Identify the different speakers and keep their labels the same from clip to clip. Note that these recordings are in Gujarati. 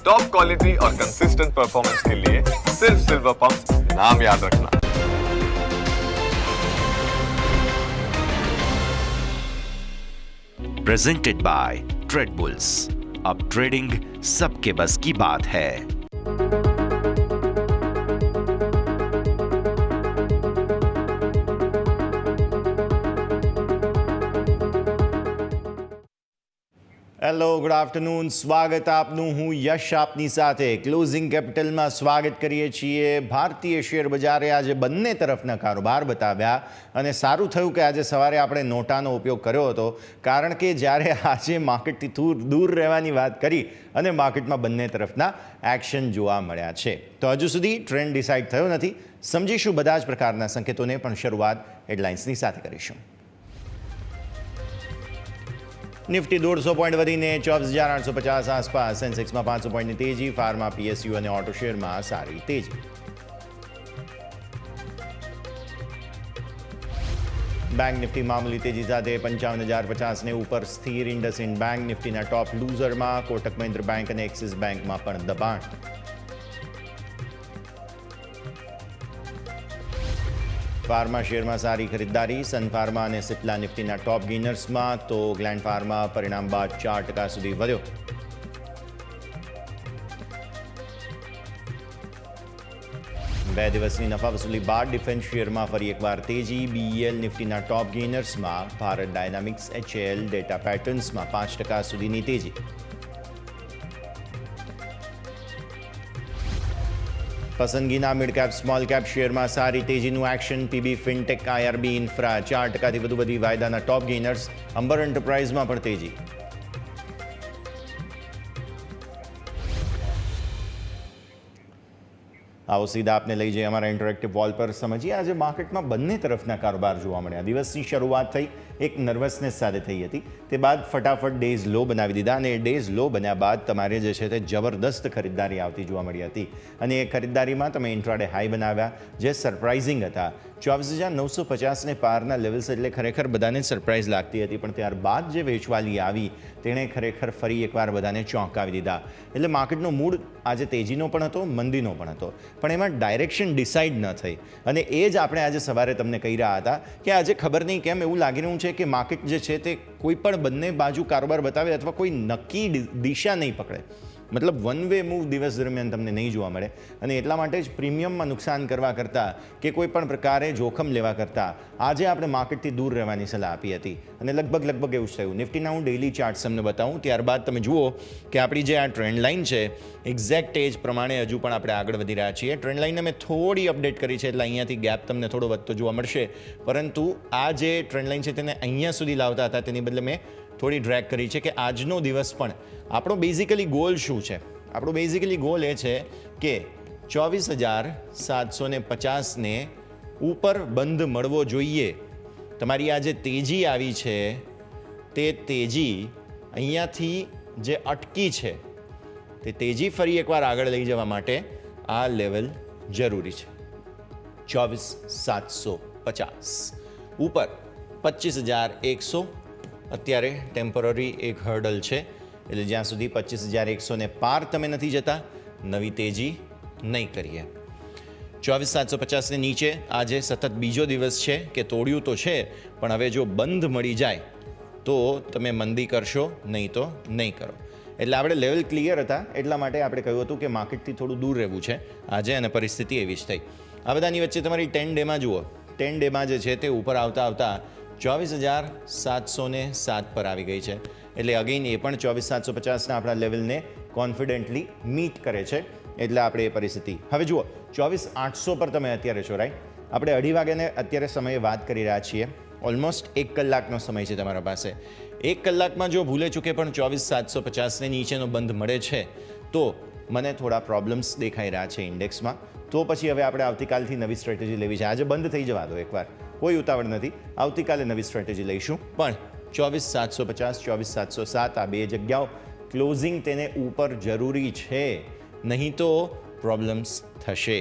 Speaker 1: टॉप क्वालिटी और कंसिस्टेंट परफॉर्मेंस के लिए सिर्फ सिल्वर पंप नाम याद रखना।
Speaker 2: Presented by trade bulls. अब ट्रेडिंग सबके बस की बात है।
Speaker 3: Hello, good afternoon. સ્વાગત આપનું. હું યશ આપની સાથે ક્લોઝિંગ કેપિટલમાં સ્વાગત કરીએ છીએ. ભારતીય શેર બજારે આજે બંને તરફના કારોબાર બતાવ્યા અને સારું થયું કે આજે સવારે આપણે નોટાનો ઉપયોગ કર્યો હતો, કારણ કે જ્યારે આજે માર્કેટથી દૂર રહેવાની વાત કરી અને માર્કેટમાં બંને તરફના એક્શન જોવા મળ્યા છે. તો હજુ સુધી ટ્રેન્ડ ડિસાઇડ થયો નથી. સમજીશું બધા જ પ્રકારના સંકેતોને, પણ શરૂઆત હેડલાઇન્સની સાથે કરીશું. નિફ્ટી 150 પોઈન્ટ વધીને 24,850 આસપાસ. સેન્સેક્સમાં 500 પોઈન્ટની તેજી. ફાર્મા, પીએસયુ અને ઓટો શેરમાં સારી તેજી. બેંક નિફ્ટી મામૂલી તેજી સાથે 55,050ને ઉપર સ્થિર. ઇન્ડસઇન્ડ બેંક નિફ્ટીના ટોપ લૂઝરમાં. કોટક મહિન્દ્રા બેંક અને એક્સિસ બેંકમાં પણ દબાણ. ફાર્મા શેરમાં સારી ખરીદદારી. સન ફાર્મા અને સિપ્લા નિફ્ટીના ટોપ ગેઇનર્સમાં, તો ગ્લેન્ડ ફાર્મા પરિણામ બાદ 4% સુધી વધ્યો. બે દિવસની નફા વસૂલી બાદ ડિફેન્સ શેરમાં ફરી એકવાર તેજી. બીઈએલ નિફ્ટીના ટોપ ગેઇનર્સમાં. ભારત ડાયનામિક્સ, એચએલ, ડેટા પેટર્ન્સમાં 5% સુધીની તેજી. પસંદગીના મિડ કેપ સ્મોલ કેપ શેરમાં સારી તેજીનું action. PB fintech, IRB infra 4%થી વધુ વધી. વાયદાના ટોપ ગેઇનર્સ. અંબર એન્ટરપ્રાઇઝમાં પણ તેજી. આવો સીધા આપને લઈ જઈએ અમારા ઇન્ટરેક્ટિવ વોલ પર. સમજીએ આજે માર્કેટમાં બંને તરફના કારોબાર જોવા મળ્યા. દિવસની શરૂઆત થઈ એક નર્વસનેસ સાથે થઈ હતી, તે બાદ ફટાફટ ડેઝ લો બનાવી દીધા અને ડેઝ લો બન્યા બાદ તમારે જે છે તે જબરદસ્ત ખરીદદારી આવતી જોવા મળી હતી અને એ ખરીદદારીમાં તમે ઇન્ટ્રાડે હાઈ બનાવ્યા જે સરપ્રાઇઝિંગ હતા. 24,950ને પારના લેવલ્સ એટલે ખરેખર બધાને સરપ્રાઇઝ લાગતી હતી, પણ ત્યારબાદ જે વેચવાલી આવી તેણે ખરેખર ફરી એકવાર બધાને ચોંકાવી દીધા. એટલે માર્કેટનો મૂડ આજે તેજીનો પણ હતો, મંદીનો પણ હતો, પણ એમાં ડાયરેક્શન ડિસાઇડ ન થઈ. અને એ જ આપણે આજે સવારે તમને કહી રહ્યા હતા કે આજે ખબર નહીં કેમ એવું લાગી રહ્યું છે કે માર્કેટ જે છે તે કોઈ પણ બંને બાજુ કારોબાર બતાવે અથવા કોઈ નક્કી દિશા નહીં પકડે. મતલબ વન વે મૂવ દિવસ દરમિયાન તમને નહીં જોવા મળે. અને એટલા માટે જ પ્રીમિયમમાં નુકસાન કરવા કરતાં કે કોઈ પણ પ્રકારે જોખમ લેવા કરતાં આજે આપણે માર્કેટથી દૂર રહેવાની સલાહ આપી હતી અને લગભગ એવું જ થયું. નિફ્ટીના હું ડેઇલી ચાર્ટ્સ તમને બતાવું, ત્યારબાદ તમે જુઓ કે આપણી જે આ ટ્રેન્ડ લાઇન છે એક્ઝેક્ટ એજ પ્રમાણે હજુ પણ આપણે આગળ વધી રહ્યા છીએ. ટ્રેન્ડ લાઇનને મેં થોડી અપડેટ કરી છે એટલે અહીંયાથી ગેપ તમને થોડો વધતો જોવા મળશે, પરંતુ આ જે ટ્રેન્ડ લાઇન છે તેને અહીંયા સુધી લાવતા હતા તેની બદલે મેં થોડી ડ્રેગ કરી છે કે આજનો દિવસ પણ આપણો બેઝિકલી ગોલ શું છે. આપણો બેઝિકલી ગોલ એ છે કે 24,750ને ઉપર બંધ મળવો જોઈએ. તમારી આ જે તેજી આવી છે તે તેજી અહીંયાથી જે અટકી છે તે તેજી ફરી એકવાર આગળ લઈ જવા માટે આ લેવલ જરૂરી છે. 24,750 ઉપર 25,100 અત્યારે ટેમ્પરરી એક હર્ડલ છે. એટલે જ્યાં સુધી 25,100ને પાર તમે નથી જતા નવી તેજી નહીં કરીએ. 24,750ને નીચે આજે સતત બીજો દિવસ છે કે તોડ્યું તો છે, પણ હવે જો બંધ મળી જાય તો તમે મંદી કરશો, નહીં તો નહીં કરો. એટલે આપણે લેવલ ક્લિયર હતા, એટલા માટે આપણે કહ્યું હતું કે માર્કેટથી થોડું દૂર રહેવું છે આજે, અને પરિસ્થિતિ એવી જ થઈ. આ બધાની વચ્ચે તમારી 10 ડેમાં જુઓ, 10 ડેમાં જે છે તે ઉપર આવતા 24,707 પર આવી ગઈ છે. એટલે અગેઇન એ પણ 24,750ના આપણા લેવલને કોન્ફિડન્ટલી મીટ કરે છે. એટલે આપણે એ પરિસ્થિતિ હવે જુઓ 24,800 પર તમે અત્યારે છો, રાઈટ? આપણે 2:30 વાગ્યાને અત્યારે સમયે વાત કરી રહ્યા છીએ. ઓલમોસ્ટ 1 કલાકનો સમય છે તમારા પાસે. 1 કલાકમાં જો ભૂલે ચૂકે પણ 24,750ને નીચેનો બંધ મળે છે તો મને થોડા પ્રોબ્લેમ્સ દેખાઈ રહ્યા છે ઇન્ડેક્સમાં. તો પછી હવે આપણે આવતીકાલથી નવી સ્ટ્રેટેજી લેવી છે. આજે બંધ થઈ જવા દો એકવાર, કોઈ ઉતાવળ નથી. આવતીકાલે નવી સ્ટ્રેટેજી લઈશું, પણ 24,750, 24,707 આ બે જગ્યાઓ ક્લોઝિંગ તેને ઉપર જરૂરી છે, નહીં તો પ્રોબ્લેમ્સ થશે.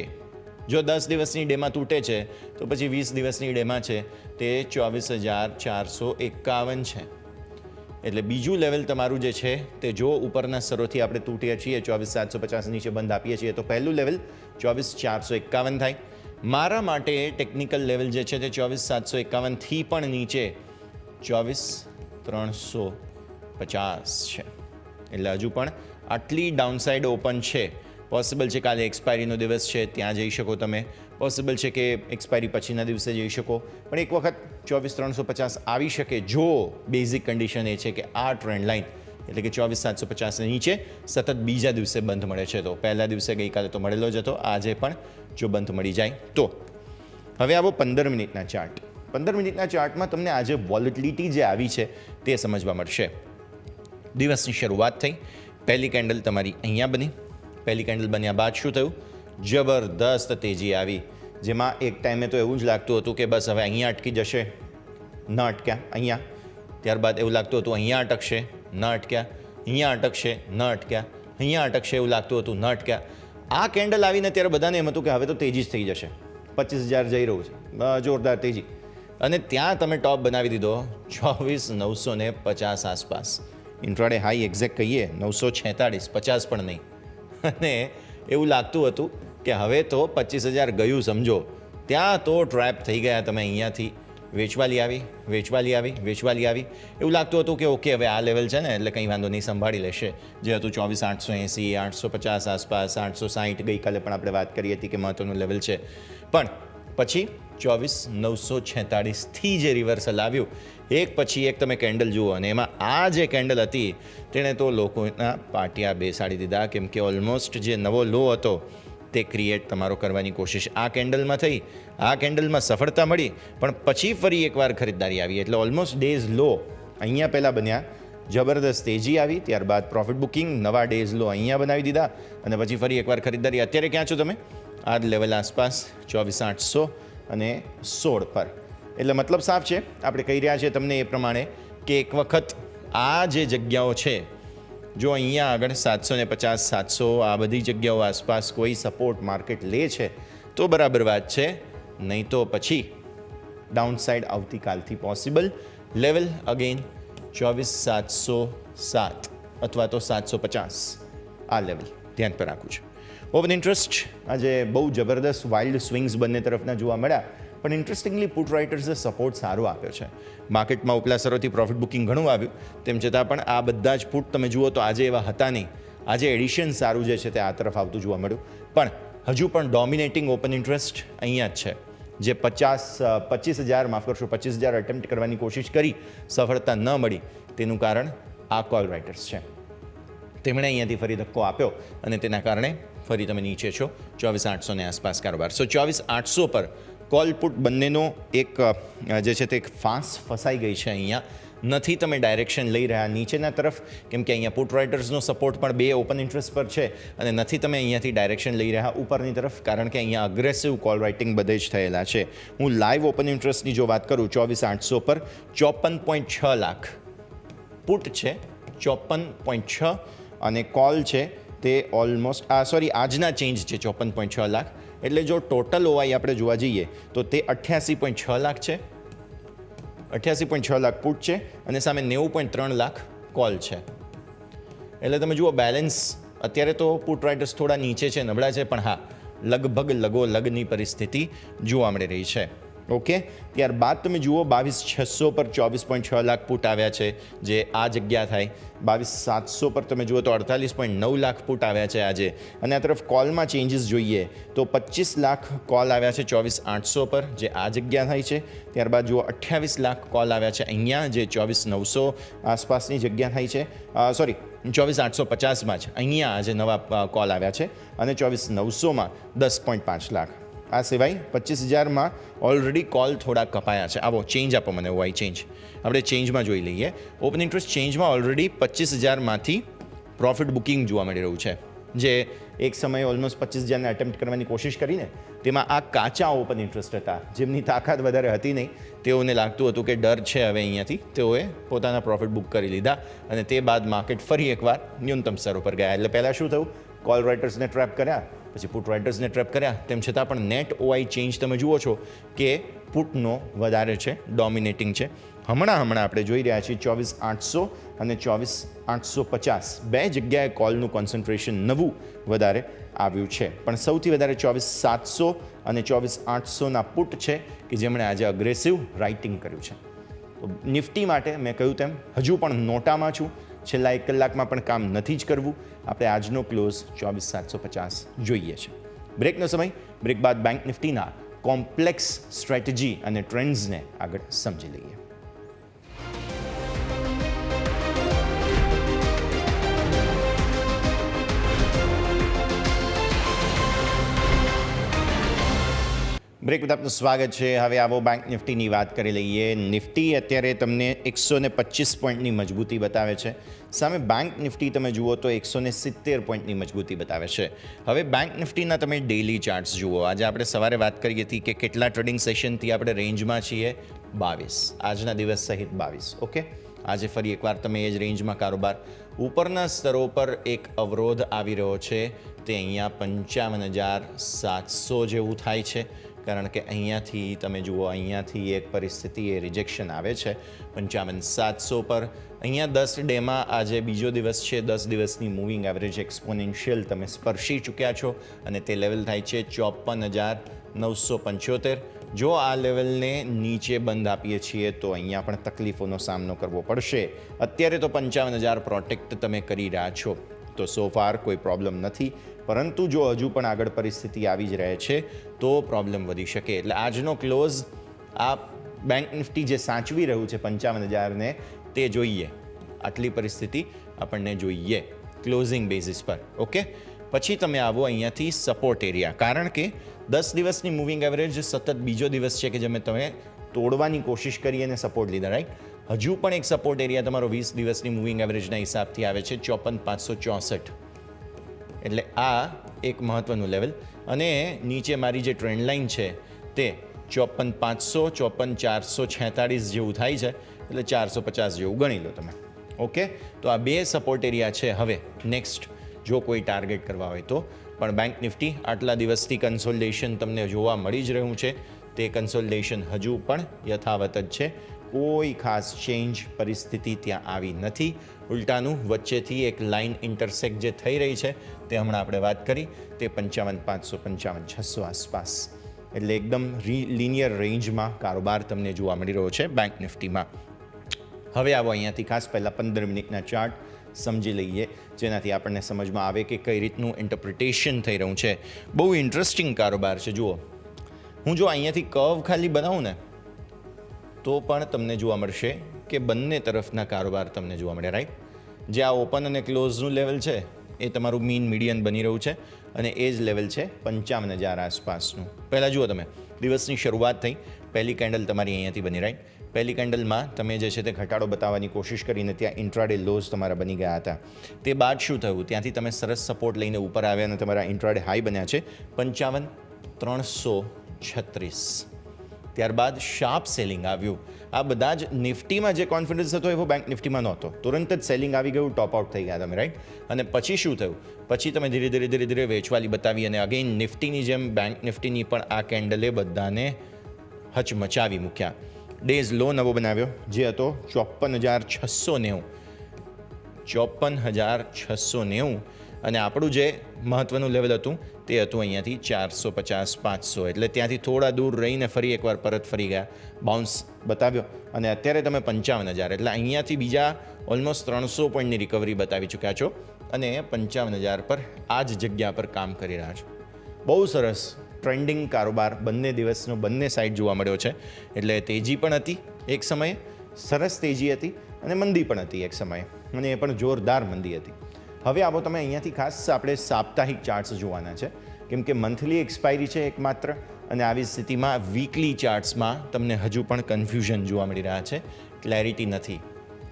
Speaker 3: જો 10 દિવસની ડેમાં તૂટે છે તો પછી 20 દિવસની ડેમાં છે તે 24,451 છે. એટલે બીજું લેવલ તમારું જે છે તે જો ઉપરના સ્તરોથી આપણે તૂટીએ છીએ 24,750 નીચે બંધ આપીએ છીએ તો પહેલું લેવલ 24,451 થાય. મારા માટે ટેકનિકલ લેવલ જે છે તે 24,751થી પણ નીચે 24,350 છે. એટલે હજુ પણ આટલી ડાઉનસાઇડ ઓપન છે. પોસિબલ છે કાલે એક્સપાયરીનો દિવસ છે ત્યાં જઈ શકો તમે, પોસિબલ છે કે એક્સપાયરી પછીના દિવસે જઈ શકો, પણ એક વખત 24,350 આવી શકે જો બેઝિક કન્ડિશન એ છે કે આ ટ્રેન્ડ લાઇન એટલે કે 24,750 નીચે સતત બીજા દિવસે બંધ મળે છે. તો પહેલા દિવસે ગઈકાલે તો મળેલો જ હતો, આજે પણ જો બંધ મળી જાય તો. હવે આવો 15 મિનિટના ચાર્ટ. 15 મિનિટના ચાર્ટમાં તમને આજે વોલેટિલિટી જે આવી છે તે સમજવા મળશે. દિવસની શરૂઆત થઈ, પહેલી કેન્ડલ તમારી અહીંયા બની. પહેલી કેન્ડલ બન્યા બાદ શું થયું? જબરદસ્ત તેજી આવી, જેમાં એક ટાઈમે તો એવું જ લાગતું હતું કે બસ હવે અહીંયા અટકી જશે, ન અટક્યા અહીંયા. ત્યારબાદ એવું લાગતું હતું અહીંયા અટકશે, ન અટક્યા, અહીંયા અટકશે, ન અટક્યા, અહીંયા અટકશે એવું લાગતું હતું, ન અટક્યા. આ કેન્ડલ આવીને ત્યારે બધાને એમ હતું કે હવે તો તેજી જ થઈ જશે, 25,000 જઈ રહ્યું છે, જોરદાર તેજી. અને ત્યાં તમે ટોપ બનાવી દીધો 24,950 આસપાસ. ઇન્ટ્રાડે હાઈ એક્ઝેક્ટ કહીએ 946, 50 પણ નહીં. અને એવું લાગતું હતું કે હવે તો 25,000 ગયું સમજો. ત્યાં તો ટ્રેપ થઈ ગયા તમે. અહીંયાથી વેચવાલી આવી, વેચવાલી આવી, વેચવાલી આવી. એવું લાગતું હતું કે ઓકે હવે આ લેવલ છે ને એટલે કંઈ વાંધો નહીં, સંભાળી લેશે. જે હતું 24,880, 850 આસપાસ, 860 ગઈકાલે પણ આપણે વાત કરી હતી કે મહત્વનું લેવલ છે. પણ પછી 24,946થી જે રિવર્સલ આવ્યું, એક પછી એક તમે કેન્ડલ જુઓ, અને એમાં આ જે કેન્ડલ હતી તેણે તો લોકોના પાટિયા બેસાડી દીધા. કેમ કે ઓલમોસ્ટ જે નવો લો હતો તે ક્રિએટ તમારો કરવાની કોશિશ આ કેન્ડલમાં થઈ. આ કેન્ડલમાં સફળતા મળી, પણ પછી ફરી એકવાર ખરીદદારી આવી. એટલે ઓલમોસ્ટ ડેઝ લો અહીંયા પહેલાં બન્યા, જબરદસ્ત તેજી આવી, ત્યારબાદ પ્રોફિટ બુકિંગ, નવા ડેઝ લો અહીંયા બનાવી દીધા, અને પછી ફરી એકવાર ખરીદદારી. અત્યારે ક્યાં છો તમે? આ લેવલ આસપાસ 24,816 પર. એટલે મતલબ સાફ છે, આપણે કહી રહ્યા છીએ તમને એ પ્રમાણે કે એક વખત આ જે જગ્યાઓ છે, જો અહીંયા આગળ 750, 700 આ બધી જગ્યાઓ આસપાસ કોઈ સપોર્ટ માર્કેટ લે છે તો બરાબર વાત છે, નહીં તો પછી ડાઉનસાઇડ આવતીકાલથી પોસિબલ. લેવલ અગેન 24,707 અથવા તો 750 આ લેવલ ધ્યાન પર રાખવું છે. ઓપન ઇન્ટરેસ્ટ આજે બહુ જબરદસ્ત વાઇલ્ડ સ્વિંગ્સ બંને તરફના જોવા મળ્યા, પણ ઇન્ટરેસ્ટિંગલી પુટ રાઇટર્સે સપોર્ટ સારો આપ્યો છે. માર્કેટમાં ઉપલા સ્તરોથી પ્રોફિટ બુકિંગ ઘણું આવ્યું, તેમ છતાં પણ આ બધા જ પુટ તમે જુઓ તો આજે એવા હતા નહીં. આજે એડિશન સારું જે છે તે આ તરફ આવતું જોવા મળ્યું, પણ હજુ પણ ડોમિનેટિંગ ઓપન ઇન્ટરેસ્ટ અહીંયા જ છે. જે 25,000 માફ કરશો 25,000 અટેમ્પ્ટ કરવાની કોશિશ કરી, સફળતા ન મળી, તેનું કારણ આ કોલ રાઇટર્સ છે. તેમણે અહીંયાથી ફરી ધક્કો આપ્યો અને તેના કારણે ફરી તમે નીચે છો 24,800 આસપાસ કારોબાર. 24,800 પર કોલ પુટ બંનેનો એક જે છે તે ફાંસ ફસાઈ ગઈ છે. અહીંયા નથી તમે ડાયરેક્શન લઈ રહ્યા નીચેના તરફ, કેમ કે અહીંયા પુટ રાઇટર્સનો સપોર્ટ પણ બે ઓપન ઇન્ટરેસ્ટ પર છે, અને નથી તમે અહીંયાથી ડાયરેક્શન લઈ રહ્યા ઉપરની તરફ, કારણ કે અહીંયા અગ્રેસિવ કોલ રાઇટિંગ બધે જ થયેલા છે. હું લાઈવ ઓપન ઇન્ટરેસ્ટની જો વાત કરું 24,800 પર 54.6 લાખ પુટ છે, 54.6, અને કોલ છે તે ઓલમોસ્ટ આજના ચેન્જ છે 54.6 લાખ. એટલે જો ટોટલ ઓવાઈ આપણે જોવા જઈએ તો તે 88.6 લાખ છે, 88.6 લાખ પુટ છે, અને સામે 90.3 લાખ કોલ છે. એટલે તમે જુઓ બેલેન્સ અત્યારે તો પુટ રાઇટર્સ થોડા નીચે છે, નબળા છે, પણ હા લગભગ લગની પરિસ્થિતિ જોવા મળી રહી છે. ઓકે, ત્યારબાદ તમે જુઓ 22,600 પર 24.6 લાખ પુટ આવ્યા છે, જે આ જગ્યા થાય. 22,700 પર તમે જુઓ તો 48.9 લાખ પુટ આવ્યા છે આજે. અને આ તરફ કોલમાં ચેન્જીસ જોઈએ તો 25 લાખ કોલ આવ્યા છે 24,800 પર, જે આ જગ્યા થાય છે. ત્યારબાદ જુઓ 28 લાખ કોલ આવ્યા છે અહીંયા, જે 24,900 આસપાસની જગ્યા થાય છે. 24,850માં જ અહીંયા આજે નવા કોલ આવ્યા છે, અને 24,900માં 10.5 લાખ. આ સિવાય 25,000માં ઓલરેડી કોલ થોડા કપાયા છે. આવો ચેન્જ આપો મને, વાય ચેન્જ આપણે ચેન્જમાં જોઈ લઈએ. ઓપન ઇન્ટરેસ્ટ ચેન્જમાં ઓલરેડી 25,000માંથી પ્રોફિટ બુકિંગ જોવા મળી રહ્યું છે, જે એક સમયે ઓલમોસ્ટ 25,000ને અટેમ્પ્ટ કરવાની કોશિશ કરીને તેમાં આ કાચા ઓપન ઇન્ટરેસ્ટ હતા, જેમની તાકાત વધારે હતી નહીં. તેઓને લાગતું હતું કે ડર છે હવે અહીંયાથી, તેઓએ પોતાના પ્રોફિટ બુક કરી લીધા, અને તે બાદ માર્કેટ ફરી એકવાર ન્યૂનતમ સ્તરો પર ગયા. એટલે પહેલાં શું થયું? કોલ રાઇટર્સને ટ્રેપ કર્યા, પછી પુટ રાઇટર્સને ટ્રેપ કર્યા. તેમ છતાં પણ નેટ ઓઆઈ ચેન્જ તમે જુઓ છો કે પુટનો વધારે છે, ડોમિનેટિંગ છે. હમણાં આપણે જોઈ રહ્યા છીએ 24,800 અને 24,850 બે જગ્યાએ કોલનું કોન્સન્ટ્રેશન નવું વધારે આવ્યું છે, પણ સૌથી વધારે 24,700 અને 24,800ના પુટ છે કે જેમણે આજે અગ્રેસિવ રાઇટિંગ કર્યું છે. નિફ્ટી માટે મેં કહ્યું તેમ હજુ પણ નોટામાં છું, છેલ્લા 1 કલાકમાં પણ કામ નથી જ કરવું. આપણે આજનો ક્લોઝ 24,750 જોઈએ છે. બ્રેકનો સમય, બ્રેક બાદ બેંક નિફ્ટીના કોમ્પ્લેક્સ સ્ટ્રેટેજી અને ટ્રેન્ડ્સને આગળ સમજી લઈએ. બ્રેક બાદ આપનું સ્વાગત છે. હવે આવો બેંક નિફ્ટીની વાત કરી લઈએ. નિફ્ટી અત્યારે તમને 125 પોઈન્ટની મજબૂતી બતાવે છે. સામે બેંક નિફ્ટી તમે જુઓ તો 170 પોઈન્ટની મજબૂતી બતાવે છે. હવે બેંક નિફ્ટીના તમે ડેઇલી ચાર્ટ્સ જુઓ. આજે આપણે સવારે વાત કરી હતી કે કેટલા ટ્રેડિંગ સેશનથી આપણે રેન્જમાં છીએ, 22. આજના દિવસ સહિત 22. ઓકે, આજે ફરી એકવાર તમે એ જ રેન્જમાં કારોબાર. ઉપરના સ્તરો પર એક અવરોધ આવી રહ્યો છે, તે અહીંયા 55,700 જેવું થાય છે. કારણ કે અહીંયાથી તમે જુઓ, અહીંયાથી એક પરિસ્થિતિ એ રિજેક્શન આવે છે 55,700 પર. અહીંયા 10 ડેમાં આજે બીજો દિવસ છે, 10 દિવસની મૂવિંગ એવરેજ એક્સપોનેન્શિયલ તમે સ્પર્શી ચૂક્યા છો અને તે લેવલ થાય છે 54,975. જો આ લેવલને નીચે બંધ આપીએ છીએ તો અહીંયા પણ તકલીફોનો સામનો કરવો પડશે. અત્યારે તો 55,000 પ્રોટેક્ટ તમે કરી રહ્યા છો, તો સો ફાર કોઈ પ્રોબ્લેમ નથી, પરંતુ જો હજુ પણ આગળ પરિસ્થિતિ આવી જ રહે છે તો પ્રોબ્લેમ વધી શકે. એટલે આજનો ક્લોઝ આ બેંક નિફ્ટી જે સાચવી રહ્યું છે 55,000ને, તે જોઈએ. આટલી પરિસ્થિતિ આપણને જોઈએ ક્લોઝિંગ બેઝિસ પર. ઓકે, પછી તમે આવો અહીંયાથી સપોર્ટ એરિયા, કારણ કે 10 દિવસની મૂવિંગ એવરેજ સતત બીજો દિવસ છે કે જેમાં તમે તોડવાની કોશિશ કરી અને સપોર્ટ લીધા, રાઈટ. હજુ પણ એક સપોર્ટ એરિયા તમારો 20 દિવસની મૂવિંગ એવરેજના હિસાબથી આવે છે 54,564. એટલે આ એક મહત્ત્વનું લેવલ. અને નીચે મારી જે ટ્રેન્ડ લાઇન છે તે 54,500, 54,446 જેવું થાય છે, એટલે 450 જેવું ગણી લો તમે. ઓકે, તો આ બે સપોર્ટ એરિયા છે. હવે નેક્સ્ટ જો કોઈ ટાર્ગેટ કરવા હોય તો, પણ બેંક નિફ્ટી આટલા દિવસથી કન્સોલિડેશન તમને જોવા મળી જ રહ્યું છે. તે કન્સોલિડેશન હજુ પણ યથાવત જ છે. કોઈ ખાસ ચેન્જ પરિસ્થિતિ ત્યાં આવી નથી. ઉલટાનું વચ્ચેથી એક લાઇન ઇન્ટરસેક્ટ જે થઈ રહી છે તે હમણાં આપણે વાત કરી, તે 55,500, 55,600 આસપાસ. એટલે એકદમ લિનિયર રેન્જમાં કારોબાર તમને જોવા મળી રહ્યો છે બેંક નિફ્ટીમાં. હવે આવો અહીંયાથી ખાસ પહેલાં 15 મિનિટના ચાર્ટ સમજી લઈએ, જેનાથી આપણને સમજમાં આવે કે કઈ રીતનું ઇન્ટરપ્રિટેશન થઈ રહ્યું છે. બહુ ઇન્ટરેસ્ટિંગ કારોબાર છે. જુઓ, હું જો અહીંયાથી કર્વ ખાલી બનાવું ને તો પણ તમને જોવા મળશે કે બંને તરફના કારોબાર તમને જોવા મળે, રાઈટ. જે આ ઓપન અને ક્લોઝનું લેવલ છે એ તમારું મીન મીડિયન બની રહ્યું છે અને એ જ લેવલ છે 55,000 આસપાસનું. પહેલાં જુઓ, તમે દિવસની શરૂઆત થઈ, પહેલી કેન્ડલ તમારી અહીંયાથી બની, રાઈટ. પહેલી કેન્ડલમાં તમે જે છે તે ઘટાડો બતાવવાની કોશિશ કરીને ત્યાં ઇન્ટ્રાડે લોઝ તમારા બની ગયા હતા. તે બાદ શું થયું, ત્યાંથી તમે સરસ સપોર્ટ લઈને ઉપર આવ્યા અને તમારા ઇન્ટ્રાડે હાઈ બન્યા છે 55,336. ત્યારબાદ શાર્પ સેલિંગ આવ્યું. આ બધા જ નિફ્ટીમાં જે કોન્ફિડન્સ હતો એવો બેંક નિફ્ટીમાં નહોતો. તુરંત જ સેલિંગ આવી ગયું, ટોપ આઉટ થઈ ગયા તમે, રાઈટ. અને પછી શું થયું, પછી તમે ધીરે ધીરે વેચવાલી બતાવી અને અગેન નિફ્ટીની જેમ બેંક નિફ્ટીની પણ આ કેન્ડલે બધાને હચમચાવી મૂક્યા. ડેઝ લો નવો બનાવ્યો જે હતો 54,690. 54,690. અને આપણું જે મહત્ત્વનું લેવલ હતું તે હતું અહીંયાથી 450-500. એટલે ત્યાંથી થોડા દૂર રહીને ફરી એકવાર પરત ફરી ગયા, બાઉન્સ બતાવ્યો અને અત્યારે તમે 55,000, એટલે અહીંયાથી બીજા ઓલમોસ્ટ 300 પોઈન્ટની રિકવરી બતાવી ચૂક્યા છો અને 55,000 પર આ જ જગ્યા પર કામ કરી રહ્યા છો. બહુ સરસ ટ્રેન્ડિંગ કારોબાર બંને દિવસનો બંને સાઈડ જોવા મળ્યો છે. એટલે તેજી પણ હતી એક સમયે, સરસ તેજી હતી, અને મંદી પણ હતી એક સમયે, અને એ પણ જોરદાર મંદી હતી. હવે આવો તમે અહીંયાથી ખાસ આપણે સાપ્તાહિક ચાર્ટ્સ જોવાના છે, કેમ કે મંથલી એક્સપાયરી છે એકમાત્ર, અને આવી સ્થિતિમાં વીકલી ચાર્ટ્સમાં તમને હજુ પણ કન્ફ્યુઝન જોવા મળી રહ્યા છે, ક્લેરિટી નથી.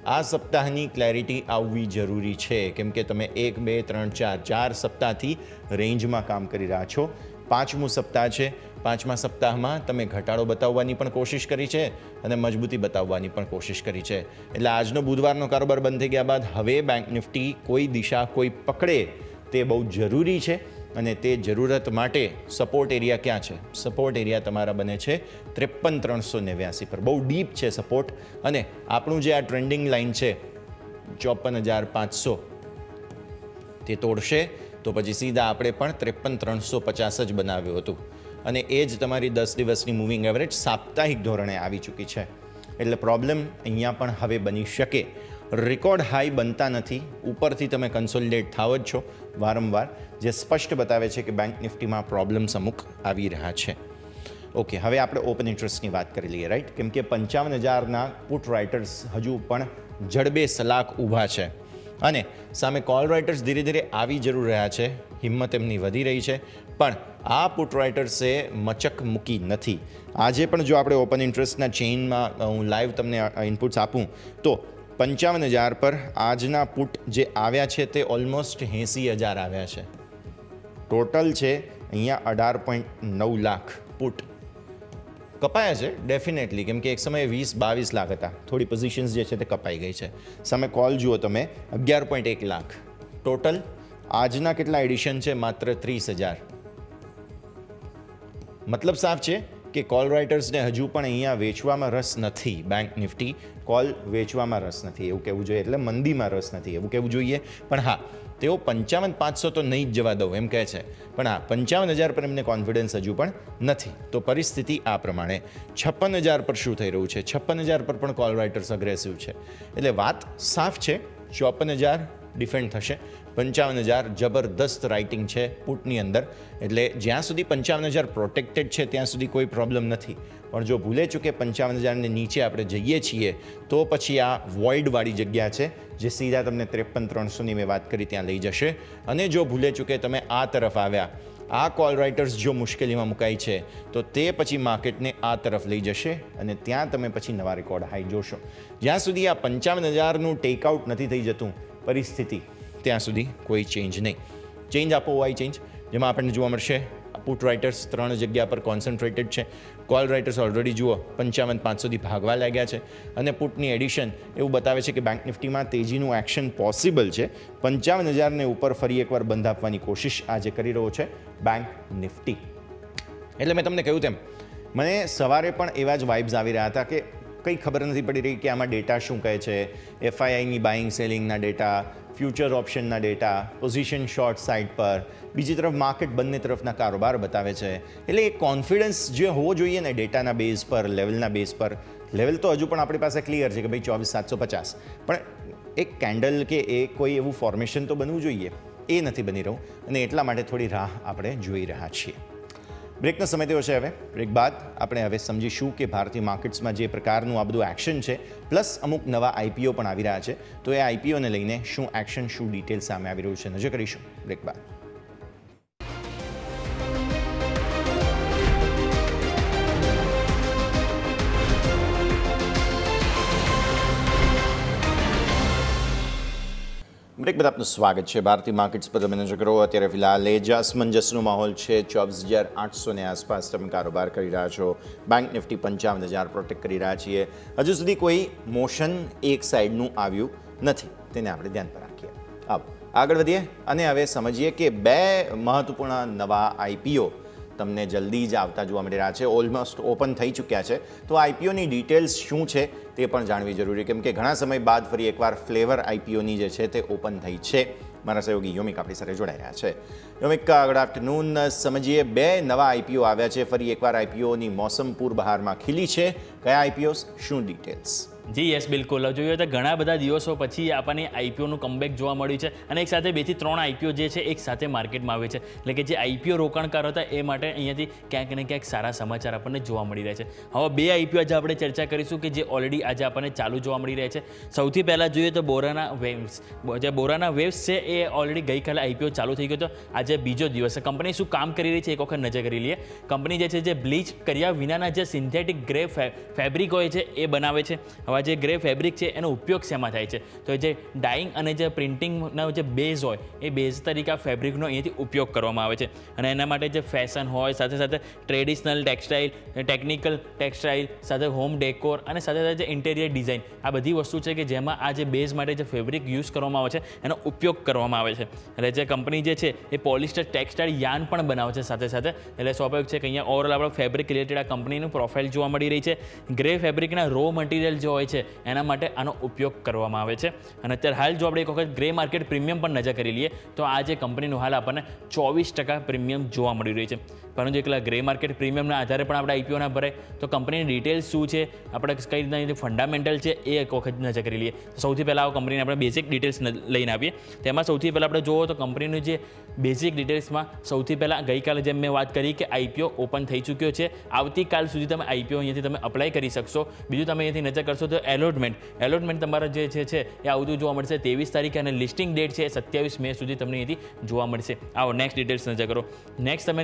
Speaker 3: આ સપ્તાહની ક્લેરિટી આવવી જરૂરી છે, કેમ કે તમે 1, 2, 3, 4 સપ્તાહથી રેન્જમાં કામ કરી રહ્યા છો. 5મું સપ્તાહ છે. 5મા સપ્તાહમાં તમે ઘટાડો બતાવવાની પણ કોશિશ કરી છે અને મજબૂતી બતાવવાની પણ કોશિશ કરી છે. એટલે આજનો બુધવારનો કારોબાર બંધ થઈ ગયા બાદ હવે બેંક નિફ્ટી કોઈ દિશા કોઈ પકડે તે બહુ જરૂરી છે. અને તે જરૂરત માટે સપોર્ટ એરિયા ક્યાં છે? સપોર્ટ એરિયા તમારા બને છે 53,389 પર. બહુ ડીપ છે સપોર્ટ. અને આપણું જે આ ટ્રેન્ડિંગ લાઇન છે 54,500 તે તોડશે તો પછી સીધા આપણે પણ 53,350 જ બનાવ્યું હતું. અને એ જ તમારી 10 દિવસની મૂવિંગ એવરેજ સાપ્તાહિક ધોરણે આવી ચૂકી છે. એટલે પ્રોબ્લેમ અહીંયા પણ હવે બની શકે. રેકોર્ડ હાઈ બનતા નથી, ઉપરથી તમે કન્સોલિડેટ થાવ જ છો વારંવાર, જે સ્પષ્ટ બતાવે છે કે બેંક નિફ્ટીમાં પ્રોબ્લેમ્સ અમુક આવી રહ્યા છે. ઓકે, હવે આપણે ઓપન ઇન્ટરેસ્ટની વાત કરી લઈએ, રાઈટ? કેમ કે 55,000ના પુટ રાઇટર્સ હજુ પણ જડબે સલાક ઊભા છે અને સામે કોલ રાઇટર્સ ધીરે ધીરે આવી જરૂર રહ્યા છે, હિંમત એમની વધી રહી છે, પણ આ પુટ રાઇટર્સે મચક મૂકી નથી. આજે પણ જો આપણે ઓપન ઇન્ટરેસ્ટના ચેઇનમાં હું લાઈવ તમને ઇનપુટ્સ આપું તો 55,000 પર આજના પુટ જે આવ્યા છે તે ઓલમોસ્ટ 80,000 આવ્યા છે. ટોટલ છે અહીંયા 18.9 લાખ પુટ કપાયા છે ડેફિનેટલી, કેમ કે એક સમયે 20-22 લાખ હતા. થોડી પોઝિશન્સ જે છે તે કપાઈ ગઈ છે. સામે કોલ જુઓ તમે 11.1 લાખ. ટોટલ આજના કેટલા એડિશન છે? માત્ર 30,000. મતલબ સાફ છે કે કોલ રાઇટર્સને હજુ પણ અહીંયા વેચવામાં રસ નથી. બેંક નિફ્ટી કોલ વેચવામાં રસ નથી એવું કહેવું જોઈએ, એટલે મંદીમાં રસ નથી એવું કહેવું જોઈએ. પણ હા, તેઓ 55,500 તો નહીં જ જવા દઉં એમ કહે છે, પણ હા 55,000 પર એમને કોન્ફિડન્સ હજુ પણ નથી. તો પરિસ્થિતિ આ પ્રમાણે. 56,000 પર શું થઈ રહ્યું છે? 56,000 પર પણ કોલ રાઇટર્સ અગ્રેસિવ છે. એટલે વાત સાફ છે, 54,000 ડિફેન્ડ થશે, 55,000 જબરદસ્ત રાઇટિંગ છે પુટની અંદર. એટલે જ્યાં સુધી 55,000 પ્રોટેક્ટેડ છે ત્યાં સુધી કોઈ પ્રોબ્લેમ નથી. પણ જો ભૂલે ચૂકે 55,000ને નીચે આપણે જઈએ છીએ તો પછી આ વોઇડવાળી જગ્યા છે જે સીધા તમને 53,300ની મેં વાત કરી ત્યાં લઈ જશે. અને જો ભૂલે ચૂકે તમે આ તરફ આવ્યા, આ કોલ રાઇટર્સ જો મુશ્કેલીમાં મુકાય છે તો તે પછી માર્કેટને આ તરફ લઈ જશે અને ત્યાં તમે પછી નવા રેકોર્ડ હાઈ જોશો. જ્યાં સુધી આ 55,000નું ટેકઆઉટ નથી થઈ જતું પરિસ્થિતિ, ત્યાં સુધી કોઈ ચેન્જ નહીં. ચેન્જ આપો વાય ચેન્જ, જેમાં આપણને જોવા મળશે પુટ રાઇટર્સ 3 જગ્યા પર કોન્સન્ટ્રેટેડ છે. કોલ રાઇટર્સ ઓલરેડી જુઓ 55,500થી ભાગવા લાગ્યા છે અને પુટની એડિશન એવું બતાવે છે કે બેંક નિફ્ટીમાં તેજીનું એક્શન પોસિબલ છે. 55,000ને ઉપર ફરી એકવાર બંધ આપવાની કોશિશ આજે કરી રહ્યો છે બેંક નિફ્ટી. એટલે મેં તમને કહ્યું તેમ મને સવારે પણ એવા જ વાઇબ્સ આવી રહ્યા હતા કે કંઈ ખબર નથી પડી રહી કે આમાં ડેટા શું કહે છે. FIIની બાઇંગ સેલિંગના ડેટા, ફ્યુચર ઓપ્શનના ડેટા, પોઝિશન શોર્ટ સાઇડ પર, બીજી તરફ માર્કેટ બંને તરફના કારોબાર બતાવે છે. એટલે એ કોન્ફિડન્સ જે હોવો જોઈએ ને ડેટાના બેઝ પર, લેવલના બેઝ પર, લેવલ તો હજુ પણ આપણી પાસે ક્લિયર છે કે ભાઈ 24,750, પણ એક કેન્ડલ કે એ કોઈ એવું ફોર્મેશન તો બનવું જોઈએ, એ નથી બની રહ્યું અને એટલા માટે થોડી રાહ આપણે જોઈ રહ્યા છીએ. બ્રેકનો સમય થયો છે હવે. બ્રેક બાદ આપણે હવે સમજીશું કે ભારતીય માર્કેટ્સમાં જે પ્રકારનું આ બધું એક્શન છે, પ્લસ અમુક નવા IPO પણ આવી રહ્યા છે, તો એ IPOને લઈને શું એક્શન, શું ડિટેલ સામે આવી રહ્યું છે, નજર કરીશું બ્રેક બાદ. બ્રેક બાદ આપનું સ્વાગત છે. ભારતીય માર્કેટ્સ પર તમે નજર કરો. અત્યારે ફિલહાલ એ જ અસમંજસનો માહોલ છે. 24,800ની આસપાસ તમે કારોબાર કરી રહ્યા છો. બેંક નિફ્ટી 55,000 પ્રોટેક્ટ કરી રહ્યા છીએ. હજુ સુધી કોઈ મોશન એક સાઈડનું આવ્યું નથી, તેને આપણે ધ્યાન પર રાખીએ. આગળ વધીએ અને હવે સમજીએ કે 2 મહત્વપૂર્ણ નવા IPO તમને જલ્દી જ આવતા જોવા મળી રહ્યા છે. ઓલમોસ્ટ ઓપન થઈ ચૂક્યા છે. તો IPOની ડિટેલ્સ શું છે તે પણ જાણવી જરૂરી, કેમ કે ઘણા સમય બાદ ફરી એકવાર ફ્લેવર IPOની જે છે તે ઓપન થઈ છે. મારા સહયોગી યોમિક આપણી સાથે જોડાઈ રહ્યા છે. યોમિક, ગુડ આફ્ટરનૂન. સમજીએ 2 નવા IPO આવ્યા છે. ફરી એકવાર IPOની મોસમ પૂરબહારમાં ખીલી છે. કયા IPOs, શું ડિટેલ્સ?
Speaker 4: જી યસ, બિલકુલ. જોઈએ તો ઘણા બધા દિવસો પછી આપણને IPOનું કમબેક જોવા મળ્યું છે અને એક સાથે 2 થી 3 IPO જે છે એક સાથે માર્કેટમાં આવે છે. એટલે કે જે IPO રોકાણકારો હતા એ માટે અહીંયાથી ક્યાંક ને ક્યાંક સારા સમાચાર આપણને જોવા મળી રહ્યા છે. હવે 2 IPO આજે આપણે ચર્ચા કરીશું કે જે ઓલરેડી આજે આપણને ચાલુ જોવા મળી રહ્યા છે. સૌથી પહેલાં જોઈએ તો બોરાના વેવ્સ. જે બોરાના વેવ્સ છે એ ઓલરેડી ગઈકાલે IPO ચાલુ થઈ ગયો હતો. આજે બીજો દિવસ છે. કંપની શું કામ કરી રહી છે એક વખત નજર કરી લઈએ. કંપની જે છે જે બ્લીચ કર્યા વિનાના જે સિન્થેટિક ગ્રે ફેબ્રિક હોય છે એ બનાવે છે. હવે આવા જે ગ્રે ફેબ્રિક છે એનો ઉપયોગ શેમાં થાય છે? તો જે ડાઇંગ અને જે પ્રિન્ટિંગનો જે બેઝ હોય એ બેઝ તરીકે આ ફેબ્રિકનો અહીંયાથી ઉપયોગ કરવામાં આવે છે. અને એના માટે જે ફેશન હોય, સાથે સાથે ટ્રેડિશનલ ટેક્સટાઇલ, ટેકનિકલ ટેક્સટાઇલ, સાથે હોમ ડેકોર અને સાથે સાથે જે ઇન્ટેરિયર ડિઝાઇન, આ બધી વસ્તુ છે કે જેમાં આ જે બેઝ માટે જે ફેબ્રિક યુઝ કરવામાં આવે છે એનો ઉપયોગ કરવામાં આવે છે. એટલે જે કંપની જે છે એ પોલિસ્ટર ટેક્સટાઇલ યાર્ન પણ બનાવે છે સાથે સાથે. એટલે સ્વાભાવિક છે કે અહીંયા ઓવરઓલ આપણે ફેબ્રિક રિલેટેડ આ કંપનીનું પ્રોફાઇલ જોવા મળી રહી છે. ગ્રે ફેબ્રિકના રો મટીરિયલ જે હોય છે એના માટે આનો ઉપયોગ કરવામાં આવે છે. અને અત્યારે હાલ જો આપણે એક વખત ગ્રે માર્કેટ પ્રીમિયમ પણ નજર કરી લઈએ તો આ જે કંપનીનું હાલ આપણને 24% પ્રીમિયમ જોવા મળી રહ્યું છે. પરંતુ એકલા ગ્રે માર્કેટ પ્રીમિયમના આધારે પણ આપણે આઈપીઓના ભરાય તો કંપનીની ડિટેલ્સ શું છે, આપણે કઈ રીતના ફંડામેન્ટલ છે એ એક વખત નજર કરી લઈએ. સૌથી પહેલાં આ કંપનીને આપણે બેઝિક ડિટેલ્સ લઈને આવીએ. તેમાં સૌથી પહેલાં આપણે જુઓ તો કંપનીનું જે બેઝિક ડિટેલ્સમાં સૌથી પહેલાં ગઈકાલે જેમ મેં વાત કરી કે આઈપીઓ ઓપન થઈ ચૂક્યો છે. આવતીકાલ સુધી તમે આઈપીઓ અહીંયાથી તમે અપ્લાય કરી શકશો. બીજું તમે અહીંયાથી નજર કરશો તો એલોટમેન્ટ તમારા જે છે એ આવતું જોવા મળશે 23 તારીખે અને લિસ્ટિંગ ડેટ છે 27 મે સુધી તમને અહીંયાથી જોવા મળશે. આવો નેક્સ્ટ ડિટેલ્સ નજર કરો. નેક્સ્ટ તમે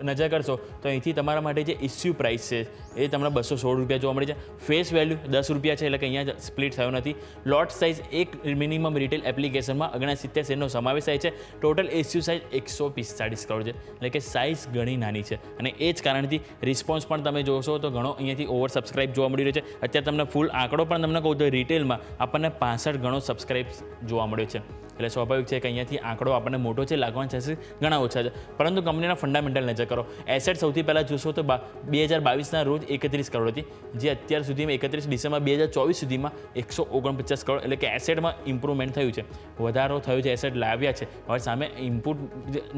Speaker 4: નજર કરશો તો અહીંથી તમારા માટે જે ઇસ્યુ પ્રાઇસ છે એ તમને 216 રૂપિયા જોવા મળે છે. ફેસ વેલ્યુ 10 રૂપિયા છે, એટલે કે અહીંયા સ્પ્લિટ થયો નથી. લોટ સાઇઝ એક મિનિમમ રિટેલ એપ્લિકેશનમાં 69 શેરનો સમાવેશ થાય છે. ટોટલ ઇસ્યુ સાઇઝ 145 કરોડ છે, એટલે કે સાઇઝ ઘણી નાની છે. અને એ જ કારણથી રિસ્પોન્સ પણ તમે જોશો તો ઘણો અહીંયાથી ઓવર સબસ્ક્રાઇબ જોવા મળી રહ્યો છે. અત્યારે તમને ફૂલ આંકડો પણ તમને કહું તો રિટેલમાં આપણને 65 ગણો સબસ્ક્રાઇબ જોવા મળ્યો છે. એટલે સ્વાભાવિક છે કે અહીંયાથી આંકડો આપણને મોટો છે, લાગવાના ચાન્સીસ ઘણા ઓછા છે. પરંતુ કંપનીના ફંડામેન્ટલ નજર કરો. એસેટ સૌથી પહેલાં જોશો તો 2022ના રોજ 31 કરોડ હતી, જે અત્યાર સુધીમાં 31 ડિસેમ્બર 2024 સુધીમાં 149 કરોડ, એટલે કે એસેટમાં ઇમ્પ્રુવમેન્ટ થયું છે, વધારો થયો છે, એસેટ લાવ્યા છે. હવે સામે ઇનપુટ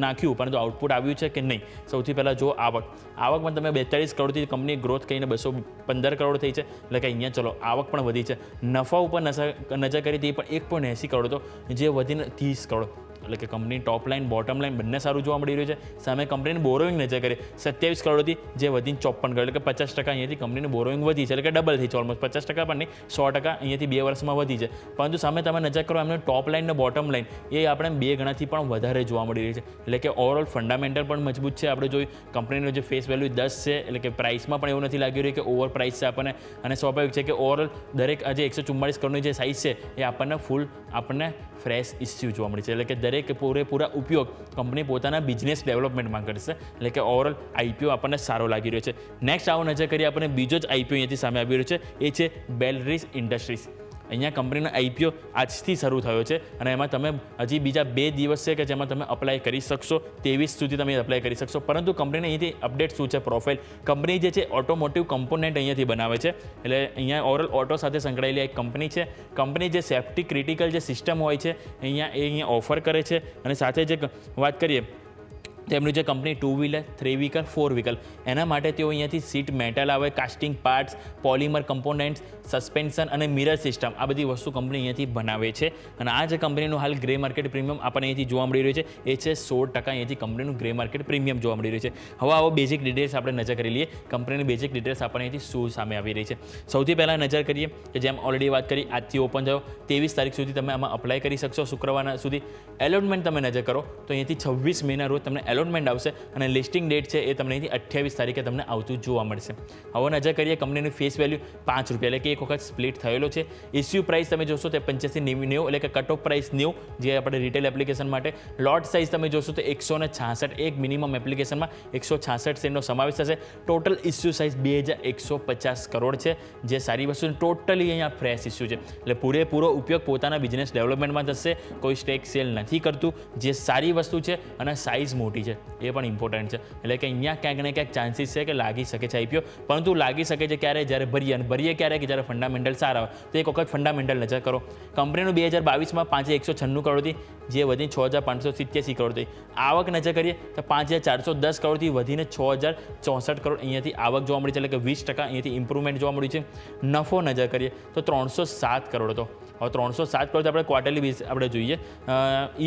Speaker 4: નાખ્યું પરંતુ આઉટપુટ આવ્યું છે કે નહીં. સૌથી પહેલાં જો આવકમાં તમે 42 કરોડથી કંપની ગ્રોથ કરીને 215 કરોડ થઈ છે, એટલે કે અહીંયા ચલો આવક પણ વધી છે. નફા ઉપર નજર કરી તે પણ 1.80 કરોડ હતો, જે વધીને 30 કરોડ, એટલે કે company top line bottom line બંને સારું જોવા મળી રહ્યું છે. સામે કંપનીની બોરોઈંગ નજર કરીએ 27 કરોડ હતી, જે વધીને 54 કરોડ, એટલે કે 50% અહીંયાથી કંપનીની બોરોઈંગ વધી છે, એટલે કે ડબલ થઈ છે. ઓલમોસ્ટ 50% પણ નહીં, 100% અહીંયાથી 2 વર્ષમાં વધી છે. પરંતુ સામે તમે નજર કરો એમને ટોપ લાઇન અને બોટમ લાઇન એ આપણે 2 ગણાથી પણ વધારે જોવા મળી રહી છે. એટલે કે ઓવરઓલ ફંડામેન્ટલ પણ મજબૂત છે. આપણે જોયું કંપનીનો જે ફેસ વેલ્યુ 10 છે, એટલે કે પ્રાઇસમાં પણ એવું નથી લાગી રહ્યું કે ઓવર પ્રાઇસ છે આપણને. અને સ્વાભાવિક છે કે ઓવરઓલ દરેક આજે 144 કરોડની જે સાઇઝ છે એ આપણને ફ્રેશ ઇસ્યુ જોવા મળી છે. એટલે કે દરેક પૂરેપૂરા ઉપયોગ કંપની પોતાના બિઝનેસ ડેવલપમેન્ટમાં કરશે. એટલે કે ઓવરઓલ આઈપીઓ આપણને સારો લાગી રહ્યો છે. નેક્સ્ટ આવો નજર કરીએ આપણે બીજો જ આઈપીઓ અહીંયાથી સામે આવી રહ્યો છે, એ છે બેલરીસ ઇન્ડસ્ટ્રીઝ. અહીંયા કંપનીનો આઈપીઓ આજથી શરૂ થયો છે અને એમાં તમે હજી બીજા 2 દિવસ છે કે જેમાં તમે અપ્લાય કરી શકશો. 23 સુધી તમે અપ્લાય કરી શકશો. પરંતુ કંપનીને અહીંથી અપડેટ શું છે, પ્રોફાઇલ. કંપની જે છે ઓટોમોટિવ કમ્પોનન્ટ અહીંયાથી બનાવે છે. એટલે અહીંયા ઓવરઓલ ઓટો સાથે સંકળાયેલી એક કંપની છે. કંપની જે સેફ્ટી ક્રિટિકલ જે સિસ્ટમ હોય છે અહીંયા ઓફર કરે છે. અને સાથે જે વાત કરીએ તેમનું જે કંપની 2 વ્હીલર, 3 વ્હીકલ, 4 વ્હીકલ એના માટે તેઓ અહીંયાથી સીટ મેટલ આવે, casting parts, polymer components, suspension અને મિરર સિસ્ટમ, આ બધી વસ્તુ કંપની અહીંયાથી બનાવે છે. અને આ જે કંપનીનું હાલ ગ્રે માર્કેટ પ્રીમિયમ આપણને અહીંયાથી જોવા મળી રહ્યું છે એ છે 16% અહીંયાથી કંપનીનું ગ્રે માર્કેટ પ્રીમિયમ જોવા મળી રહ્યું છે. હવે આવો બેઝિક ડિટેલ્સ આપણે નજર કરી લઈએ. કંપનીની બેઝિક ડિટેલ્સ આપણને અહીંયાથી શું સામે આવી રહી છે. સૌથી પહેલાં નજર કરીએ કે જેમ ઓલરેડી વાત કરી, આજથી ઓપન થયો 23 તારીખ સુધી તમે આમાં અપ્લાય કરી શકશો. શુક્રવારના સુધી એલોટમેન્ટ તમે નજર કરો તો અહીંયાથી 26 મેના રોજ તમને એલોટમેન્ટ આવશે અને લિસ્ટિંગ ડેટ છે એ તમને અહીંથી 28 તારીખે તમને આવતું જોવા મળશે. હવે નજર કરીએ કંપનીની ફેસ વેલ્યુ 5 રૂપિયા, એટલે કે એક વખત સ્પ્લિટ થયેલો છે. ઇસ્યુ પ્રાઇસ તમે જોશો તો 85.90, એટલે કે કટ ઓફ પ્રાઇસ 90, જે આપણે રિટેલ એપ્લિકેશન માટે. લોટ સાઇઝ તમે જોશો તો 166, એક મિનિમમ એપ્લિકેશનમાં 166 શેરનો સમાવેશ થશે. ટોટલ ઇસ્યુ સાઇઝ 2150 કરોડ છે, જે સારી વસ્તુ. ટોટલી અહીંયા ફ્રેશ ઇસ્યુ છે, એટલે પૂરેપૂરો ઉપયોગ પોતાના બિઝનેસ ડેવલપમેન્ટમાં થશે. કોઈ સ્ટેક સેલ નથી કરતું, જે સારી વસ્તુ છે. અને સાઇઝ મોટી છે એ પણ ઇમ્પોર્ટન્ટ છે. એટલે કે અહીંયા ક્યાંક ને ક્યાંક ચાન્સીસ છે કે લાગી શકે છે આઈપીઓ, પરંતુ લાગી શકે છે ક્યારે, જ્યારે ભરીએ ક્યારે કે જ્યારે ફંડામેન્ટલ સારા હોય. તો એક વખત ફંડામેન્ટલ નજર કરો. કંપનીનું 2022માં 5196 કરોડ હતી, જે વધીને 6587 કરોડ થઈ. આવક નજર કરીએ તો 5410 કરોડથી વધીને 6064 કરોડ અહીંયાથી આવક જોવા મળી છે, એટલે કે 20% અહીંયાથી ઇમ્પ્રુવમેન્ટ જોવા મળ્યું છે. નફો નજર કરીએ તો 307 કરોડ હતો, હવે 307 કરોડ આપણે ક્વાર્ટરલી બેઝ આપણે જોઈએ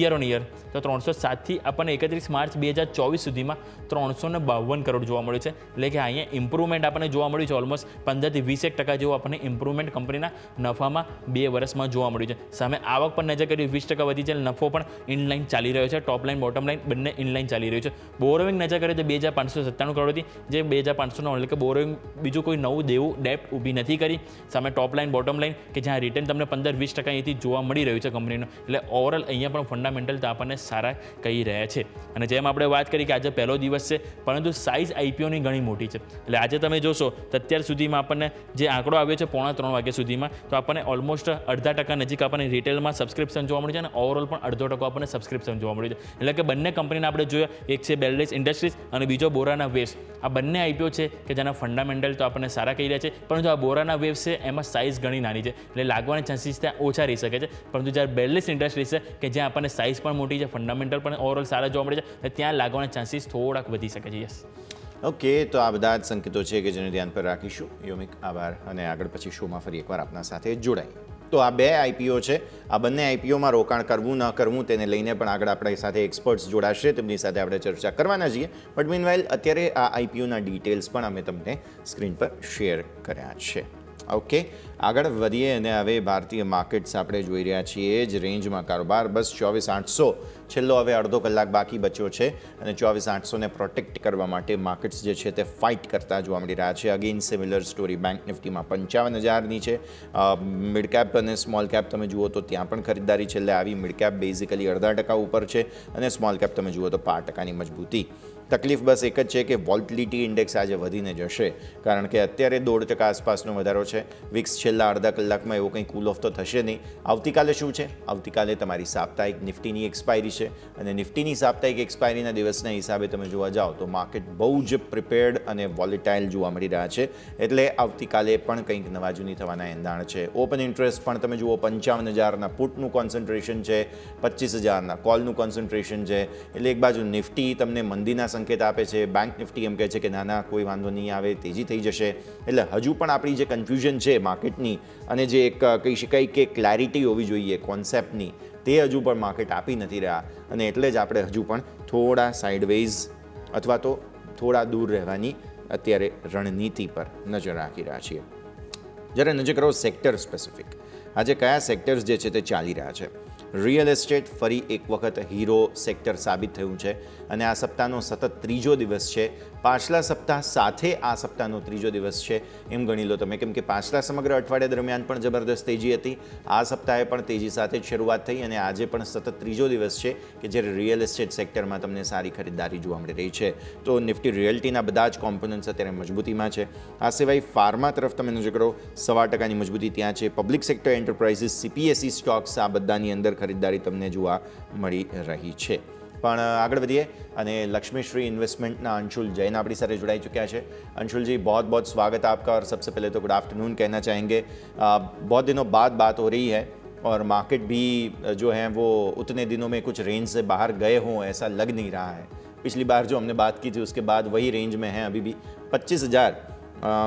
Speaker 4: યર ઓન યર તો 307થી આપણને 31 માર્ચ 2024 સુધીમાં 352 કરોડ જોવા મળ્યું છે. એટલે કે અહીંયા ઇમ્પ્રુવમેન્ટ આપણને જોવા મળ્યું છે. ઓલમોસ્ટ 15 થી 20% જેવું આપણને ઇમ્પ્રુવમેન્ટ કંપનીના નફામાં 2 વર્ષમાં જોવા મળ્યું છે. સામે આવક પર નજર કરીએ 20% વધી છે. નફો પણ ઇનલાઇન ચાલી રહ્યો છે. ટોપ લાઇન બોટમ લાઇન બંને ઇનલાઇન ચાલી રહ્યું છે. બોરોવિંગ નજર કરીએ તો 2597 કરોડથી જે 2500 એટલે કે બોરોવિંગ બીજું કોઈ નવું દેવું ડેપ્ટ ઊભી નથી કરી. સામે ટોપ લાઇન બોટમ લાઇન કે જ્યાં રિટર્ન તમને 15-20% અહીંથી જોવા મળી રહ્યું છે કંપનીનું. એટલે ઓવરઓલ અહીંયા પણ ફંડામેન્ટલ તો આપણને સારા કહી રહ્યા છે. અને જેમ આપણે વાત કરી કે આજે પહેલો દિવસ છે પરંતુ સાઇઝ આઈપીઓની ઘણી મોટી છે. એટલે આજે તમે જોશો તો અત્યાર સુધીમાં આપણને જે આંકડો આવ્યો છે 2:45 વાગ્યા સુધીમાં તો આપણને ઓલમોસ્ટ 0.5% નજીક આપણને રિટેલમાં સબસ્ક્રિપ્શન જોવા મળ્યું છે અને ઓવરઓલ પણ 0.5% આપણને સબસ્ક્રિપ્શન જોવા મળ્યું છે. એટલે કે બંને કંપનીને આપણે જોયા, એક છે બેલ્ડેસ ઇન્ડસ્ટ્રીઝ અને બીજો બોરાના વેવ્સ. આ બંને આઈપીઓ છે કે જેના ફંડામેન્ટલ તો આપણને સારા કહી રહ્યા છે. પરંતુ આ બોરાના વેવ્સ છે એમાં સાઇઝ ઘણી નાની છે એટલે લાગવાના ચાન્સીસ ત્યાં ઓછા રહી શકે છે. પરંતુ જ્યારે બેલ્ડેસ ઇન્ડસ્ટ્રીઝ છે કે જ્યાં આપણને સાઇઝ પણ મોટી છે, ફંડામેન્ટલ પણ ઓવરઓલ સારા જોવા મળે છે, ત્યાં લાગવાના ચાન્સીસ થોડાક વધી શકે છે. યસ
Speaker 3: ઓકે, તો આ બધા જ સંકેતો છે કે જેને ધ્યાન પર રાખીશું. યોમિક, આભાર. અને આગળ પછી શોમાં ફરી એકવાર આપના સાથે જોડાઈએ. તો આ 2 આઈપીઓ છે. આ બંને આઈપીઓમાં રોકાણ કરવું ન કરવું તેને લઈને પણ આગળ આપણી સાથે એક્સપર્ટ્સ જોડાશે, તેમની સાથે આપણે ચર્ચા કરવાના છીએ. બટ મીનવાઇલ અત્યારે આ આઈપીઓના ડિટેલ્સ પણ અમે તમને સ્ક્રીન પર શેર કર્યા છે. ઓકે, આગળ વધીએ અને હવે ભારતીય માર્કેટ્સ આપણે જોઈ રહ્યા છીએ જ રેન્જમાં કારોબાર. બસ 24,800 છેલ્લો હવે અડધો કલાક બાકી બચ્યો છે અને 24,800ને પ્રોટેક્ટ કરવા માટે માર્કેટ્સ જે છે તે ફાઇટ કરતા જોવા મળી રહ્યા છે. અગેન સિમિલર સ્ટોરી બેંક નિફ્ટીમાં 55,000ની છે. મિડ કેપ અને સ્મોલ કેપ તમે જુઓ તો ત્યાં પણ ખરીદદારી છેલ્લે આવી. મિડ કેપ બેઝિકલી 0.5% ઉપર છે અને સ્મોલ કેપ તમે જુઓ તો 5%ની મજબૂતી. તકલીફ બસ એક જ છે કે વોલ્ટિલિટી ઇન્ડેક્સ આજે વધીને જશે કારણ કે અત્યારે 1.5% આસપાસનો વધારો છે. વિક્સ છેલ્લા અડધા કલાકમાં એવો કંઈ કૂલ ઓફ તો થશે નહીં. આવતીકાલે શું છે? આવતીકાલે તમારી સાપ્તાહિક નિફ્ટીની એક્સપાયરી છે અને નિફ્ટીની સાપ્તાહિક એક્સપાયરીના દિવસના હિસાબે તમે જોવા જાઓ તો માર્કેટ બહુ જ પ્રિપેર્ડ અને વોલેટાઇલ જોવા મળી રહ્યા છે. એટલે આવતીકાલે પણ કંઈક નવા જૂની થવાના એંધાણ છે. ઓપન ઇન્ટરેસ્ટ પણ તમે જુઓ 55,000ના પુટનું કોન્સન્ટ્રેશન છે, 25,000ના કોલનું કોન્સન્ટ્રેશન છે. એટલે એક બાજુ નિફ્ટી તમને મંદીના સંકેત આપે છે, બેંક નિફ્ટી એમ કહે છે કે નાના કોઈ વાંધો નહીં આવે, તેજી થઈ જશે. એટલે હજુ પણ આપણી જે કન્ફ્યુઝન છે માર્કેટની અને જે એક કહી શકાય કે ક્લેરિટી હોવી જોઈએ કોન્સેપ્ટની, તે હજુ પણ માર્કેટ આપી નથી રહ્યા અને એટલે જ આપણે હજુ પણ થોડા સાઇડવેઝ અથવા તો થોડા દૂર રહેવાની અત્યારે રણનીતિ પર નજર રાખી રહ્યા છીએ. જ્યારે નજર કરો સેક્ટર સ્પેસિફિક, આજે કયા સેક્ટર્સ જે છે તે ચાલી રહ્યા છે. રિયલ એસ્ટેટ ફરી એક વખત હીરો સેક્ટર સાબિત થયું છે અને આ સપ્તાહનો સતત ત્રીજો દિવસ છે. પાછલા સપ્તાહ સાથે આ સપ્તાહનો ત્રીજો દિવસ છે એમ ગણી લો તમે, કેમ કે પાછલા સમગ્ર અઠવાડિયા દરમિયાન પણ જબરદસ્ત તેજી હતી. આ સપ્તાહે પણ તેજી સાથે જ શરૂઆત થઈ અને આજે પણ સતત ત્રીજો દિવસ છે કે જ્યારે રિયલ એસ્ટેટ સેક્ટરમાં તમને સારી ખરીદદારી જોવા મળી રહી છે. તો નિફ્ટી રિયલ્ટીના બધા જ કોમ્પોનન્ટ્સ અત્યારે મજબૂતીમાં છે. આ સિવાય ફાર્મા તરફ તમે નજર કરો 0.25%ની મજબૂતી ત્યાં છે. Public sector enterprises CPSE stocks આ બધાની અંદર ખરીદદારી તમને જોવા મળી રહી છે. પણ આગળ વધીએ અને લક્ષ્મીશ્રી इन्वेस्टमेंटના अंशुल जैन अपनी साथ जुड़ाई चुके हैं. अंशुल जी, बहुत बहुत स्वागत है आपका और सबसे पहले तो गुड आफ्टरनून कहना चाहेंगे. बहुत दिनों बाद बात हो रही है और मार्केट भी जो है वो उतने दिनों में कुछ रेंज से बाहर गए हों ऐसा लग नहीं रहा है. पिछली बार जो हमने बात की थी उसके बाद वही रेंज में है अभी भी. 25,000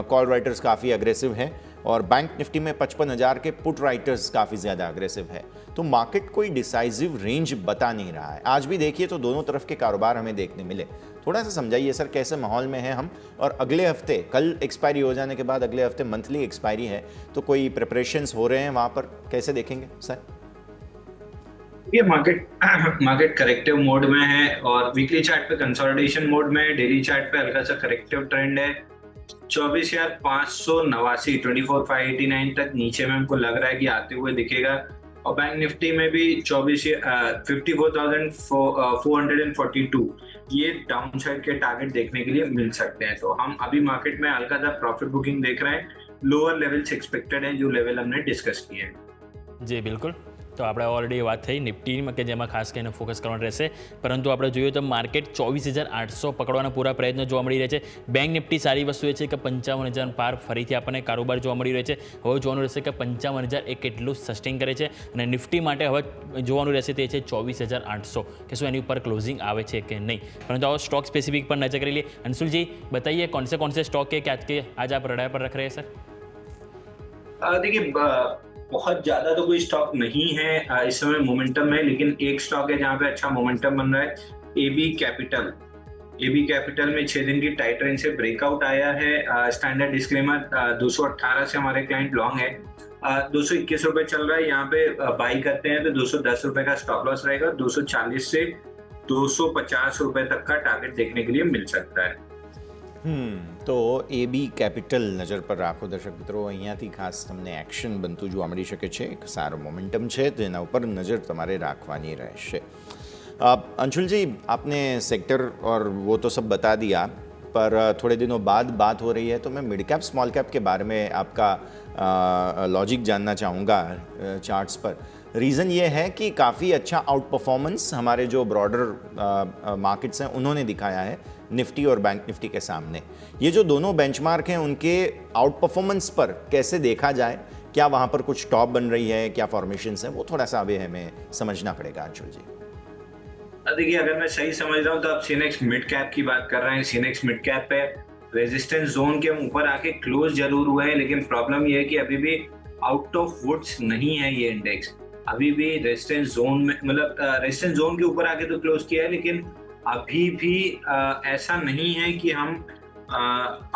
Speaker 3: कॉल राइटर्स काफ़ी अग्रेसिव है और बैंक निफ्टी में 55,000 के पुट राइटर्स काफ़ी ज़्यादा अग्रेसिव है. तो मार्केट कोई डिसाइसिव रेंज बता नहीं रहा है. आज भी देखिए तो दोनों तरफ के कारोबार हमें देखने मिले. थोड़ा सा समझाइए सर, कैसे माहौल में हैं हम और अगले हफ्ते कल एक्सपायरी हो जाने के बाद अगले हफ्ते मंथली एक्सपायरी है तो कोई प्रिपरेशंस हो रहे हैं वहाँ पर, कैसे देखेंगे सर?
Speaker 5: ये मार्केट करेक्टिव मोड में है और वीकली चार्ट पे कंसोलिडेशन मोड में है. डेली चार्ट पे हल्का सा करेक्टिव ट्रेंड है. 24,589 24,589 तक नीचे में हमको लग रहा है कि आते हुए दिखेगा और बैंक निफ्टी में भी 54,442 ये डाउन साइड के टारगेट देखने के लिए मिल सकते हैं. तो हम अभी मार्केट में हल्का सा प्रॉफिट बुकिंग देख रहे हैं. लोअर लेवल्स एक्सपेक्टेड है जो लेवल हमने डिस्कस किए हैं.
Speaker 4: जी बिल्कुल. તો આપણે ઓલરેડી વાત થઈ નિફ્ટીમાં કે જેમાં ખાસ કરીને ફોકસ કરવાનું રહેશે, પરંતુ આપણે જોઈએ તો માર્કેટ 24,800 પકડવાના પૂરા પ્રયત્નો જોવા મળી રહ્યા છે. બેંક નિફ્ટી સારી વસ્તુ એ છે કે 55,000 પાર ફરીથી આપણને કારોબાર જોવા મળી રહ્યો છે. હવે જોવાનું રહેશે કે 55,000 એ કેટલું સસ્ટેન કરે છે અને નિફ્ટી માટે હવે જોવાનું રહેશે તે છે 24,800 કે શું એની ઉપર ક્લોઝિંગ આવે છે કે નહીં. પરંતુ આવો સ્ટોક સ્પેસિફિક પર નજર કરી લઈએ. અંશુલજી बताइए कौन से स्टॉक है क्या आज आप रडार पर रख रहे हैं सर?
Speaker 5: देखिए बहुत ज्यादा तो कोई स्टॉक नहीं है इस समय मोमेंटम में, लेकिन एक स्टॉक है जहाँ पे अच्छा मोमेंटम बन रहा है, एबी कैपिटल। एबी कैपिटल में 6 दिन की टाइट रेंज से ब्रेकआउट आया है। स्टैंडर्ड डिस्क्लेमर 218 से हमारे क्लाइंट लॉन्ग है, 221 रुपए चल रहा है, यहाँ पे बाई करते हैं तो 210 रुपए का स्टॉप लॉस रहेगा। 240 से 250 रुपए तक का टारगेट देखने के लिए मिल सकता है।
Speaker 3: તો એબી કેપિટલ નજર પર રાખો દર્શક મિત્રો, અહીંયાથી ખાસ તમને એક્શન બનતું જોવા મળી શકે છે, એક સારો મોમેન્ટમ છે તેના ઉપર નજર તમારે રાખવાની રહેશે। अंशुल जी, आपने सेक्टर और वो तो सब बता दिया, पर थोड़े दिनों बाद बात हो रही है तो मैं मिड कैप स्मॉल कैप के बारे में आपका लॉजिक जानना चाहूँगा चार्ट्स पर। रीज़न ये है कि काफ़ी अच्छा आउट परफॉर्मेंस हमारे जो ब्रॉडर मार्केट्स हैं उन्होंने दिखाया है निफ्टी और बैंक निफ्टी के सामने। ये जो दोनों बेंचमार्क हैं उनके आउट परफॉर्मेंस पर कैसे देखा जाए, क्या वहाँ पर कुछ टॉप बन रही है, क्या फॉर्मेशंस हैं, वो थोड़ा सा अभी हमें समझना पड़ेगा अंशुल जी।
Speaker 5: देखिए, अगर मैं सही समझ रहा हूँ तो आप सीनेक्स मिड कैप की बात कर रहे हैं। सीनेक्स मिड कैप पे रेजिस्टेंस जोन के ऊपर आके क्लोज जरूर हुए हैं, लेकिन प्रॉब्लम ये है कि अभी भी आउट ऑफ वुड्स नहीं है ये इंडेक्स। अभी भी रेजिस्टेंस जोन में, मतलब रेजिस्टेंस जोन के ऊपर आके तो क्लोज किया है, लेकिन अभी भी ऐसा नहीं है कि हम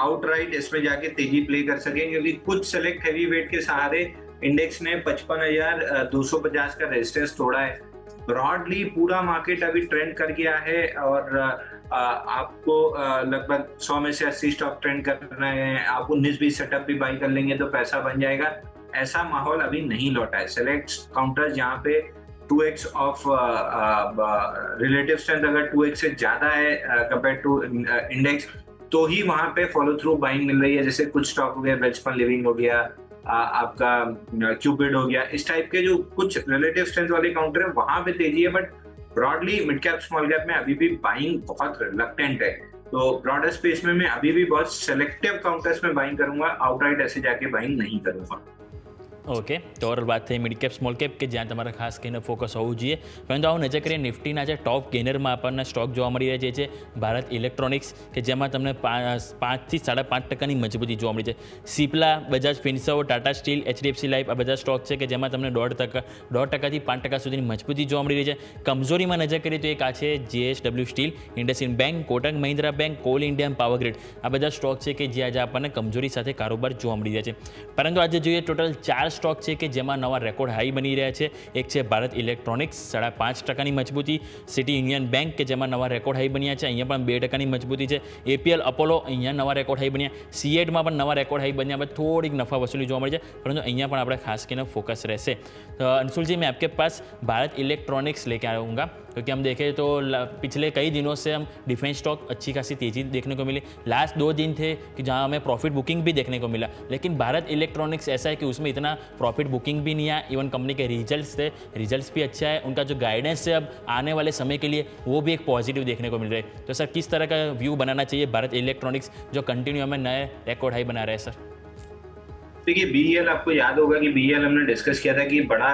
Speaker 5: आउटराइट इसमें जाके तेजी प्ले कर सकें, क्योंकि कुछ सेलेक्ट हैवी वेट के सहारे इंडेक्स ने 55,250 का रेजिस्टेंस तोड़ा है। ब्रॉडली पूरा मार्केट अभी ट्रेंड कर गया है और आपको लगभग 100 में से 80 स्टॉक ट्रेंड करना है। आप 19-20 सेटअप भी बाई कर लेंगे तो पैसा बन जाएगा, ऐसा माहौल अभी नहीं लौटा है। सेलेक्ट काउंटर जहाँ पे 2x ऑफ रिलेटिव स्ट्रेंथ अगर 2x से ज्यादा है कंपेयर टू इंडेक्स, तो ही वहां पे फॉलो थ्रू बाइंग मिल रही है। जैसे कुछ स्टॉक हो गया, वेल्सपन लिविंग हो गया, आपका क्यूपिड हो गया, इस टाइप के जो कुछ रिलेटिव स्ट्रेंथ वाले काउंटर है वहां पे तेजी है। But broadly mid cap small cap में अभी भी बाइंग बहुत रिलक्टेंट है। तो ब्रॉडर स्पेस में मैं अभी भी बहुत सिलेक्टिव काउंटर्स में बाइंग करूंगा, आउटराइट ऐसे जाके बाइंग नहीं करूंगा।
Speaker 4: ઓકે, તો ઓવરઓલ વાત થઈ મિડ કેપ સ્મોલ કેપ કે જ્યાં તમારે ખાસ કરીને ફોકસ હોવું જોઈએ। પરંતુ આવું નજર કરીએ નિફ્ટીના જે ટોપ ગેનરમાં આપણને સ્ટોક જોવા મળી રહ્યા છે ભારત ઇલેક્ટ્રોનિક્સ, કે જેમાં તમને 5 થી 5.5% મજબૂતી જોવા મળી છે। Cipla, Bajaj Finserv, Tata steel, HDFC life આ બધા સ્ટોક છે કે જેમાં તમને 1.5% થી 5% સુધીની મજબૂતી જોવા મળી રહી છે। કમજોરીમાં નજર કરીએ તો એક આ છે JSW steel, IndusInd bank, Kotak Mahindra bank, call India, power grid, આ બધા સ્ટોક છે કે જે આજે આપણને કમજોરી સાથે કારોબાર જોવા મળી રહ્યા છે। પરંતુ આજે જોઈએ ટોટલ 4 સ્ટોક છે કે જેમાં નવા રેકોર્ડ હાઈ બની રહ્યા છે। એક છે ભારત ઇલેક્ટ્રોનિક્સ 5.5%ની મજબૂતી, સિટી યુનિયન બેંક કે જેમાં નવા રેકોર્ડ હાઈ બન્યા છે, અહીંયા પણ 2%ની મજબૂતી છે। એપીએલ અપોલો, અહીંયા નવા રેકોર્ડ હાઈ બન્યા। સીએડમાં પણ નવા રેકોર્ડ હાઈ બન્યા બાદ થોડીક नफा वसूली જોવા મળી છે, પરંતુ અહીંયા પણ આપણે खास કરીને फोकस રહેશે। तो अंशुल जी, मैं आपके पास भारत इलेक्ट्रॉनिक्स लेके आऊँगा, क्योंकि हम देखें तो पिछले कई दिनों से हम डिफेंस स्टॉक अच्छी खासी तेज़ी देखने को मिली। लास्ट 2 दिन थे कि जहां हमें प्रॉफिट बुकिंग भी देखने को मिला, लेकिन भारत इलेक्ट्रॉनिक्स ऐसा है कि उसमें इतना प्रॉफिट बुकिंग भी नहीं आया। इवन कंपनी के रिजल्ट्स थे, रिजल्ट्स भी अच्छा है, उनका जो गाइडेंस है अब आने वाले समय के लिए वो भी एक पॉजिटिव देखने को मिल रहा है। तो सर, किस तरह का व्यू बनाना चाहिए भारत इलेक्ट्रॉनिक्स जो कंटिन्यू हमें नए रिकॉर्ड हाई बना रहे हैं सर?
Speaker 5: देखिए, बीईएल आपको याद होगा कि बीईएल हमने डिस्कस किया था कि बड़ा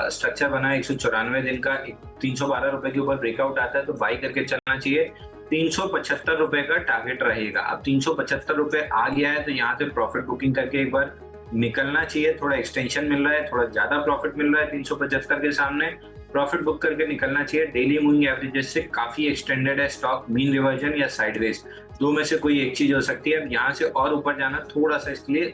Speaker 5: स्ट्रक्चर बना 194 दिन का, 312 रुपए के ऊपर ब्रेकआउट आता है तो बाई करके चलना चाहिए। 375 रुपए का टारगेट रहेगा। अब 375 रुपए आ गया है तो यहाँ से प्रॉफिट बुकिंग करके एक बार निकलना चाहिए। थोड़ा एक्सटेंशन मिल रहा है, थोड़ा ज्यादा प्रॉफिट मिल रहा है, 375 के सामने प्रॉफिट बुक करके निकलना चाहिए। डेली मूविंग एवरेजेस से काफी एक्सटेंडेड है स्टॉक, मीन रिवर्जन या साइडवेज, दो में से कोई एक चीज हो सकती है। अब यहाँ से और ऊपर जाना थोड़ा सा इसके लिए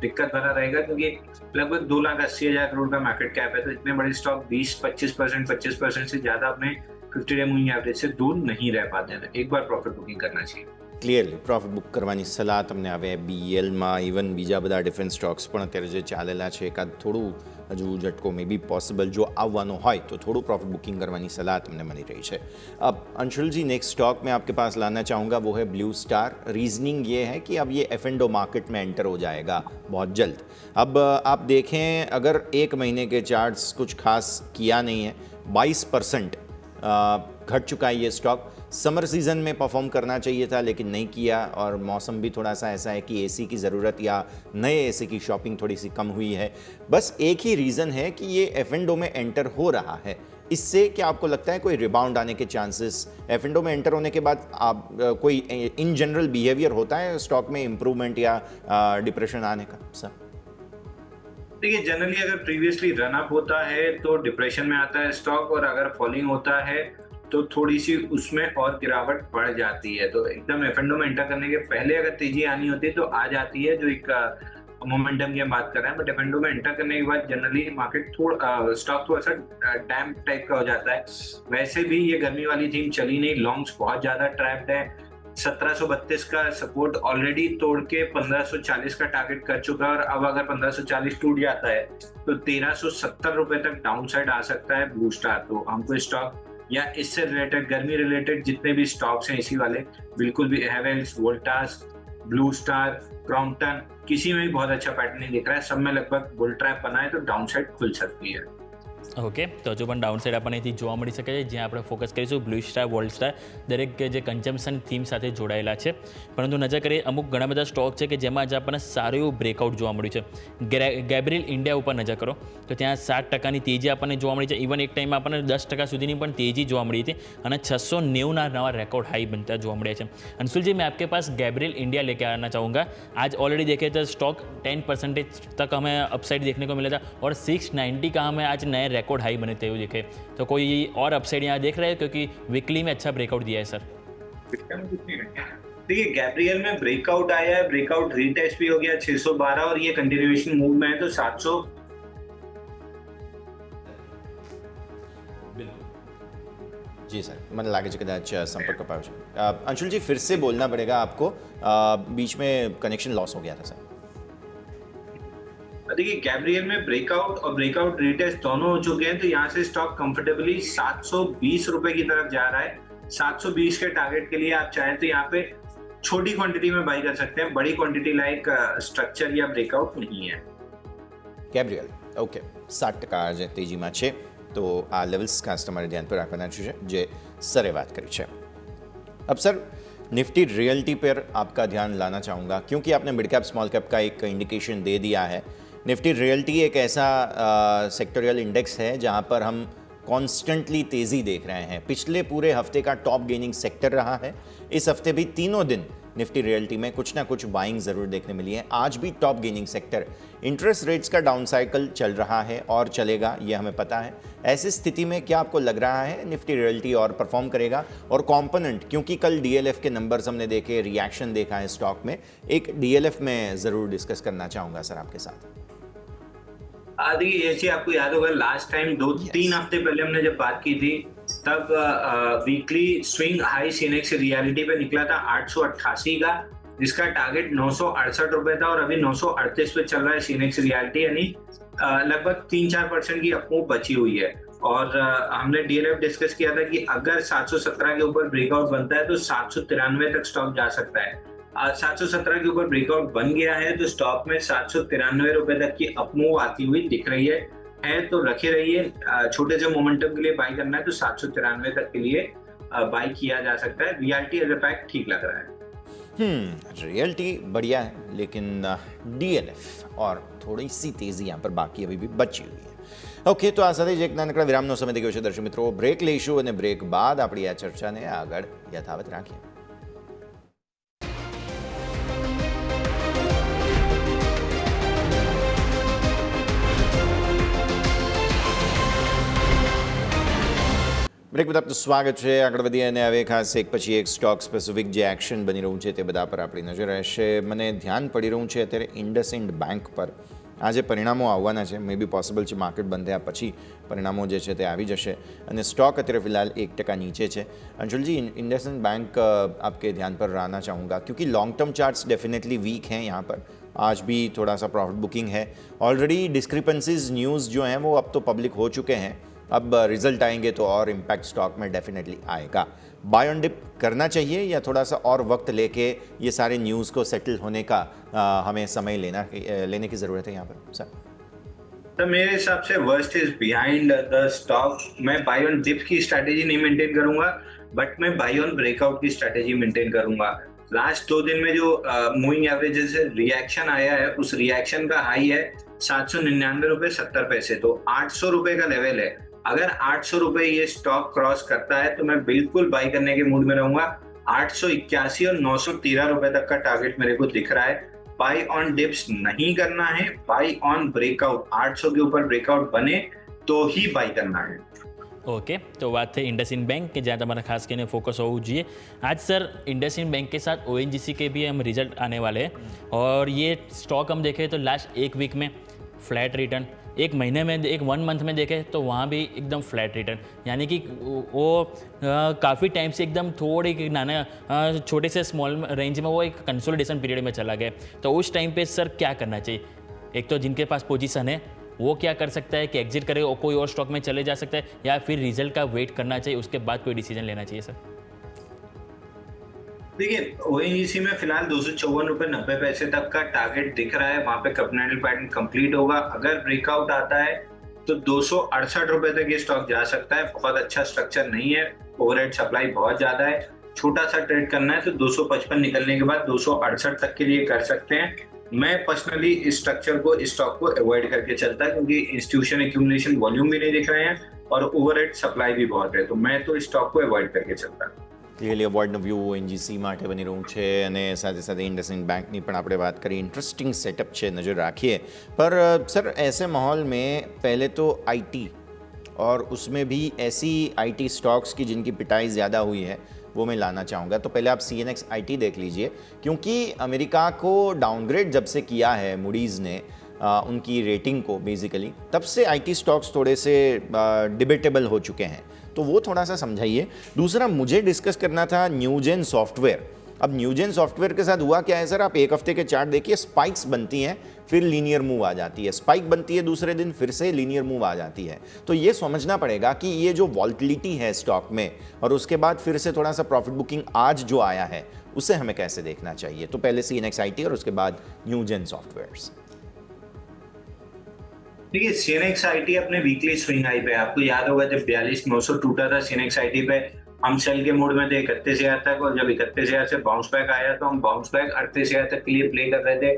Speaker 5: दिक्कत भरा रहेगा, क्योंकि लगभग 2,80,000 करोड़ का मार्केट कैप है। तो इतने बड़े स्टॉक 20-25% से ज्यादा अपने 50 डे मूविंग एवरेज से दूर नहीं रह पाते हैं। एक बार प्रॉफिट बुकिंग करना चाहिए।
Speaker 3: ક્લિયરલી પ્રોફિટ બુક કરવાની સલાહ તમને આવે। બીએલમાં ઇવન બીજા બધા ડિફેન્સ સ્ટોક્સ પણ અત્યારે જે ચાલેલા છે, એકાદ થોડું હજુ ઝટકો મે બી પોસિબલ જો આવવાનો હોય તો થોડું प्रॉफिट बुकिंग करवानी सलाह તમને મળી રહી છે। अब अंशुल जी, नेक्स्ट स्टॉक मैं आपके पास लाना चाहूँगा वो है ब्लू स्टार। रीजनिंग ये है कि अब ये F&O मार्केट में एंटर हो जाएगा बहुत जल्द। अब आप देखें, अगर 1 महीने के चार्ट्स कुछ खास किया नहीं है, 22% घट चुका है ये स्टॉक। समर सीज़न में परफॉर्म करना चाहिए था लेकिन नहीं किया, और मौसम भी थोड़ा सा ऐसा है कि एसी की ज़रूरत या नए एसी की शॉपिंग थोड़ी सी कम हुई है। बस एक ही रीज़न है कि ये F&O में एंटर हो रहा है। इससे क्या आपको लगता है कोई रिबाउंड आने के चांसेस? F&O में एंटर होने के बाद आप कोई इन जनरल बिहेवियर होता है स्टॉक में इम्प्रूवमेंट या डिप्रेशन आने का? सर
Speaker 5: देखिए जनरली अगर प्रीवियसली रन अप होता है तो डिप्रेशन में आता है स्टॉक, और अगर फॉलिंग होता है तो थोड़ी सी उसमें और गिरावट बढ़ जाती है। तो एकदम एफ&ओ में एंटर करने के पहले अगर तेजी आनी होती है तो आ जाती है, जो एक मोमेंटम की हम बात कर रहे हैं। बट एफ&ओ में एंटर करने के बाद जनरली मार्केट स्टॉक थोड़ा सा डैम्प टाइप का हो जाता है। वैसे भी ये गर्मी वाली थीम चली नहीं, लॉन्ग्स बहुत ज्यादा ट्रैप्ड है। 1732 का सपोर्ट ऑलरेडी तोड़ के 1540 का टारगेट कर चुका है, और अब अगर 1540 टूट जाता है तो 1370 रुपए तक डाउन साइड आ सकता है ब्लू स्टार। तो हमको स्टॉक या इससे रिलेटेड गर्मी रिलेटेड जितने भी स्टॉक्स हैं इसी वाले, बिल्कुल भी Havells, Voltas, blue star, Crompton, किसी में भी बहुत अच्छा पैटर्न नहीं दिख रहा है। सब में लगभग बुल ट्रैप बना है, तो डाउन साइड खुल सकती है।
Speaker 4: ઓકે, તો હજુ પણ ડાઉન સાઇડ આપણને અહીંથી જોવા મળી શકે છે, જ્યાં આપણે ફોકસ કરીશું બ્લુ સ્ટાર, વોલ્ડ સ્ટાર, દરેક જે કન્ઝમ્પશન થીમ સાથે જોડાયેલા છે। પરંતુ નજર કરીએ અમુક ઘણા બધા સ્ટોક છે કે જેમાં આજે આપણને સારું એવું બ્રેકઆઉટ જોવા મળ્યું છે। ગેબ્રિયલ ઇન્ડિયા ઉપર નજર કરો તો ત્યાં 7%ની તેજી આપણને જોવા મળી છે। ઇવન એક ટાઈમમાં આપણને 10% સુધીની પણ તેજી જોવા મળી હતી, અને 690ના નવા રેકોર્ડ હાઈ બનતા જોવા મળ્યા છે। अंशुल जी, मैं आपके पास गैब्रियल इंडिया लेके आना चाहूँगा। आज ऑलरेडी देखे तो स्टॉक 10% तक हमें अपसाइड देखने को मिला था, और 690 का हमें आज नए रिकॉर्ड हाई बने थे दिखे। तो कोई और अपसाइड यहाँ देख रहे हैं, क्योंकि वीकली में अच्छा ब्रेकआउट दिया है सर?
Speaker 5: देखिए गैब्रियल में ब्रेकआउट आया है, ब्रेकआउट रीटेस्ट भी हो गया 612, और ये कंटिन्यूएशन मूव में है तो 700।
Speaker 3: जी सर, મને લાગે છે કદાચ સંપર્ક કપાયો છે। અંશુલજી, फिर से बोलना पड़ेगा आपको, बीच में कनेक्शन लॉस हो गया था सर।
Speaker 5: देखिए गैब्रियल में ब्रेकआउट और ब्रेकआउट रीटेस्ट दोनों हो चुके हैं, तो यहाँ से स्टॉक कंफर्टेबली 720 रुपए की तरफ जा रहा है। 720 के टारगेट के लिए आप चाहें तो यहाँ पे छोटी क्वांटिटी में बाई कर सकते हैं, बड़ी क्वांटिटी लाइक स्ट्रक्चर या ब्रेकआउट नहीं है।
Speaker 3: ગેબ્રિયલ ઓકે, 7% આજે તેજીમાં છે, તો આ લેવલ્સ ખાસ તમારે ધ્યાન પર રાખવાના છે જે સરે વાત કરી છે। अब सर, निफ्टी रियल्टी पर आपका ध्यान लाना चाहूँगा, क्योंकि आपने मिड कैप स्मॉल कैप का एक इंडिकेशन दे दिया है। निफ्टी रियल्टी एक ऐसा सेक्टोरियल इंडेक्स है जहाँ पर हम कॉन्स्टेंटली तेज़ी देख रहे हैं। पिछले पूरे हफ्ते का टॉप गेनिंग सेक्टर रहा है। इस हफ्ते भी तीनों दिन निफ्टी रियल्टी में कुछ ना कुछ बाइंग ज़रूर देखने मिली है। आज भी top gaining sector. Interest rates का डाउन साइकिल चल रहा है और चलेगा, ये हमें पता है। ऐसी स्थिति में क्या आपको लग रहा है निफ्टी रियल्टी और परफॉर्म करेगा? और कॉम्पोनेंट, क्योंकि कल डीएलएफ के नंबर्स हमने देखे, रिएक्शन देखा है स्टॉक में, एक डीएलएफ में ज़रूर डिस्कस करना चाहूँगा सर आपके साथ।
Speaker 5: देखिए जैसे आपको याद होगा लास्ट टाइम 2-3 हफ्ते पहले हमने जब बात की थी, तब वीकली स्विंग हाई सीनेक्स रियलिटी पे निकला था 888 का, जिसका टारगेट 968 रुपए था, और अभी 938 पे चल रहा है सीनेक्स रियलिटी, यानी लगभग 3-4% की अपमूव बची हुई है। और हमने डीएलएफ डिस्कस किया था कि अगर 717 के ऊपर ब्रेकआउट बनता है तो 793 तक स्टॉक जा सकता है। 717 के ऊपर ब्रेकआउट बन गया है तो स्टॉक में 793 रुपए तक की अपमूव आती हुई दिख रही है तो रखे रहिए। छोटे से मोमेंटम के लिए बाई करना है तो 793 तक के लिए बाई किया जा सकता है। रियलिटी एज अ पैक ठीक लग रहा है।
Speaker 3: रियलिटी बढ़िया है, लेकिन डीएलएफ और थोड़ी सी तेजी यहाँ पर बाकी अभी भी बची हुई है। ओके, तो આ સાથે જ એક નાનકડા વિરામનો સમય થઈ ગયો છે દર્શક મિત્રો। બ્રેક લઈશું અને બ્રેક બાદ આપણી આ ચર્ચાને આગળ યથાવત રાખીએ। બ્રેક બાદ આપનું સ્વાગત છે। આગળ વધીએ અને હવે ખાસ એક પછી એક સ્ટોક સ્પેસિફિક જે એક્શન બની રહ્યું છે તે બધા પર આપણી નજર રહેશે। મને ધ્યાન પડી રહ્યું છે અત્યારે ઇન્ડસઇન્ડ બેંક પર। આજે પરિણામો આવવાના છે, મે બી પોસિબલ છે માર્કેટ બંધ થયા પછી પરિણામો જે છે તે આવી જશે, અને સ્ટોક અત્યારે फिलहाल 1% नीचे છે। अंशुल जी, इंडसइंड बैंक आपके ध्यान पर रहना चाहूँगा, क्योंकि long term charts definitely weak हैं यहाँ पर। आज भी थोड़ा सा प्रॉफिट बुकिंग है। ऑलरेडी डिस्क्रिपेंसीज न्यूज़ जो हैं वो अब तो पब्लिक हो चुके हैं। अब रिजल्ट आएंगे तो और इम्पैक्ट स्टॉक में डेफिनेटली आएगा। बाय ऑन डिप करना चाहिए या थोड़ा सा और वक्त लेके ये सारे न्यूज़ को सेटल होने का हमें समय लेने की ज़रूरत है यहाँ पर सर?
Speaker 5: तो मेरे हिसाब से worst is behind the stock. मैं बाय ऑन डिप की स्ट्रैटेजी नहीं मेंटेन करूंगा, बट मैं बाय ऑन ब्रेकआउट की स्ट्रैटेजी मेंटेन करूंगा। लास्ट 2 दिन में जो मूविंग एवरेज से रिएक्शन आया है, उस रिएक्शन का हाई है 799 रुपए 70 पैसे, तो 800 रुपए का लेवल है। अगर 800 रुपए ये स्टॉक क्रॉस करता है तो मैं बिल्कुल बाई करने के मूड में रहूंगा। 881 और 913 रुपए तक का टारगेट मेरे को दिख रहा है। बाय ऑन डिप्स नहीं करना है, बाय ऑन ब्रेकआउट, 800 के ऊपर ब्रेकआउट बने तो ही बाय करना है।
Speaker 4: ओके, तो बात है इंडसइंड बैंक के जहाँ તમારે ખાસ કરીને फोकस હોવું જોઈએ। आज सर इंडसइंड बैंक के साथ ONGC के भी हम रिजल्ट आने वाले हैं और ये स्टॉक हम देखें तो लास्ट एक वीक में फ्लैट रिटर्न, एक महीने में, एक 1 मंथ में देखें तो वहाँ भी एकदम फ्लैट रिटर्न, यानी कि वो काफ़ी टाइम से एकदम थोड़ी नाना छोटे से स्मॉल रेंज में वो एक कंसोलिडेशन पीरियड में चला गया। तो उस टाइम पे सर क्या करना चाहिए? एक तो जिनके पास पोजीशन है वो क्या कर सकता है कि एग्जिट करे और कोई और स्टॉक में चले जा सकता है, या फिर रिजल्ट का वेट करना चाहिए उसके बाद कोई डिसीजन लेना चाहिए सर?
Speaker 5: देखिए, ओएनजीसी में फिलहाल 254 रुपए 90 पैसे तक का टारगेट दिख रहा है, वहां पे कन्वेंशनल पैटर्न कंप्लीट होगा। अगर ब्रेकआउट आता है तो 268 रुपए तक ये स्टॉक जा सकता है। बहुत अच्छा स्ट्रक्चर नहीं है, ओवरहेड सप्लाई बहुत ज्यादा है, छोटा सा ट्रेड करना है तो 255 निकलने के बाद 268 तक के लिए कर सकते हैं। मैं पर्सनली इस स्ट्रक्चर को, इस स्टॉक को अवॉइड करके चलता है क्योंकि इंस्टीट्यूशन एक्यूमुलेशन वॉल्यूम भी नहीं दिख रहे हैं और ओवरहेड सप्लाई भी बहुत है, तो मैं तो इस स्टॉक को अवॉइड करके चलता हूँ।
Speaker 3: ક્લિયરલી અવોર્ડનો વ્યૂ ONGC માટે બની રહ્યું છે અને સાથે સાથે इंडसइंड बैंक ની પણ આપણે बात करी। इंटरेस्टिंग सेटअप છે, नज़र रखिए। पर सर ऐसे माहौल में पहले तो आईटी और उसमें भी ऐसी आईटी स्टॉक्स की जिनकी पिटाई ज़्यादा हुई है वो मैं लाना चाहूँगा। तो पहले आप CNX IT देख लीजिए, क्योंकि अमेरिका को डाउनग्रेड जब से किया है मूडीज़ ने उनकी रेटिंग को बेसिकली, तब से आईटी स्टॉक्स थोड़े से डिबेटेबल हो चुके हैं, तो वो थोड़ा सा समझाइए। दूसरा मुझे डिस्कस करना था न्यूजेन सॉफ्टवेयर। अब न्यूजेन सॉफ्टवेयर के साथ हुआ क्या है सर, आप एक हफ्ते के चार्ट देखिए, स्पाइक्स बनती हैं फिर लीनियर मूव आ जाती है, स्पाइक बनती है दूसरे दिन फिर से लीनियर मूव आ जाती है। तो ये समझना पड़ेगा कि ये जो वॉल्टिलिटी है स्टॉक में और उसके बाद फिर से थोड़ा सा प्रॉफिट बुकिंग आज जो आया है उसे हमें कैसे देखना चाहिए। तो पहले CNX IT और उसके बाद न्यूजेन सॉफ्टवेयर्स।
Speaker 5: देखिए, CNX IT अपने वीकली स्विंग हाई पे, आपको याद होगा जब 42,900 टूटा था CNX IT पे, हम सेल के मोड में थे 31,000 तक, और जब 31,000 से बाउंस बैक आया तो हम बाउंस बैक 38,000 तक के लिए प्ले कर रहे थे।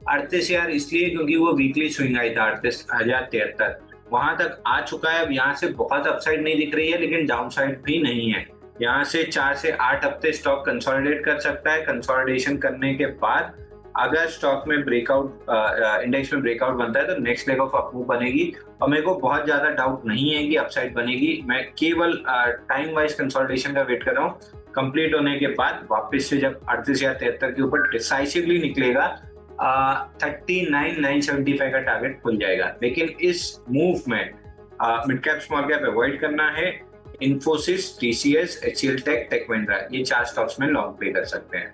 Speaker 5: 38,000 इसलिए क्योंकि वो वीकली स्विंग हाई था 38,073, वहां तक आ चुका है। अब यहाँ से बहुत अपसाइड नहीं दिख रही है लेकिन डाउन साइड भी नहीं है। यहाँ से 4 से 8 हफ्ते स्टॉक कंसोलिडेट कर सकता है। कंसोलिडेशन करने के बाद अगर स्टॉक में ब्रेकआउट, इंडेक्स में ब्रेकआउट बनता है तो नेक्स्ट लेग ऑफ अपमूव बनेगी, और मेरे को बहुत ज्यादा डाउट नहीं है कि अपसाइड बनेगी। मैं केवल टाइम वाइज कंसोलिडेशन का वेट कर रहा हूँ। कंप्लीट होने के बाद वापस से जब 38,073 के ऊपर डिसाइसिवली निकलेगा, 39,975 का टारगेट खुल जाएगा। लेकिन इस मूव में mid cap small cap avoid करना है। Infosys, TCS, HCL tech, tech Mahindra, ये 4 स्टॉक्स में लॉन्ग प्ले कर सकते हैं।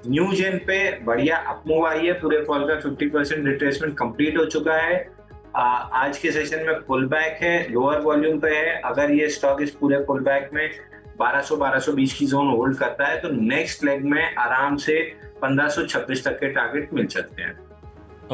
Speaker 5: न्यूजेन पे बढ़िया अपमूव आई है, पूरे फॉल का 50% रिट्रेसमेंट कंप्लीट हो चुका है। आज के सेशन में पुल बैक है, लोअर वॉल्यूम पे है। अगर ये स्टॉक इस पूरे पुल बैक में 1200-1220 की जोन होल्ड करता है तो नेक्स्ट लेग में आराम से 1526 तक के टारगेट मिल सकते हैं।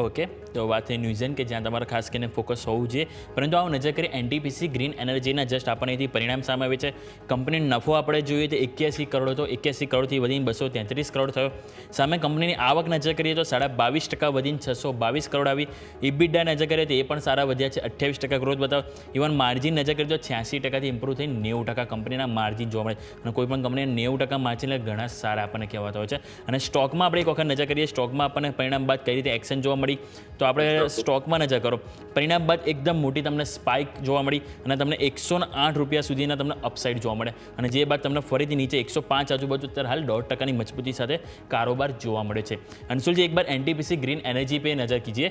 Speaker 4: ओके, तो વાત થઈ ન્યૂઝન કે જ્યાં તમારે ખાસ કરીને ફોકસ હોવું જોઈએ। પરંતુ આવો નજર કરીએ NTPC ગ્રીન એનર્જીના જસ્ટ આપણને અહીંથી પરિણામ સામે આવે છે। કંપનીનો નફો આપણે જોઈએ તો 81 કરોડ હતો, 81 કરોડથી વધીને 233 કરોડ થયો। સામે કંપનીની આવક નજર કરીએ તો 22.5% વધીને 622 કરોડ આવી। ઇબિડા નજર કરીએ તો એ પણ સારા વધ્યા છે, 28% ગ્રોથ બતાવો। ઇવન માર્જિન નજર કરીએ તો 86%થી ઇમ્પ્રૂવ થઈને 90% કંપનીના માર્જિન જોવા મળે, અને કોઈ પણ કંપનીને 90% માર્જિન એટલે ઘણા સારા આપણને કહેવાતા હોય છે। અને સ્ટોકમાં આપણે એક વખત નજર કરીએ, સ્ટોકમાં આપણને પરિણામ બાદ કઈ રીતે એક્શન જોવા મળી, તો આપણે સ્ટોકમાં નજર કરો, પરિણામ બાદ એકદમ મોટી તમને સ્પાઇક જોવા મળી અને તમને 108 રૂપિયા સુધીના તમને અપસાઇડ જોવા મળે, અને જે બાદ તમને ફરીથી નીચે 105 આજુબાજુ અત્યારે હાલ 1.5% મજબૂતી સાથે કારોબાર જોવા મળે છે। अंशुल जी, एक बार NTPC ग्रीन एनर्जी पे नज़र कीजिए।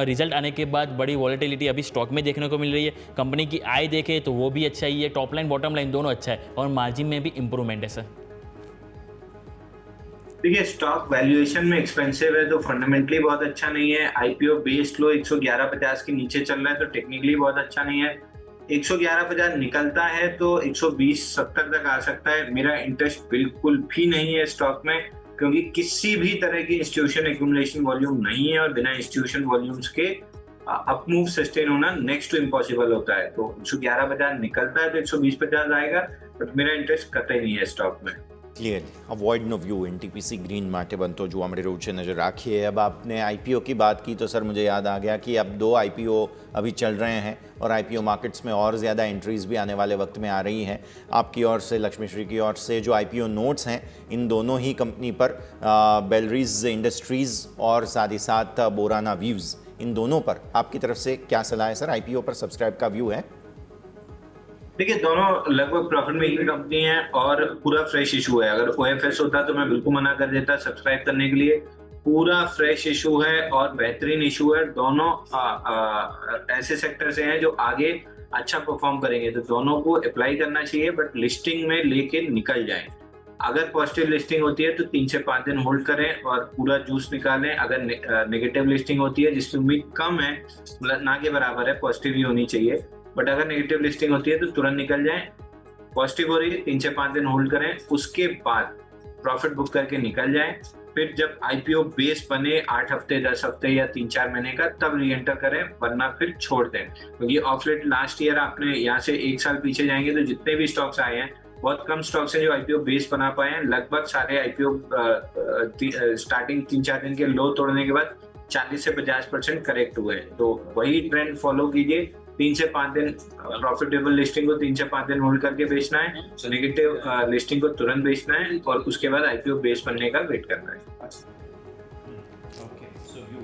Speaker 4: रिजल्ट आने के बाद बड़ी वॉलेटिलिटी अभी स्टॉक में देखने को मिल रही है। कंपनी की आय देखें तो वो भी अच्छा ही है, टॉप लाइन बॉटम लाइन दोनों अच्छा है और मार्जिन में भी इंप्रूवमेंट है सर।
Speaker 5: देखिए, स्टॉक वैल्यूएशन में एक्सपेंसिव है तो फंडामेंटली बहुत अच्छा नहीं है। IPO बेस लो 111.50 के नीचे चल रहा है तो टेक्निकली बहुत अच्छा नहीं है। 111.50 निकलता है तो 120.70 तक आ सकता है। मेरा इंटरेस्ट बिल्कुल भी नहीं है स्टॉक में, क्योंकि किसी भी तरह की इंस्टीट्यूशन एक्यूमुलेशन वॉल्यूम नहीं है और बिना इंस्टीट्यूशन वॉल्यूम्स के अपमूव सस्टेन होना नेक्स्ट टू इम्पॉसिबल होता है। तो 111.50 निकलता है तो 120.50 आएगा, बट मेरा इंटरेस्ट कतई नहीं है स्टॉक में।
Speaker 3: Clearly avoid no view NTPC green माटे बनतो जुआ मળી રહ્યું છે नजर रखिए। अब आपने आईपीओ की बात की तो सर मुझे याद आ गया कि अब 2 आईपीओ अभी चल रहे हैं और आईपीओ मार्केट्स में और ज़्यादा एंट्रीज भी आने वाले वक्त में आ रही हैं। आपकी ओर से, लक्ष्मी श्री की ओर से जो आईपीओ नोट्स हैं इन दोनों ही कंपनी पर, बेलरीज इंडस्ट्रीज़ और साथ ही साथ बोराना वीव्स, इन दोनों पर आपकी तरफ से क्या सलाह है सर? आईपीओ पर सब्सक्राइब का व्यू है?
Speaker 5: देखिए, दोनों लगभग प्रॉफिट मेकिंग कंपनी है और पूरा फ्रेश इशू है। अगर ओएफएस होता तो मैं बिल्कुल मना कर देता सब्सक्राइब करने के लिए। पूरा फ्रेश इशू है और बेहतरीन इशू है। दोनों ऐसे सेक्टर से हैं जो आगे अच्छा परफॉर्म करेंगे, तो दोनों को अप्लाई करना चाहिए, बट लिस्टिंग में लेके निकल जाएं। अगर पॉजिटिव लिस्टिंग होती है तो 3 से 5 दिन होल्ड करें और पूरा जूस निकालें। अगर नेगेटिव लिस्टिंग होती है जिसकी उम्मीद कम है, मतलब ना के बराबर है, पॉजिटिव ही होनी चाहिए, बट अगर नेगेटिव लिस्टिंग होती है तो तुरंत निकल जाएं। पॉजिटिव हो रही है 3 से 5 दिन होल्ड करें, उसके बाद प्रॉफिट बुक करके निकल जाएं। फिर जब आईपीओ बेस बने 8 हफ्ते 10 हफ्ते या 3-4 महीने का, तब री एंटर करें, वरना फिर छोड़ दें। क्योंकि ऑफ लेट लास्ट ईयर आपने यहाँ से 1 साल पीछे जाएंगे तो जितने भी स्टॉक्स आए हैं, बहुत कम स्टॉक्स हैं जो आईपीओ बेस बना पाए हैं। लगभग सारे आईपीओ स्टार्टिंग 3-4 दिन के लो तोड़ने के बाद 40 से 50% करेक्ट हुए हैं। तो वही ट्रेंड फॉलो कीजिए। 3 से 5 दिन प्रॉफिटेबल लिस्टिंग को 3 से 5 दिन होल्ड करके बेचना है, नेगेटिव लिस्टिंग को तुरंत बेचना है और उसके बाद आईपीओ बेस बनने का वेट करना है।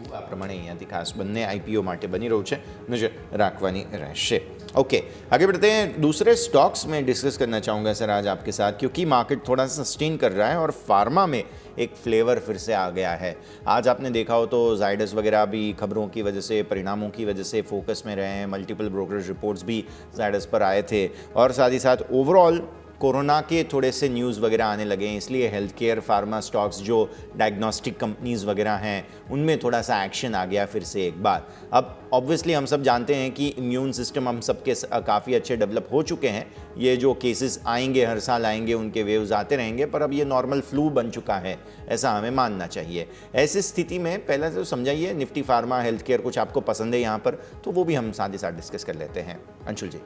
Speaker 3: આ પ્રમાણે અહીંયાથી ખાસ બંને આઈપીઓ માટે બની રહ્યું છે, નજર રાખવાની રહેશે। ओके, आगे बढ़ते हैं। दूसरे स्टॉक्स में डिस्कस करना चाहूँगा सर आज आपके साथ, क्योंकि मार्केट थोड़ा सा सस्टेन कर रहा है और फार्मा में एक फ्लेवर फिर से आ गया है। आज आपने देखा हो तो जाइडस वगैरह भी खबरों की वजह से, परिणामों की वजह से फोकस में रहे हैं। मल्टीपल ब्रोकरेज रिपोर्ट्स भी जाइडस पर आए थे और साथ ही साथ ओवरऑल कोरोना के थोड़े से न्यूज़ वगैरह आने लगे हैं, इसलिए हेल्थ केयर फार्मा स्टॉक्स जो डायग्नोस्टिक कंपनीज़ वगैरह हैं उनमें थोड़ा सा एक्शन आ गया फिर से एक बार। अब ऑब्वियसली हम सब जानते हैं कि इम्यून सिस्टम हम सबके काफ़ी अच्छे डेवलप हो चुके हैं। ये जो केसेस आएंगे, हर साल आएंगे, उनके वेव्स आते रहेंगे, पर अब ये नॉर्मल फ्लू बन चुका है, ऐसा हमें मानना चाहिए। ऐसी स्थिति में पहले तो समझाइए, निफ्टी फार्मा, हेल्थ केयर कुछ आपको पसंद है यहाँ पर, तो वो भी हम साथ ही साथ डिस्कस कर लेते हैं। अंशुल जी।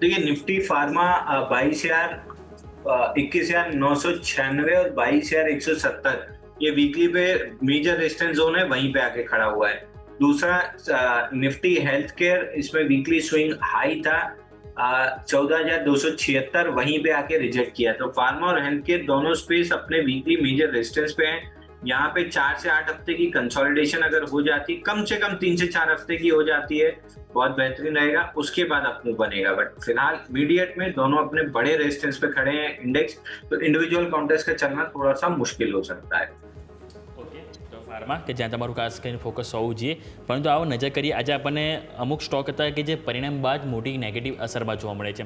Speaker 5: देखिए, निफ्टी फार्मा 21,996 और 22,170 ये वीकली पे मेजर रेजिस्टेंस जोन है, वहीं पे आके खड़ा हुआ है। दूसरा निफ्टी हेल्थ केयर, इसमें वीकली स्विंग हाई था 14,276, वहीं पे आके रिजेक्ट किया। तो फार्मा और हेल्थ केयर दोनों स्पेस अपने वीकली मेजर रेजिस्टेंस पे हैं। यहाँ पे 4 से 8 हफ्ते की कंसोलिडेशन अगर हो जाती, कम से कम 3 से 4 हफ्ते की हो जाती है, बहुत बेहतरीन रहेगा, उसके बाद अपने बनेगा। बट फिलहाल इमीडिएट में दोनों अपने बड़े रेजिस्टेंस पे खड़े हैं इंडेक्स, तो इंडिविजुअल काउंटर्स का चलना थोड़ा सा मुश्किल हो सकता है।
Speaker 4: फार्मा કે જ્યાં તમારું ખાસ કરીને ફોકસ હોવું જોઈએ, પરંતુ આવો નજર કરીએ આજે આપણને અમુક સ્ટોક હતા કે જે પરિણામ બાદ મોટી નેગેટિવ અસરમાં જોવા મળે છે।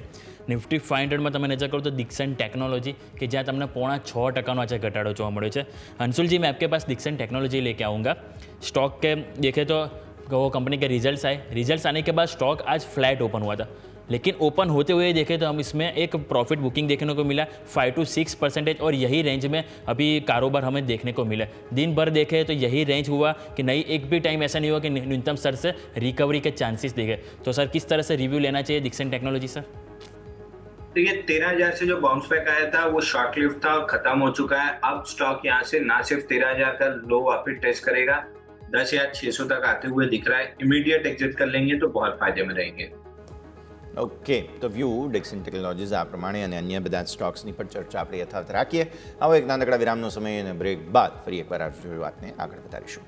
Speaker 4: નિફ્ટી 500માં તમે નજર કરો તો દિક્સન ટેકનોલોજી કે જ્યાં તમને 0.6% આજે ઘટાડો જોવા મળ્યો છે। अंशुल जी, मैं आपके पास दिक्सन टेक्नोलॉजी लेके आऊँगा। स्टॉक के देखें तो वो कंपनी के रिजल्ट्स आने के बाद स्टॉक आज फ्लैट ओपन हुआ था, लेकिन ओपन होते हुए देखें तो हम इसमें एक प्रॉफिट बुकिंग देखने को मिला 5 to 6% और यही रेंज में अभी कारोबार हमें देखने को मिला। दिन भर देखें तो यही रेंज हुआ कि नहीं, एक भी टाइम ऐसा नहीं हुआ कि न्यूनतम स्तर से रिकवरी के चांसेस देखे। तो सर किस तरह से रिव्यू लेना चाहिए दिक्सन टेक्नोलॉजी सर?
Speaker 5: देखिए, 13,000 से जो बाउंस बैक आया था वो शॉर्ट लिव था और खत्म हो चुका है। अब स्टॉक यहाँ से ना सिर्फ 13,000 का लो वापिस टेस्ट करेगा, 10,600 तक आते हुए दिख रहा है। इमीडिएट एग्जिट कर लेंगे तो बहुत फायदे में रहेंगे।
Speaker 3: ओके, तो व्यू डिक्सन ટેકનોલોજીઝ આ પ્રમાણે અને અન્ય બધા સ્ટોક્સની પર ચર્ચા આપણે યથાવત રાખીએ। આવો એક નાનકડા વિરામનો સમય અને બ્રેક બાદ ફરી એકવાર આ વાતને આગળ વધારીશું।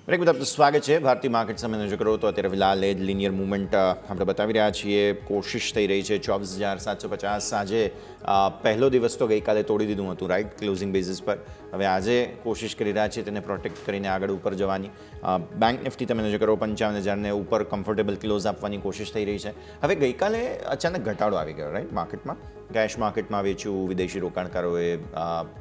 Speaker 3: બ્રેક બાદ આપનું સ્વાગત છે। ભારતીય માર્કેટ સામે નજર કરો તો અત્યારે ફિલહાલ એ જ લિનિયર મૂવમેન્ટ આપણે બતાવી રહ્યા છીએ। કોશિશ થઈ રહી છે 24,750। આજે પહેલો દિવસ તો ગઈકાલે તોડી દીધું હતું, રાઈટ, ક્લોઝિંગ બેઝિસ પર। હવે આજે કોશિશ કરી રહ્યા છીએ તેને પ્રોટેક્ટ કરીને આગળ ઉપર જવાની। બેંક નિફ્ટી તમે નજર કરો 55,000ને ઉપર કમ્ફર્ટેબલ ક્લોઝ આપવાની કોશિશ થઈ રહી છે। હવે ગઈકાલે અચાનક ઘટાડો આવી ગયો, રાઈટ, માર્કેટમાં। કેશ માર્કેટમાં વેચ્યું, વિદેશી રોકાણકારોએ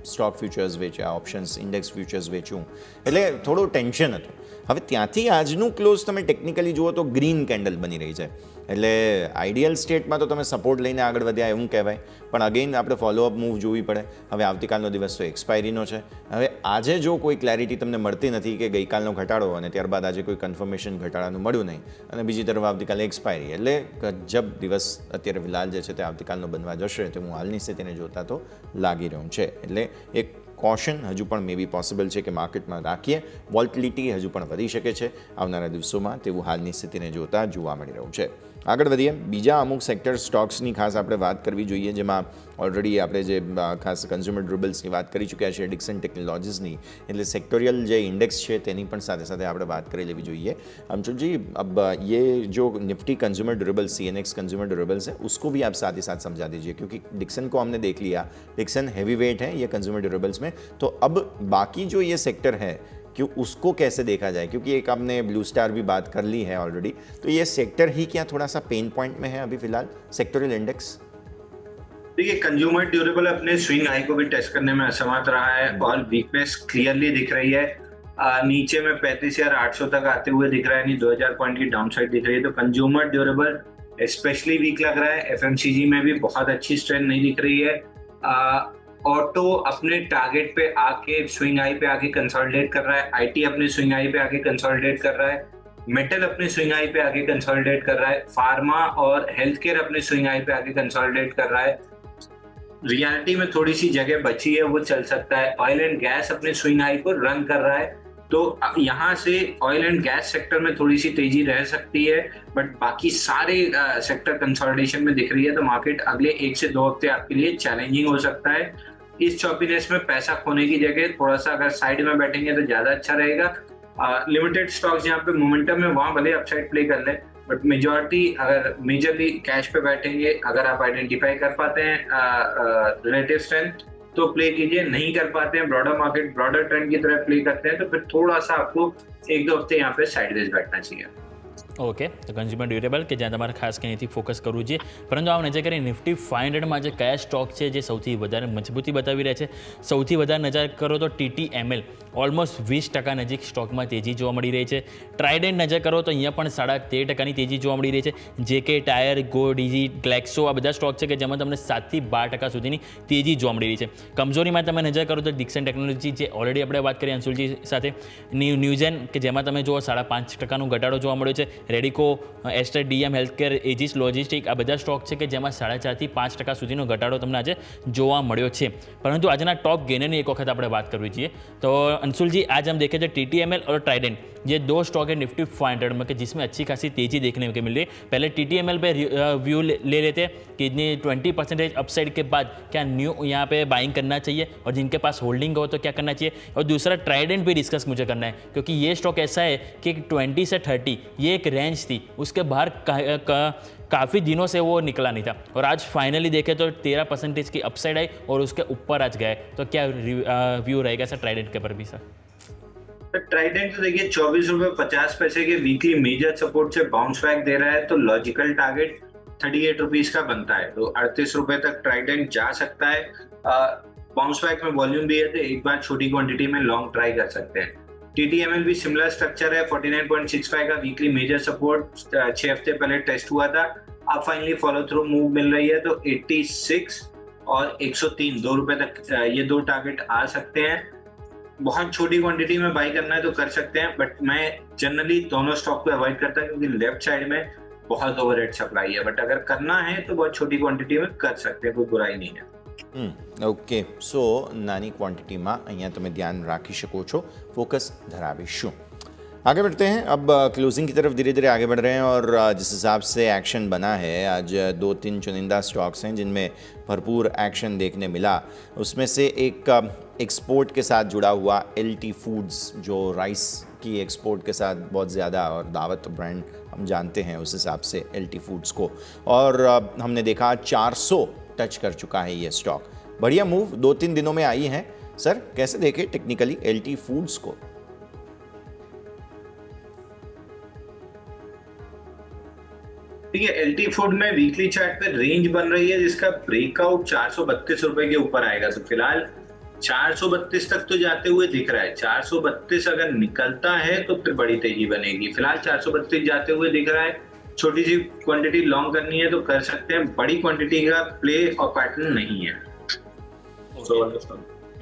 Speaker 3: સ્ટોક ફ્યુચર્સ વેચ્યા, ઓપ્શન્સ ઇન્ડેક્સ ફ્યુચર્સ વેચ્યું, એટલે થોડું ટેન્શન હતું। હવે ત્યાંથી આજનું ક્લોઝ તમે ટેકનિકલી જુઓ તો ગ્રીન કેન્ડલ બની રહી છે, એટલે આઈડિયલ સ્ટેટમાં તો તમે સપોર્ટ લઈને આગળ વધ્યા એવું કહેવાય, પણ અગેઇન આપણે ફોલોઅપ મૂવ જોવી પડે. હવે આવતીકાલનો દિવસ તો એક્સપાયરીનો છે. હવે આજે જો કોઈ ક્લેરિટી તમને મળતી નથી કે ગઈકાલનો ઘટાડો અને ત્યારબાદ આજે કોઈ કન્ફર્મેશન ઘટાડાનું મળ્યું નહીં, અને બીજી તરફ આવતીકાલે એક્સપાયરી, એટલે ગજબ દિવસ અત્યારે ફિલહાલ જે છે તે આવતીકાલનો બનવા જશે, તે હું હાલની સ્થિતિને જોતા તો લાગી રહ્યું છે. એટલે એક કોશન હજુ પણ મે બી પોસિબલ છે કે માર્કેટમાં રાખીએ. વોલ્ટિલિટી હજુ પણ વધી શકે છે આવનારા દિવસોમાં, તેવું હાલની સ્થિતિને જોતા જોવા મળી રહ્યું છે. આગળ વધીએ. બીજા અમુક સેક્ટર સ્ટોક્સની ખાસ આપણે વાત કરવી જોઈએ, જેમાં ઓલરેડી આપણે જે ખાસ કન્ઝ્યુમર ડ્યુરેબલ્સની વાત કરી ચૂક્યા છે, ડિક્સન ટેક્નોલોજીસની, એટલે સેક્ટોરિयल જે इंडेक्स છે તેની પણ સાથે સાથે આપણે વાત કરી લેવી જોઈએ. अंशुल जी, अब ये जो Nifty consumer durable CNX consumer durables है, उसको भी आप साथ ही साथ समझा दीजिए, क्योंकि डिक्सन को हमने देख लिया, डिक्सन हैवी वेट है ये कंज्यूमर ड्यूरेबल्स में, तो अब बाकी जो ये सेक्टर है कि उसको कैसे देखा जाए, क्योंकि एक आपने ब्लू स्टार भी बात कर ली है ऑलरेडी, तो ये सेक्टर ही क्या थोड़ा सा पेन पॉइंट में है अभी फिलहाल सेक्टोरियल इंडेक्स?
Speaker 5: देखिए, कंज्यूमर ड्यूरेबल अपने स्विंग हाई को भी टेस्ट करने में असमर्थ रहा है और वीकनेस क्लियरली दिख रही है. नीचे में 35,800 तक आते हुए दिख रहा है, नहीं 2,000 पॉइंट की डाउन साइड दिख रही है. तो कंज्यूमर ड्यूरेबल स्पेशली वीक लग रहा है. FMCG में भी बहुत अच्छी स्ट्रेंथ नहीं दिख रही है. ऑटो अपने टारगेट पे आके स्विंग हाई पे आके कंसोलिडेट कर रहा है. IT अपने स्विंग हाई पे आके कंसोलिडेट कर रहा है. मेटल अपने स्विंग हाई पे आके कंसोलिडेट कर रहा है. फार्मा और हेल्थ केयर अपने स्विंग हाई पे आके कंसोलिडेट कर रहा है. रियलिटी में थोड़ी सी जगह बची है, वो चल सकता है. ऑयल एंड गैस अपने स्विंग हाई को रन कर रहा है, तो यहाँ से ऑयल एंड गैस सेक्टर में थोड़ी सी तेजी रह सकती है, बट बाकी सारे सेक्टर कंसोलिडेशन में दिख रही है. तो मार्केट अगले 1 से 2 हफ्ते आपके लिए चैलेंजिंग हो सकता है. इस चॉपीनेस में पैसा खोने की जगह थोड़ा सा अगर साइड में बैठेंगे तो ज्यादा अच्छा रहेगा. लिमिटेड स्टॉक्स जहाँ पे मोमेंटम है वहां भले अपसाइड प्ले कर लें, बट मेजॉरिटी अगर मेजरली कैश पे बैठेंगे, अगर आप आइडेंटिफाई कर पाते हैं रिलेटिव स्ट्रेंथ तो प्ले कीजिए. नहीं कर पाते हैं, ब्रॉडर मार्केट ब्रॉडर ट्रेंड की तरह प्ले करते हैं, तो फिर थोड़ा सा आपको 1-2 हफ्ते यहाँ पे साइडवेज बैठना चाहिए.
Speaker 4: ઓકે, તો કન્ઝ્યુમર ડ્યુરેબલ કે જ્યાં તમારે ખાસ કંઈથી ફોકસ કરવું જોઈએ. પરંતુ આ નજર કરીએ નિફ્ટી 500માં જે કયા સ્ટોક છે જે સૌથી વધારે મજબૂતી બતાવી રહ્યા છે, સૌથી વધારે નજર કરો તો TTML ઓલમોસ્ટ 20% નજીક સ્ટોકમાં તેજી જોવા મળી રહી છે. ટ્રાઇડન્ટ નજર કરો તો અહીંયા પણ 13.5% તેજી જોવા મળી રહી છે. JK ટાયર, ગો ડીજી, ગ્લેક્સો, આ બધા સ્ટોક છે કે જેમાં તમને 7થી 12% સુધીની તેજી જોવા મળી રહી છે. કમજોરીમાં તમે નજર કરો તો ડિક્સન ટેક્નોલોજી, જે ઓલરેડી આપણે વાત કરી અંશુલજી સાથે, ન્યૂઝેન કે જેમાં તમે જુઓ 5.5%નો ઘટાડો જોવા મળ્યો છે. રેડિકો, એસ્ટર DM હેલ્થકેર, એજીસ લોજિસ્ટિક, આ બધા સ્ટોક છે કે જેમાં 4.5થી 5% સુધીનો ઘટાડો તમને આજે જોવા મળ્યો છે. પરંતુ આજના ટોપ ગેનરની એક વખત આપણે વાત કરવી જોઈએ. तो अंशुल जी, आज हम देखें तो TTML और ट्राइडेंट, ये 2 स्टॉक है निफ्टी 500 में कि जिसमें अच्छी खासी तेजी देखने को मिल रही है. पहले TTML पे व्यू ले लेते हैं कि इतनी 20% अपसाइड के बाद क्या न्यू यहाँ पे बाइंग करना चाहिए और जिनके पास होल्डिंग हो तो क्या करना चाहिए. और दूसरा ट्राइडेंट भी डिस्कस मुझे करना है, क्योंकि ये स्टॉक ऐसा है कि 20 से 30 ये एक रेंज थी, उसके बाहर काफ़ी दिनों से वो निकला नहीं था, और आज फाइनली देखें तो 13% की अपसाइड आई और उसके ऊपर आज गए. तो क्या व्यू रहेगा सर ट्राइडेंट के ऊपर भी सर?
Speaker 5: ट्राइडेंट तो देखिए 24.50 रुपए के वीकली मेजर सपोर्ट से बाउंस बैक दे रहा है, तो लॉजिकल टारगेट 38 रुपीज का बनता है. तो 38 रुपए तक ट्राइडेंट जा सकता है. बाउंस बैक में वॉल्यूम भी है, तो एक बार छोटी क्वांटिटी में लॉन्ग ट्राई कर सकते हैं. TTML भी सिमिलर स्ट्रक्चर है. 49.65 का वीकली मेजर सपोर्ट 6 हफ्ते पहले टेस्ट हुआ था. अब फाइनली फॉलो थ्रू मूव मिल रही है, तो 86 और 103 ₹2 तक ये 2 टारगेट आ सकते हैं. बहुत छोटी क्वांटिटी में बाई करना है तो कर सकते हैं, बट मैं जनरली दोनों स्टॉक को अवॉइड करता हूं, क्योंकि लेफ्ट साइड में बहुत ओवरहेड सप्लाई है. बट अगर करना है तो बहुत छोटी क्वांटिटी में कर सकते हैं, कोई बुराई नहीं है.
Speaker 3: ओके, सो नानी क्वांटिटीમાં અહીંયા તમે ધ્યાન રાખી શકો છો, फोकस ધરાવીશું. आगे बढ़ते हैं. अब क्लोजिंग की तरफ धीरे धीरे आगे बढ़ रहे हैं, और जिस हिसाब से एक्शन बना है आज 2-3 चुनिंदा स्टॉक्स हैं जिनमें भरपूर एक्शन देखने मिला. उसमें से एक एक्सपोर्ट के साथ जुड़ा हुआ LT फूड्स, जो राइस की एक्सपोर्ट के साथ बहुत ज़्यादा, और दावत ब्रांड हम जानते हैं उस हिसाब से LT फूड्स को, और हमने देखा 400 टच कर चुका है ये स्टॉक. बढ़िया मूव 2-3 दिनों में आई है. सर कैसे देखें टेक्निकली LT फूड्स को?
Speaker 5: देखिए, LT फूड में वीकली चार्ट पे रेंज बन रही है जिसका ब्रेकआउट 432 रुपए के ऊपर आएगा. तो फिलहाल 432 तक तो जाते हुए दिख रहा है। 432 अगर निकलता है तो फिर बड़ी तेजी बनेगी। फिलहाल 432 जाते हुए दिख रहा है। छोटी सी क्वांटिटी लॉन्ग करनी है तो कर सकते हैं, बड़ी क्वांटिटी का प्ले और पैटर्न नहीं है।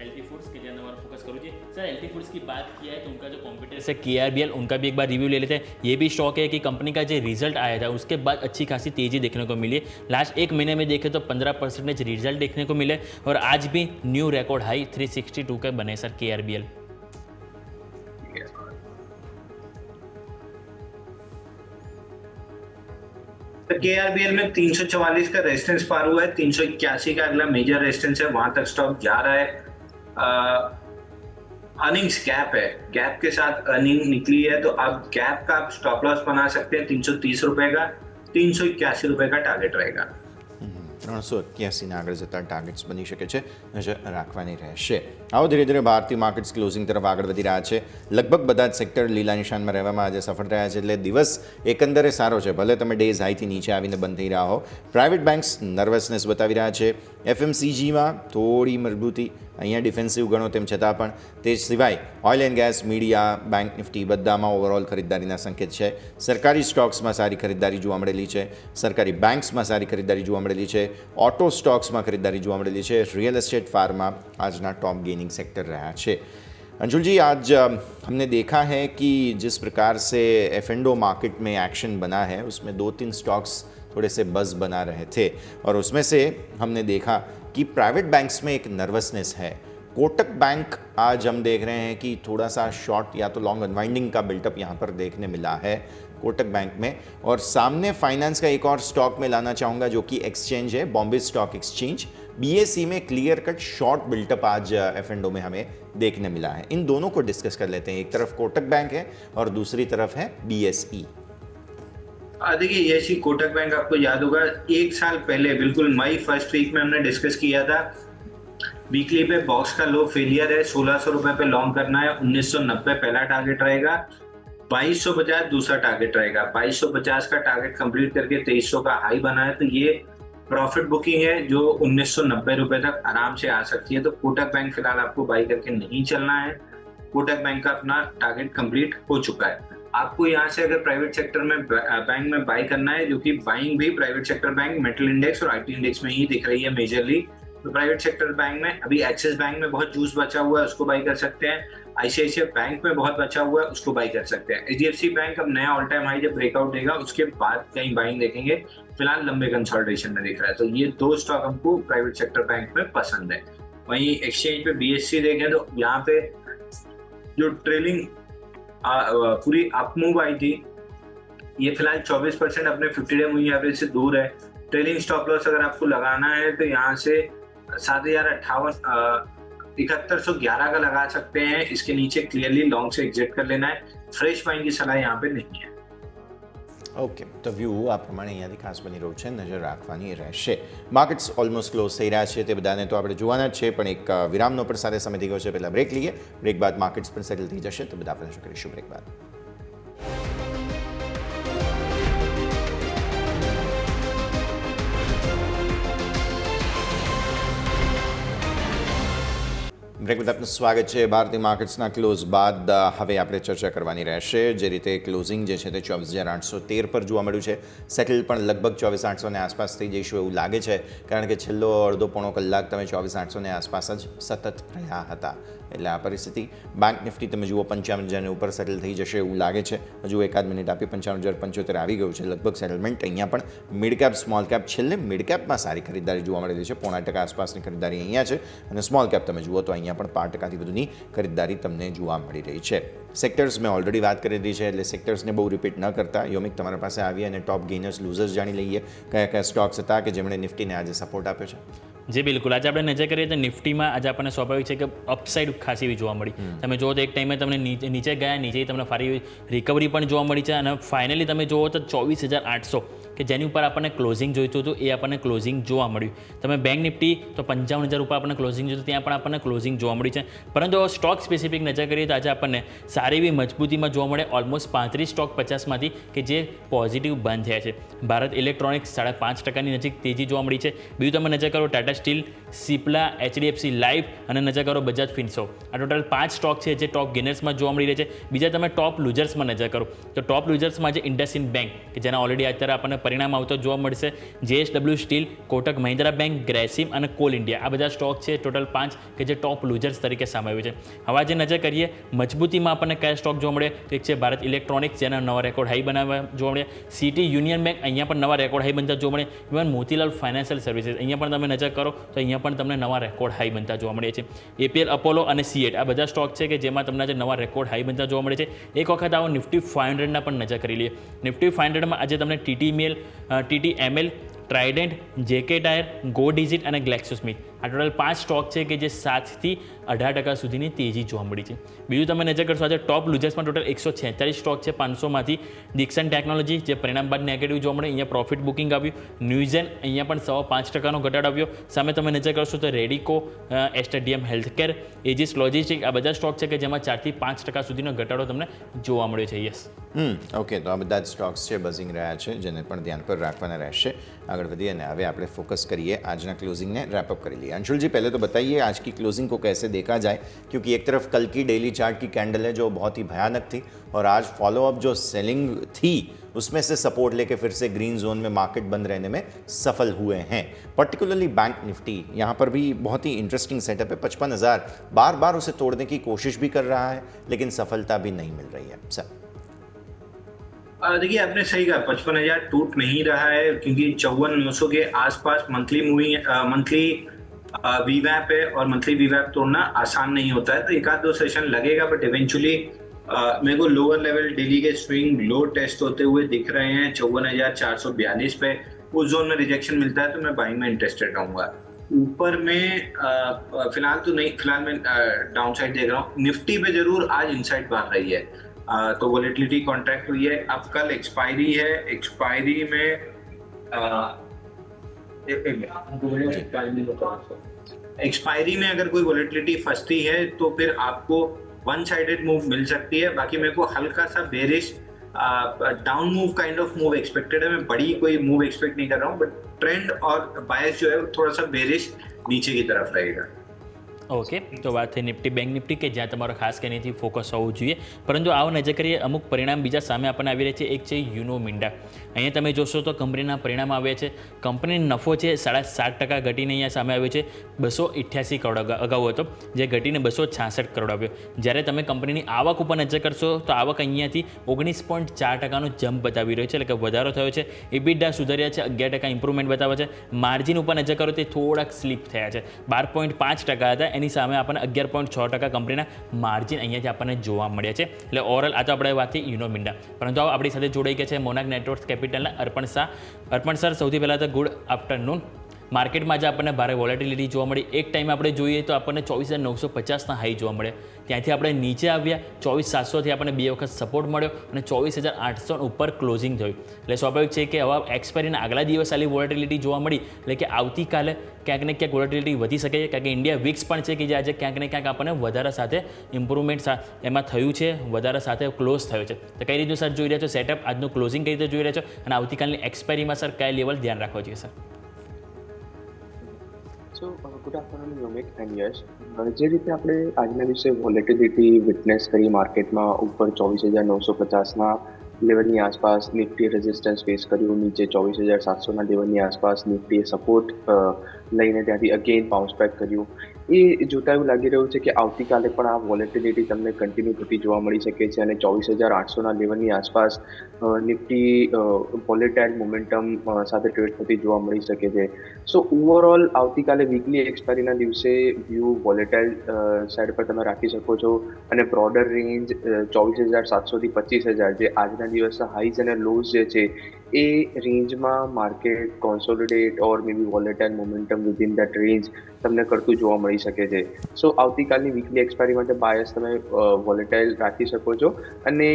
Speaker 4: एलटी फूड्स के लिए फोकस करूँ जी सर। एलटी फूड्स की बात किया है तो उनका जो कॉम्पिटिटर है केआरबीएल, उनका भी एक बार रिव्यू ले लेते हैं। ये भी स्टॉक है कि कंपनी का जो रिजल्ट आया था उसके बाद अच्छी खासी तेजी देखने को मिली है। लास्ट एक महीने में देखें तो 15% रिजल्ट देखने को मिले और आज भी न्यू रिकॉर्ड हाई 362 के बने सर केआरबीएल।
Speaker 5: केआरबीएल में 344 का रेजिस्टेंस पार हुआ है, 381 का अगला मेजर रेजिस्टेंस है, वहां तक स्टॉक जा रहा है। अर्निंग्स गैप है, गैप के साथ अर्निंग निकली है तो अब गैप का आप स्टॉप लॉस बना सकते हैं 330 रुपए का। 381 रुपए का टारगेट रहेगा।
Speaker 3: 381 આગળ જતા ટાર્ગેટ્સ બની શકે છે, નજર રાખવાની રહેશે। આવો ધીરે ધીરે ભારતીય માર્કેટ્સ ક્લોઝિંગ તરફ આગળ વધી રહ્યા છે। લગભગ બધા જ સેક્ટર લીલા નિશાનમાં રહેવામાં આજે સફળ રહ્યા છે, એટલે દિવસ એકંદરે સારો છે। ભલે તમે ડેઝ હાઈથી નીચે આવીને બંધ થઈ રહ્યા હો। પ્રાઇવેટ બેન્ક્સ નર્વસનેસ બતાવી રહ્યા છે। એફએમસીજીમાં થોડી મજબૂતી, અહીંયા ડિફેન્સિવ ગણો તેમ છતાં પણ તે સિવાય oil and gas, media, bank Nifty બધામાં ઓવરઓલ ખરીદદારીના સંકેત છે। સરકારી સ્ટોક્સમાં સારી ખરીદદારી જોવા મળેલી છે, સરકારી બેન્ક્સમાં સારી ખરીદદારી જોવા મળેલી છે, ऑटो स्टॉक्स में खरीदारी જોવા મળેલી છે। रियल एस्टेट फार्मा आज ना टॉप गेनिंग सेक्टर रहा है। अंशुल जी, आज हमने देखा है कि जिस प्रकार से एफ&ओ मार्केट में एक्शन बना है उसमें 2-3 स्टॉक्स थोड़े से बज़ बना रहे थे और उसमें से हमने देखा कि प्राइवेट बैंक्स में एक नर्वसनेस है। कोटक बैंक आज हम देख रहे हैं कि थोड़ा सा शॉर्ट या तो लॉन्ग अनवाइंडिंग का बिल्टअप यहाँ पर देखने मिला है कोटक बैंक में। और सामने फाइनेंस का एक और स्टॉक में लाना चाहूँगा जो कि एक्सचेंज है, बॉम्बे स्टॉक एक्सचेंज। बीएसई में क्लियर कट शॉर्ट बिल्टअप आज एफ&ओ में हमें देखने मिला है। इन दोनों को डिस्कस कर लेते हैं। एक तरफ कोटक बैंक है और दूसरी तरफ है बीएसई।
Speaker 5: देखिए, जैसी कोटक बैंक आपको याद होगा 1 साल पहले बिल्कुल मई फर्स्ट वीक में हमने डिस्कस किया था। वीकली पे बॉक्स का लो फेलियर है, 1600 रुपए पे लॉन्ग करना है, 1990 पहला टारगेट रहेगा, 2250 दूसरा टारगेट रहेगा। 2250 का टारगेट कंप्लीट करके 2300 का हाई बना है तो ये प्रॉफिट बुकिंग है जो 1990 रुपए तक आराम से आ सकती है। तो कोटक बैंक फिलहाल आपको बाई करके नहीं चलना है। कोटक बैंक का अपना टारगेट कंप्लीट हो चुका है। आपको यहाँ से अगर प्राइवेट सेक्टर में बैंक में बाई करना है, जो कि बाइंग भी private sector bank, metal index और आईटी इंडेक्स में ही दिख रही है मेजरली, तो प्राइवेट सेक्टर बैंक में अभी एक्सिस बैंक में बहुत जूस बचा हुआ है, उसको बाई कर सकते हैं। आईसीआईसीआई बैंक में बहुत बचा हुआ है, उसको बाई कर सकते हैं। एचडीएफसी बैंक अब नया ऑल टाइम हाई जब ब्रेकआउट देगा उसके बाद कहीं बाइंग देखेंगे, फिलहाल लंबे कंसोलिडेशन में दिख रहा है। तो ये 2 स्टॉक हमको प्राइवेट सेक्टर बैंक में पसंद है। वहीं एक्सचेंज पे बीएससी देखें तो यहाँ पे जो ट्रेलिंग पूरी अप मूव आई थी, ये फिलहाल 24% अपने 50 डे मूविंग एवरेज से दूर है। ट्रेलिंग स्टॉप लॉस अगर आपको लगाना है तो यहाँ से 7111 का लगा सकते हैं। इसके नीचे क्लियरली लॉन्ग से एग्जिट कर लेना है। फ्रेश बाइंग की सलाह यहाँ पे नहीं है।
Speaker 3: ओके, तो व्यू आ प्रमाणे અહીંયાથી ખાસ બની રહ્યું છે, નજર રાખવાની રહેશે। માર્કેટ્સ ઓલમોસ્ટ ક્લોઝ થઈ રહ્યા છે તે બધાને તો આપણે જોવાના જ છે, પણ એક વિરામનો પણ સાથે સમય થઈ ગયો છે। પહેલાં બ્રેક લઈએ, બ્રેક બાદ માર્કેટ્સ પણ સેટલ થઈ જશે તો બધા આપણે શું કરીશું બ્રેક બાદ। બ્રેક બાદ આપનું સ્વાગત છે। ભારતીય માર્કેટ્સના ક્લોઝ બાદ હવે આપણે ચર્ચા કરવાની રહેશે। જે રીતે ક્લોઝિંગ જે છે તે 24,813 પર જોવા મળ્યું છે, સેટલ પણ લગભગ 24,800 આસપાસ થઈ જઈશું એવું લાગે છે, કારણ કે છેલ્લો અડધો પોણો કલાક તમે 24,800 આસપાસ જ સતત રહ્યા હતા। એટલે આ પરિસ્થિતિ બેંક નિફ્ટી તમે જુઓ 55,000 ઉપર સેટલ થઈ જશે એવું લાગે છે। હજુ એકાદ મિનિટ આપી 55,075 આવી ગયું છે લગભગ સેટલમેન્ટ। અહીંયા પણ મિડ કેપ સ્મોલ કેપ, છેલ્લે મિડ કેપમાં સારી ખરીદારી જોવા મળેલી છે, 0.5% આસપાસની ખરીદારી અહીંયા છે, અને સ્મોલ કેપ તમે જુઓ તો અહીંયા પણ 5%થી વધુની ખરીદારી તમને જોવા મળી રહી છે। સેક્ટર્સ મેં ઓલરેડી વાત કરી દીધી છે, એટલે સેક્ટર્સને બહુ રિપીટ ન કરતા યોમિક તમારા પાસે આવી અને ટોપ ગેનર્સ લૂઝર્સ જાણી લઈએ। કયા કયા સ્ટોક્સ હતા કે જેમણે નિફ્ટીને આજે સપોર્ટ આપ્યો છે?
Speaker 4: जी बिल्कुल, आज આપણે નજર કરીએ તો નિફ્ટીમાં આજે આપણને સ્વાભાવિક છે કે અપસાઇડ ખાસી એવી જોવા મળી। તમે જુઓ તો એક ટાઈમે તમને નીચે ગયા, નીચેથી તમને ફરી રિકવરી પણ જોવા મળી છે, અને ફાઇનલી તમે જુઓ તો 24,800 કે જેની ઉપર આપણને ક્લોઝિંગ જોઈતું હતું એ આપણને ક્લોઝિંગ જોવા મળ્યું। તમે બેંક નિફ્ટી તો 55,000 ઉપર આપણને ક્લોઝિંગ જોઈતું, ત્યાં પણ આપણને ક્લોઝિંગ જોવા મળી છે। પરંતુ સ્ટોક સ્પેસિફિક નજર કરીએ તો આજે આપણને સારી એવી મજબૂતીમાં જોવા મળે। ઓલમોસ્ટ 35 સ્ટોક 50માંથી કે જે પોઝિટિવ બંધ થયા છે। ભારત ઇલેક્ટ્રોનિક્સ 5.5% નજીક તેજી જોવા મળી છે। બીજું તમે નજર કરો Tata Tata steel, Cipla, HDFC life અને નજર કરો બજાજ ફિન્સો. આ ટોટલ 5 સ્ટોક છે જે ટોપ ગેનર્સમાં જોવા મળી રહે છે. બીજા તમે ટોપ લૂઝર્સમાં નજર કરો તો ટોપ લૂઝર્સમાં જે ઇન્ડસઇન્ડ બેંક કે જેના ઓલરેડી અત્યારે આપણને પરિણામ આવતો જોવા મળશે, JSW steel, Kotak Mahindra bank, Grasim અને કોલ ઇન્ડિયા, આ બધા સ્ટોક છે ટોટલ 5 કે જે ટોપ લૂઝર્સ તરીકે સામે આવ્યું છે. હવે આજે નજર કરીએ મજબૂતીમાં આપણને કયા સ્ટોક જોવા મળે તો એક છે ભારત ઇલેક્ટ્રોનિક્સ, જેના નવા રેકોર્ડ હાઈ બનાવવા જોવા મળે. સિટી યુનિયન બેંક, અહીંયા પણ નવા રેકોર્ડ હાઈ બનતા જોવા મળે. ઇવન મોતીલાલ ફાઇનાન્શિયલ સર્વિસીસ, અહીંયા પણ તમે નજર કરો તો અહીંયા પણ તમને નવા રેકોર્ડ હાઈ બનતા જોવા મળે છે. APL, અપોલો અને C8 આ બધા સ્ટોક છે કે જેમાં તમને આજે નવા રેકોર્ડ હાઈ બનતા જોવા મળે છે. એક વખત આવો નિફ્ટી 500ના પણ નજર કરી લઈએ. નિફ્ટી 500માં આજે તમને TTML, Trident, JK tyre, go digit અને ગ્લેક્સોસ્મિથ આ ટોટલ 5 સ્ટોક છે કે જે 7થી 18% સુધીની તેજી જોવા મળી છે. બીજું તમે નજર કરશો આજે ટોપ લૂઝર્સમાં ટોટલ 146 સ્ટોક છે 500માંથી. દિક્સન ટેકનોલોજી જે પરિણામ બાદ નેગેટિવ જોવા મળે, અહીંયા પ્રોફિટ બુકિંગ આવ્યું. ન્યુઝેન અહીંયા પણ 5% ઘટાડો આવ્યો. સામે તમે નજર કરશો તો રેડિકો, એસ્ટરડીએમ હેલ્થકેર, એજીસ લોજિસ્ટિક આ બધા સ્ટોક છે કે જેમાં 4થી 5% સુધીનો ઘટાડો તમને જોવા મળ્યો છે. યસ,
Speaker 3: ઓકે, તો આ બધા જ સ્ટોક્સ છે બઝિંગ રહ્યા છે, જેને પણ ધ્યાન પર રાખવાના રહેશે. આગળ વધીએ અને હવે આપણે फोकस करिए આજના क्लोजिंग ने रैप अप कर लिया. अंशुल जी, पहले तो बताइए आज की क्लोजिंग को कैसे देखा जाए, क्योंकि एक तरफ कल की डेली चार्ट की कैंडल है जो बहुत ही भयानक थी और आज फॉलो अप जो सेलिंग थी उसमें से सपोर्ट लेके फिर से ग्रीन जोन में मार्केट बंद रहने में सफल हुए हैं. पर्टिकुलरली बैंक निफ्टी यहाँ पर भी बहुत ही इंटरेस्टिंग सेटअप है. 55,000 बार बार उसे तोड़ने की कोशिश भी कर रहा है लेकिन सफलता भी नहीं मिल रही है. सर
Speaker 5: देखिए, आपने सही कहा, 55,000 टूट नहीं रहा है क्योंकि 54,900 के आसपास मंथली वीवैप है और मंथली वीवैप तोड़ना आसान नहीं होता है. तो एक आध दो सेशन लगेगा, बट इवेंचुअली मेरे को लोअर लेवल डेली के स्विंग लो टेस्ट होते हुए दिख रहे हैं 54,442 पे. उस जोन में रिजेक्शन मिलता है तो मैं बाइंग में इंटरेस्टेड रहूंगा. ऊपर में फिलहाल तो नहीं, फिलहाल मैं डाउन साइड देख रहा हूँ. निफ्टी पे जरूर आज इनसाइड बन रही है, तो वोलेटिलिटी कॉन्ट्रैक्ट हुई है. अब कल एक्सपायरी है, एक्सपायरी में एक्सपायरी में अगर कोई वोलेटिलिटी फंसती है तो फिर आपको वन साइडेड मूव मिल सकती है. बाकी मेरे को हल्का सा bearish down move kind of move expected है. मैं बड़ी कोई मूव एक्सपेक्ट नहीं कर रहा हूँ, बट ट्रेंड और बायस जो है वो थोड़ा सा बेरिश नीचे की तरफ रहेगा.
Speaker 4: ઓકે, તો વાત થઈ નિફ્ટી, બેંક નિફ્ટી કે જ્યાં તમારો ખાસ કરીને ફોકસ હોવું જોઈએ. પરંતુ આવો નજર કરીએ અમુક પરિણામ બીજા સામે આપણને આવી રહ્યા છે. એક છે યુનો મિન્ડા. અહીંયા તમે જોશો તો કંપનીના પરિણામ આવ્યા છે. કંપનીનો નફો છે 7.5% ઘટીને અહીંયા સામે આવ્યો છે 288 કરોડ અગાઉ હતો, જે ઘટીને 266 કરોડ આવ્યો. જ્યારે તમે કંપનીની આવક ઉપર નજર કરશો તો આવક અહીંયાથી 19.4%નો જમ્પ બતાવી રહ્યો છે, એટલે કે વધારો થયો છે. EBITDA સુધર્યા છે, 11% ઇમ્પ્રુવમેન્ટ બતાવે છે. માર્જિન ઉપર નજર કરો તે થોડાક સ્લીપ થયા છે, 12.5% હતા, એની સામે આપણને 11.6% કંપનીના માર્જિન અહીંયાથી આપણને જોવા મળ્યા છે. એટલે ઓવરઓલ આ તો આપણે વાત થઈ યુનો મિન્ડા. પરંતુ આપણી સાથે જોડાઈ ગયા છે મોનાક નેટવર્ક્સ કેપિટલના અર્પણ શાહ. અર્પણ સર, સૌથી પહેલાં તો ગુડ આફ્ટરનૂન. માર્કેટમાં આજે આપણને ભારે વોલેટિલિટી જોવા મળી. એક ટાઈમ આપણે જોઈએ તો આપણને 24,950ના હાઈ જોવા મળે, ત્યાંથી આપણે નીચે આવ્યા 24,700થી આપણને 2 વખત સપોર્ટ મળ્યો અને 24,800 ઉપર ક્લોઝિંગ થયું. એટલે સ્વાભાવિક છે કે હવે એક્સપાયરીના આગલા દિવસ આલી વોલેટિલિટી જોવા મળી, એટલે કે આવતીકાલે ક્યાંક ને ક્યાંક વોલેટિલિટી વધી શકે છે. કારણ કે ઇન્ડિયા વિક્સ પણ છે કે જે આજે ક્યાંક ને ક્યાંક આપણને વધારે સાથે ઇમ્પ્રુવમેન્ટ એમાં થયું છે, વધારે સાથે ક્લોઝ થયો છે. તો કઈ રીતનું સર જોઈ રહ્યા છો સેટઅપ, આજનું ક્લોઝિંગ કઈ રીતે જોઈ રહ્યા છો અને આવતીકાલની એક્સપાયરીમાં સર કયા લેવલ ધ્યાન રાખવા જોઈએ sir?
Speaker 6: So good afternoon Yomik and Yash. જે રીતે આપણે આજના દિવસે વોલેટિલિટી વિટનેસ કરી માર્કેટમાં ઉપર 24,950ના લેવલની આસપાસ નિફ્ટી રેઝિસ્ટન્સ ફેસ કર્યું, નીચે 24,700ના લેવલની આસપાસ નિફ્ટીએ સપોર્ટ લઈને ત્યાંથી અગેન બાઉન્સ બેક કર્યું. એ જોતા એવું લાગી રહ્યું છે કે આવતીકાલે પણ આ વોલેટિલિટી તમને કન્ટિન્યુ થતી જોવા મળી શકે છે અને 24,800ના લેવલની આસપાસ નિફ્ટી વોલેટાઇલ મોમેન્ટમ સાથે ટ્રેડ થતી જોવા મળી શકે છે. સો ઓવરઓલ આવતીકાલે વીકલી એક્સપાયરીના દિવસે વ્યૂ વોલેટાઇલ સાઈડ પર તમે રાખી શકો છો અને બ્રોડર રેન્જ 24,700થી 25,000 જે આજના દિવસના હાઈઝ અને લોઝ જે છે એ રેન્જમાં market consolidate or may be volatile momentum within that range તમને કરતું જોવા મળી શકે છે. સો આવતીકાલની વીકલી એક્સપાયરી માટે બાયસ તમે વોલેટાઇલ રાખી શકો છો અને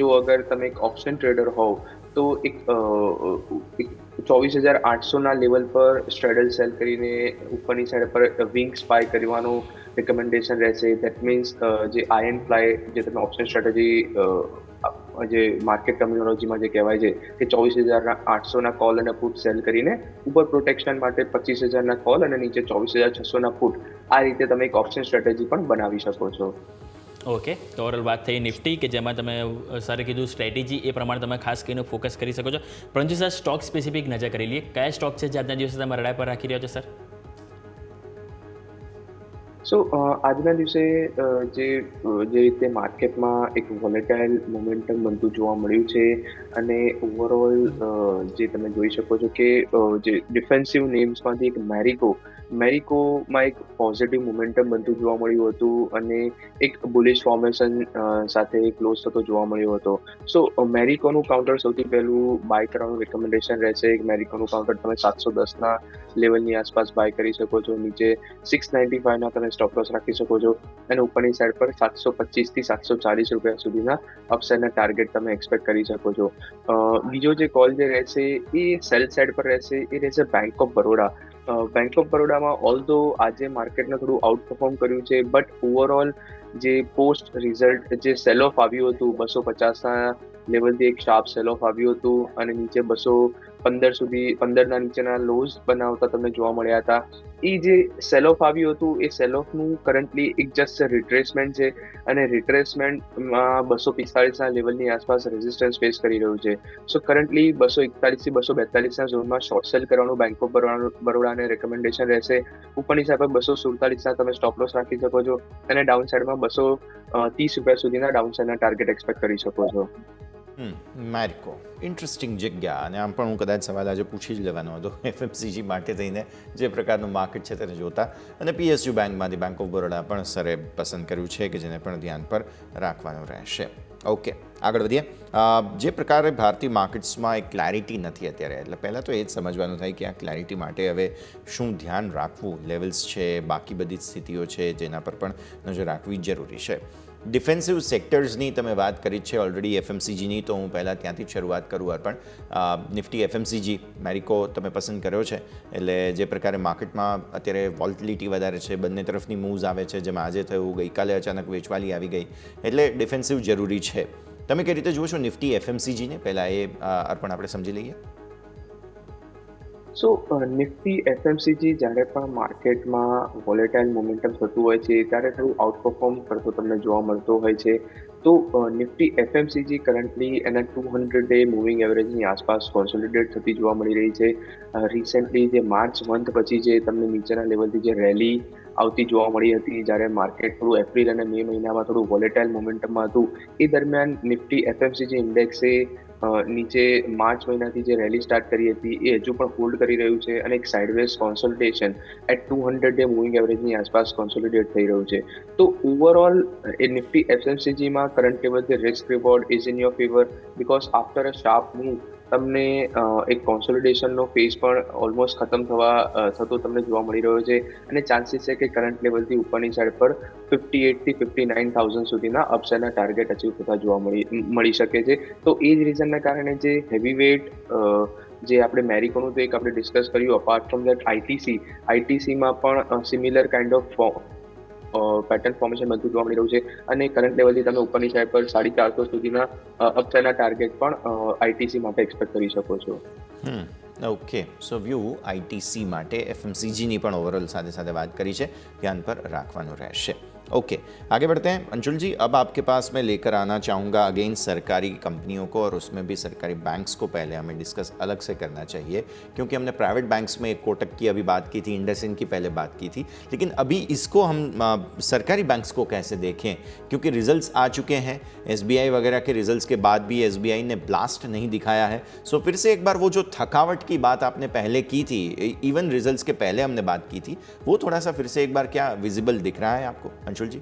Speaker 6: જો અગર તમે એક ઓપ્શન ટ્રેડર હોવ તો એક 24,800ના લેવલ પર સ્ટ્રેડલ સેલ કરીને ઉપરની સાઈડ પર વિંગ્સ બાય કરવાનું રિકમેન્ડેશન રહેશે. દેટ મીન્સ જે આયન ફ્લાય જે તમે ઓપ્શન સ્ટ્રેટેજી જે માર્કેટ ટર્મિનોલોજીમાં જે કહેવાય છે કે 24,800 કોલ અને પુટ સેલ કરીને ઉપર પ્રોટેક્શન માટે 25,000 કોલ અને નીચે 24,600 પુટ, આ રીતે તમે એક ઓપ્શન સ્ટ્રેટેજી પણ બનાવી શકો છો.
Speaker 4: ઓકે, તો ઓવરઓલ વાત થઈ નિફ્ટી કે જેમાં તમે સરે કીધું સ્ટ્રેટેજી એ પ્રમાણે તમે ખાસ કરીને ફોકસ કરી શકો છો. પરંતુ સર સ્ટોક સ્પેસિફિક નજર કરી લઈએ, કયા સ્ટોક છે જે આજના દિવસે તમે રડાઈ પર રાખી રહ્યા છો સર?
Speaker 6: સો આજના દિવસે જે રીતે માર્કેટમાં એક વોલેટાઇલ મોમેન્ટમ બનતું જોવા મળ્યું છે અને ઓવરઓલ જે તમે જોઈ શકો છો કે જે ડિફેન્સિવ નેમ્સમાંથી એક મેરિકોમાં એક પોઝિટિવ મોમેન્ટમ બનતું જોવા મળ્યું હતું અને એક બુલિશ ફોર્મેશન સાથે ક્લોઝ થતો જોવા મળ્યો હતો. સો મેરિકોનું કાઉન્ટર સૌથી પહેલું બાય કરવાનું રિકમેન્ડેશન રહેશે. મેરિકોનું કાઉન્ટર તમે 710ના લેવલની આસપાસ બાય કરી શકો છો. નીચે 695ના તમે સ્ટોપ લોસ રાખી શકો છો અને ઉપરની સાઈડ પર 725 થી 740 રૂપિયા સુધીના અપસાઇડના ટાર્ગેટ તમે એક્સપેક્ટ કરી શકો છો. બીજો જે કોલ જે રહેશે એ સેલ સાઈડ પર રહેશે, એ રહેશે bank of Baroda. Bank of બરોડામાં ઓલ્ધો આજે માર્કેટને થોડું આઉટ પરફોર્મ કર્યું છે, બટ ઓવરઓલ જે પોસ્ટ રિઝલ્ટ જે સેલ ઓફ આવ્યું હતું 250ના લેવલથી એક શાર્પ સેલ ઓફ આવ્યું હતું અને નીચે 215ના નીચેના લોઝ બનાવતા તમને જોવા મળ્યા હતા. એ જે સેલ ઓફ આવ્યું હતું એ સેલ ઓફનું કરન્ટલી એક જસ્ટ રિટ્રેસમેન્ટ છે અને રિટ્રેસમેન્ટમાં 245ના લેવલની આસપાસ રેઝિસ્ટન્સ ફેસ કરી રહ્યું છે. સો કરન્ટલી 241 થી 242ના ઝોનમાં શોર્ટ સેલ કરવાનું બેંક ઓફ બરોડાને રેકમેન્ડેશન રહેશે. ઉપરની સાઈડ પર 247ના તમે સ્ટોપ લોસ રાખી શકો છો અને ડાઉન સાઈડમાં 230 રૂપિયા સુધીના ડાઉન સાઈડના ટાર્ગેટ એક્સપેક્ટ કરી શકો છો.
Speaker 3: મેરિકો ઇન્ટરેસ્ટિંગ જગ્યા, અને આમ પણ હું કદાચ સવાલ આજે પૂછી જ લેવાનો હતો એફએમસીજી માટે થઈને જે પ્રકારનું માર્કેટ છે તેને જોતા, અને પીએસયુ બેંકમાંથી બેંક ઓફ બરોડા પણ સરે પસંદ કર્યું છે કે જેને પણ ધ્યાન પર રાખવાનું રહેશે. ઓકે, આગળ વધીએ. જે પ્રકારે ભારતીય માર્કેટ્સમાં એક ક્લેરિટી નથી અત્યારે, એટલે પહેલાં તો એ જ સમજવાનું થાય કે આ ક્લેરિટી માટે હવે શું ધ્યાન રાખવું, લેવલ્સ છે, બાકી બધી જ સ્થિતિઓ છે જેના પર પણ નજર રાખવી જરૂરી છે. ડિફેન્સિવ સેક્ટર્સની તમે વાત કરી છે ઓલરેડી એફએમસીજીની, તો હું પહેલાં ત્યાંથી જ શરૂઆત કરું. અર્પણ, નિફ્ટી એફએમસીજી મેરિકો તમે પસંદ કર્યો છે, એટલે જે પ્રકારે માર્કેટમાં અત્યારે વોલ્ટિલિટી વધારે છે, બંને તરફની મૂવ્સ આવે છે, જેમાં આજે થયું, ગઈકાલે અચાનક વેચવાલી આવી ગઈ, એટલે ડિફેન્સિવ જરૂરી છે. તમે કઈ રીતે જુઓ છો નિફ્ટી એફએમસીજીને? પહેલાં એ અર્પણ આપણે સમજી લઈએ.
Speaker 6: સો નિફ્ટી એફએમસીજી જ્યારે પણ માર્કેટમાં વોલેટાઇલ મોમેન્ટમ થતું હોય છે ત્યારે થોડું આઉટ પરફોર્મ કરતો તમને જોવા મળતો હોય છે. તો નિફ્ટી એફએમસીજી કરન્ટલી એના 200 ડે મૂવિંગ એવરેજની આસપાસ કોન્સોલિડેટ થતી જોવા મળી રહી છે. રિસેન્ટલી જે માર્ચ મંથ પછી જે તમને નીચેના લેવલથી જે રેલી આવતી જોવા મળી હતી, જ્યારે માર્કેટ થોડું એપ્રિલ અને મે મહિનામાં થોડું વોલેટાઇલ મોમેન્ટમમાં હતું, એ દરમિયાન નિફ્ટી એફએમસીજી ઇન્ડેક્સે નીચે માર્ચ મહિનાથી જે રેલી સ્ટાર્ટ કરી હતી એ હજુ પણ હોલ્ડ કરી રહ્યું છે અને એક sideways consolidation at 200 day moving એવરેજની આસપાસ કોન્સોલિડેટ થઈ રહ્યું છે. તો ઓવરઓલ એ નિફ્ટી એફએમસીજીમાં કરન્ટ લેવલથી risk reward is in your favour, because after a sharp move તમને એક કોન્સોલિડેશનનો ફેઝ પણ ઓલમોસ્ટ ખતમ થતો તમને જોવા મળી રહ્યો છે અને ચાન્સીસ છે કે કરંટ લેવલથી ઉપરની સાઈડ પર 58 થી 59,000 સુધીના અપસાઇડના ટાર્ગેટ અચીવ થતા જોવા મળી શકે છે. તો એ જ રીઝનના કારણે જે હેવી વેઇટ જે આપણે મેરિકોનું તો એક આપણે ડિસ્કસ કર્યું, અપાર્ટ ફ્રોમ દેટ આઈટીસીમાં પણ similar kind of pattern formation બનતું જોવા મળી રહ્યું છે અને કરંટ લેવલથી તમે ઉપરની સાઈડ પર 450 સુધીના અપસાઇડના ટાર્ગેટ પણ આઈટીસી માટે એક્સપેક્ટ કરી શકો છો.
Speaker 3: ઓકે, સો વ્યૂ આઈટીસી માટે एफएमसीजी પણ ओवरऑल साथ साथ बात करी है, ध्यान पर रखना रहશે. ओके, आगे बढ़ते हैं. अंशुल जी, अब आपके पास मैं लेकर आना चाहूँगा अगेन सरकारी कंपनियों को, और उसमें भी सरकारी बैंक्स को पहले हमें डिस्कस अलग से करना चाहिए, क्योंकि हमने प्राइवेट बैंक्स में एक कोटक की अभी बात की थी, इंडसइंड की पहले बात की थी, लेकिन अभी इसको हम सरकारी बैंक्स को कैसे देखें, क्योंकि रिजल्ट्स आ चुके हैं. एसबीआई वगैरह के रिजल्ट्स के बाद भी एसबीआई ने ब्लास्ट नहीं दिखाया है. सो फिर से एक बार वो जो थकावट की बात आपने पहले की थी, इवन रिजल्ट्स के पहले हमने बात की थी, वो थोड़ा सा फिर से एक बार क्या विजिबल दिख रहा है आपको अंशुल जी?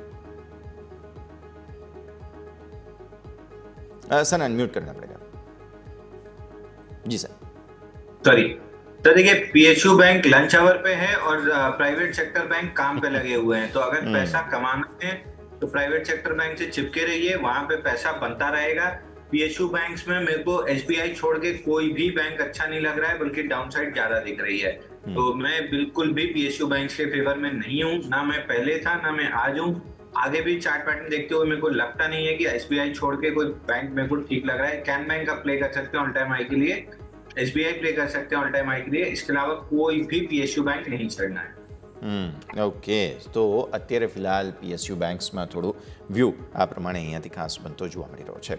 Speaker 3: सर अनम्यूट करना पड़ेगा जी सर.
Speaker 5: सॉरी. तो देखिए, पीएसयू बैंक लंच आवर पे है और प्राइवेट सेक्टर बैंक काम पे लगे हुए हैं. तो अगर पैसा कमाना है तो प्राइवेट सेक्टर बैंक से चिपके रहिए, वहां पे पैसा बनता रहेगा. पीएसयू बैंक्स में मेरे को एसबीआई छोड़ के कोई भी बैंक अच्छा नहीं लग रहा है, बल्कि डाउनसाइड ज्यादा दिख रही है. तो मैं बिल्कुल भी पीएसयू बैंक के फेवर में नहीं हूँ, ना मैं पहले था ना मैं आज हूँ। आगे भी चार्ट पैटर्न देखते हुए मेरे को लगता नहीं है कि एसबीआई छोड़ के कोई बैंक मेरे को ठीक लग रहा है। कैन बैंक का प्ले कर सकते हैं ऑल टाइम हाई के लिए, एसबीआई प्ले कर सकते हैं ऑल टाइम हाई के लिए, इसके अलावा कोई भी पीएसयू बैंक नहीं चढ़ना है।
Speaker 3: ઓકે, તો અત્યારે ફિલહાલ પીએસયુ બેંક્સમાં થોડું વ્યૂ આ પ્રમાણે અહીંયાથી ખાસ બનતો જોવા મળી રહ્યો છે.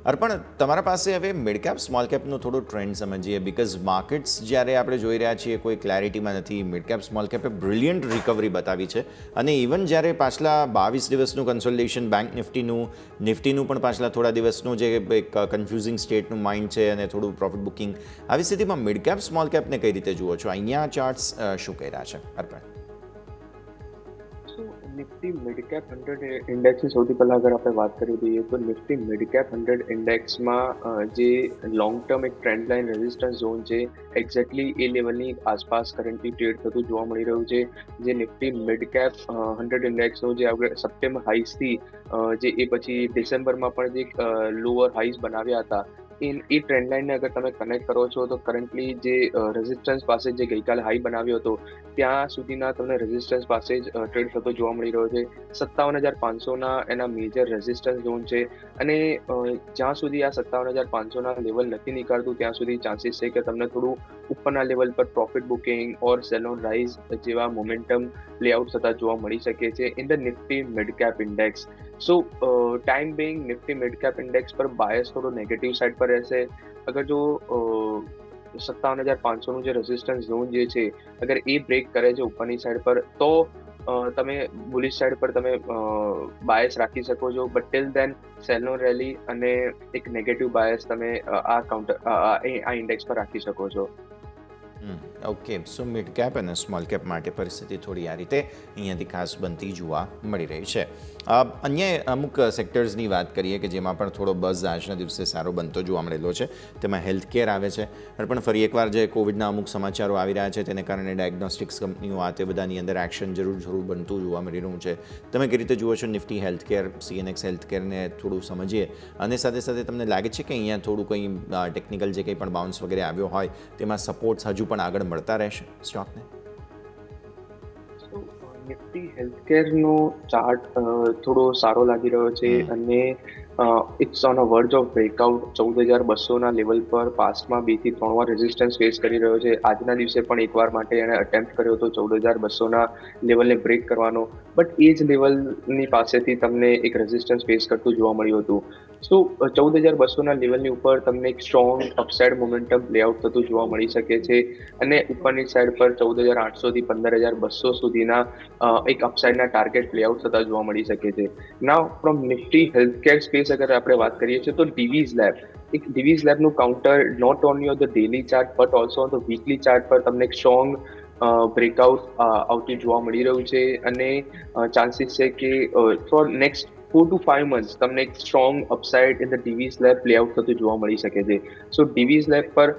Speaker 3: અર્પણ, તમારા પાસે હવે મિડ કેપ સ્મોલ કેપનો થોડો ટ્રેન્ડ સમજીએ, બિકોઝ માર્કેટ્સ જ્યારે આપણે જોઈ રહ્યા છીએ કોઈ ક્લેરિટીમાં નથી. મિડ કેપ સ્મોલ કેપે બ્રિલિયન્ટ રિકવરી બતાવી છે અને ઇવન જ્યારે પાછલા 22 દિવસનું કન્સોલિડેશન બેંક નિફ્ટીનું પણ પાછલા થોડા દિવસનું જે એક કન્ફ્યુઝિંગ સ્ટેટનું માઇન્ડ છે અને થોડું પ્રોફિટ બુકિંગ, આવી સ્થિતિમાં મિડ કેપ સ્મોલ કેપને કઈ રીતે જુઓ છો? અહીંયા ચાર્ટ્સ શું કહી રહ્યા છે અર્પણ?
Speaker 6: નિફ્ટી મિડ કેપ 100 ઇન્ડેક્સની સૌથી પહેલા અગર આપણે વાત કરી દઈએ તો નિફ્ટી મિડ કેપ 100 ઇન્ડેક્સમાં જે લોંગ ટર્મ એક ટ્રેન્ડ લાઇન રેઝિસ્ટન્સ ઝોન છે એક્ઝેક્ટલી એ લેવલની આસપાસ કરન્ટલી ટ્રેડ થતું જોવા મળી રહ્યું છે. જે નિફ્ટી મિડ કેપ 100 ઇન્ડેક્સનો જે સપ્ટેમ્બર હાઈસથી જે એ પછી ડિસેમ્બરમાં પણ જે લોઅર હાઈસ બનાવ્યા હતા એ ટ્રેન્ડ લાઇનને અગર તમે કનેક્ટ કરો છો તો કરન્ટલી જે રેઝિસ્ટન્સ પાસે જે ગઈકાલે હાઈ બનાવ્યો હતો ત્યાં સુધીના તમને રેઝિસ્ટન્સ પાસે જ ટ્રેડ થતો જોવા મળી રહ્યો છે. 57,500ના એના મેજર રેઝિસ્ટન્સ ઝોન છે અને જ્યાં સુધી આ 57,500ના લેવલ નથી નીકળતું ત્યાં સુધી ચાન્સીસ છે કે તમને થોડું ઉપરના લેવલ પર profit booking or sell on rise જેવા મોમેન્ટમ પ્લેઆઉટ થતા જોવા મળી શકે છે in the Nifty mid cap index. So time being Nifty mid cap index पर बायस थोड़ो नेगेटिव साइड पर रहશે. अगर जो 57,500 નું જે રેઝિસ્ટન્સ ઝોન જે છે અગર એ બ્રેક કરે છે ઉપરની સાઈડ પર તો તમે બુલિશ સાઈડ પર તમે બાયસ રાખી શકો છો. બટ ટિલ દેન સેલનો રેલી અને એક નેગેટિવ બાયસ તમે આ ઇન્ડેક્સ પર રાખી શકો છો.
Speaker 3: ઓકે, સો મિડ કેપ અને સ્મોલ કેપ માટે પરિસ્થિતિ થોડી આ રીતે અહીંયાથી ખાસ બનતી જોવા મળી રહી છે. અન્ય અમુક સેક્ટર્સની વાત કરીએ કે જેમાં પણ થોડો બઝ આજના દિવસે સારો બનતો જોવા મળેલો છે, તેમાં હેલ્થ કેર આવે છે. પણ ફરી એકવાર જે કોવિડના અમુક સમાચારો આવી રહ્યા છે તેને કારણે ડાયગ્નોસ્ટિક્સ કંપનીઓ આ તે બધાની અંદર એક્શન જરૂર બનતું જોવા મળી રહ્યું છે. તમે કઈ રીતે જુઓ છો નિફ્ટી હેલ્થ કેર, સીએનએક્સ હેલ્થ કેરને થોડું સમજીએ અને સાથે સાથે તમને લાગે છે કે અહીંયા થોડું કંઈ ટેકનિકલ જે કંઈ પણ બાઉન્સ વગેરે આવ્યો હોય તેમાં સપોર્ટ્સ હજુ પણ આગળ મળતા રહેશે સ્ટોકને?
Speaker 6: નિફ્ટી હેલ્થકેરનો ચાર્ટ થોડો સારો લાગી રહ્યો છે અને it's on a verge of breakout. 14,200ના લેવલ પર પાસ્ટમાં 2 થી 3 વાર રેઝિસ્ટન્સ ફેસ કરી રહ્યો છે. આજના દિવસે પણ એકવાર માટે એણે અટેમ્પ્ટ કર્યો હતો 14,200ના લેવલને બ્રેક કરવાનો, બટ એ જ લેવલની પાસેથી તમને એક રેઝિસ્ટન્સ ફેસ કરતું જોવા મળ્યું હતું. સો 14,200ના લેવલની ઉપર તમને એક સ્ટ્રોંગ અપસાઇડ મોમેન્ટમ પ્લેઆઉટ થતું જોવા મળી શકે છે અને ઉપરની સાઈડ પર 14,800 થી 15,200 સુધીના એક અપસાઇડના ટાર્ગેટ પ્લેઆઉટ થતા જોવા મળી શકે છે. Now from Nifty healthcare space અગર આપણે વાત કરીએ છીએ તો ડિવીઝ લેબનું counter not only on the daily chart but also on the weekly chart પર તમને એક સ્ટ્રોંગ બ્રેકઆઉટ આવતી જોવા મળી રહ્યું છે અને ચાન્સીસ છે કે ફોર નેક્સ્ટ 4 to 5 months તમને એક strong upside in the Divi's lab playout થતું જોવા મળી શકે છે. સો ડીવીઝ લેબ પર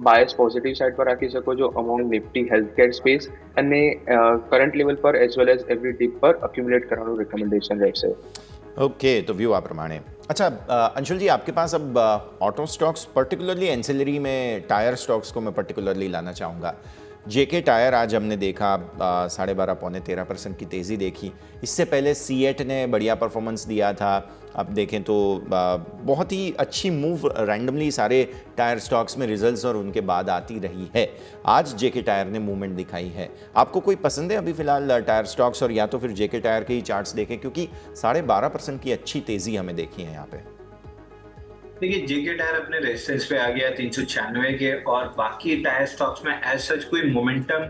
Speaker 6: બાયસ પોઝિટિવ સાઇડ પર રાખી શકો છો અમોંગ નિફ્ટી હેલ્થકેર સ્પેસ અને કરંટ લેવલ પર as well as every dip પર અક્યુमुलेट કરવાનું रिकमेंडेशन રહેશે.
Speaker 3: ओके, तो व्यू आ प्रमाणे. अच्छा अंशुल जी, आपके पास अब ऑटो स्टॉक्स पर्टिकुलरली एंसिलरी में टायर स्टॉक्स को मैं पर्टिकुलरली लाना चाहूँगा. जेके टायर आज हमने देखा 12.5-13% की तेज़ी देखी. इससे पहले सीएट ने बढ़िया परफॉर्मेंस दिया था. अब देखें तो बहुत ही अच्छी मूव रैंडमली सारे टायर स्टॉक्स में रिजल्ट्स और उनके बाद आती रही है. आज जेके टायर ने मूवमेंट दिखाई है. आपको कोई पसंद है अभी फिलहाल टायर स्टॉक्स, और या तो फिर जेके टायर के ही चार्ट्स देखें क्योंकि 12.5% की अच्छी तेज़ी हमें देखी है यहाँ पे?
Speaker 5: देखिए, जेके टायर अपने रेजिस्टेंस पे आ गया 396 के, और बाकी टायर स्टॉक्स में एज सच कोई मोमेंटम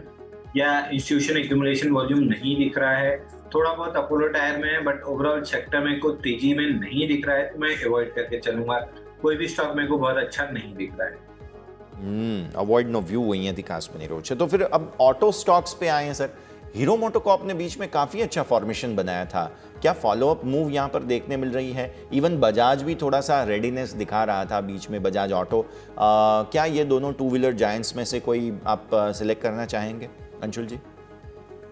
Speaker 5: या इंस्टीट्यूशन एक्यूमुलेशन वॉल्यूम नहीं दिख रहा है. थोड़ा बहुत अपोलो टायर में है बट ओवरऑल सेक्टर में कोई तेजी में नहीं दिख रहा है, तो मैं अवॉइड करके चलूंगा. कोई भी स्टॉक मेरे को बहुत अच्छा नहीं दिख रहा है.
Speaker 3: अवॉइड नो व्यू અહીંયાથી ખાસ બની રહ્યો છે. तो फिर अब ऑटो स्टॉक्स पे आए हैं सर. हीरो मोटोकॉर्प ने बीच में काफ़ी अच्छा फॉर्मेशन बनाया था. क्या फॉलोअप मूव यहाँ पर देखने मिल रही है? इवन बजाज भी थोड़ा सा रेडीनेस दिखा रहा था बीच में, बजाज ऑटो. क्या ये दोनों टू व्हीलर जायंट्स में से कोई आप सिलेक्ट करना चाहेंगे अंशुल जी?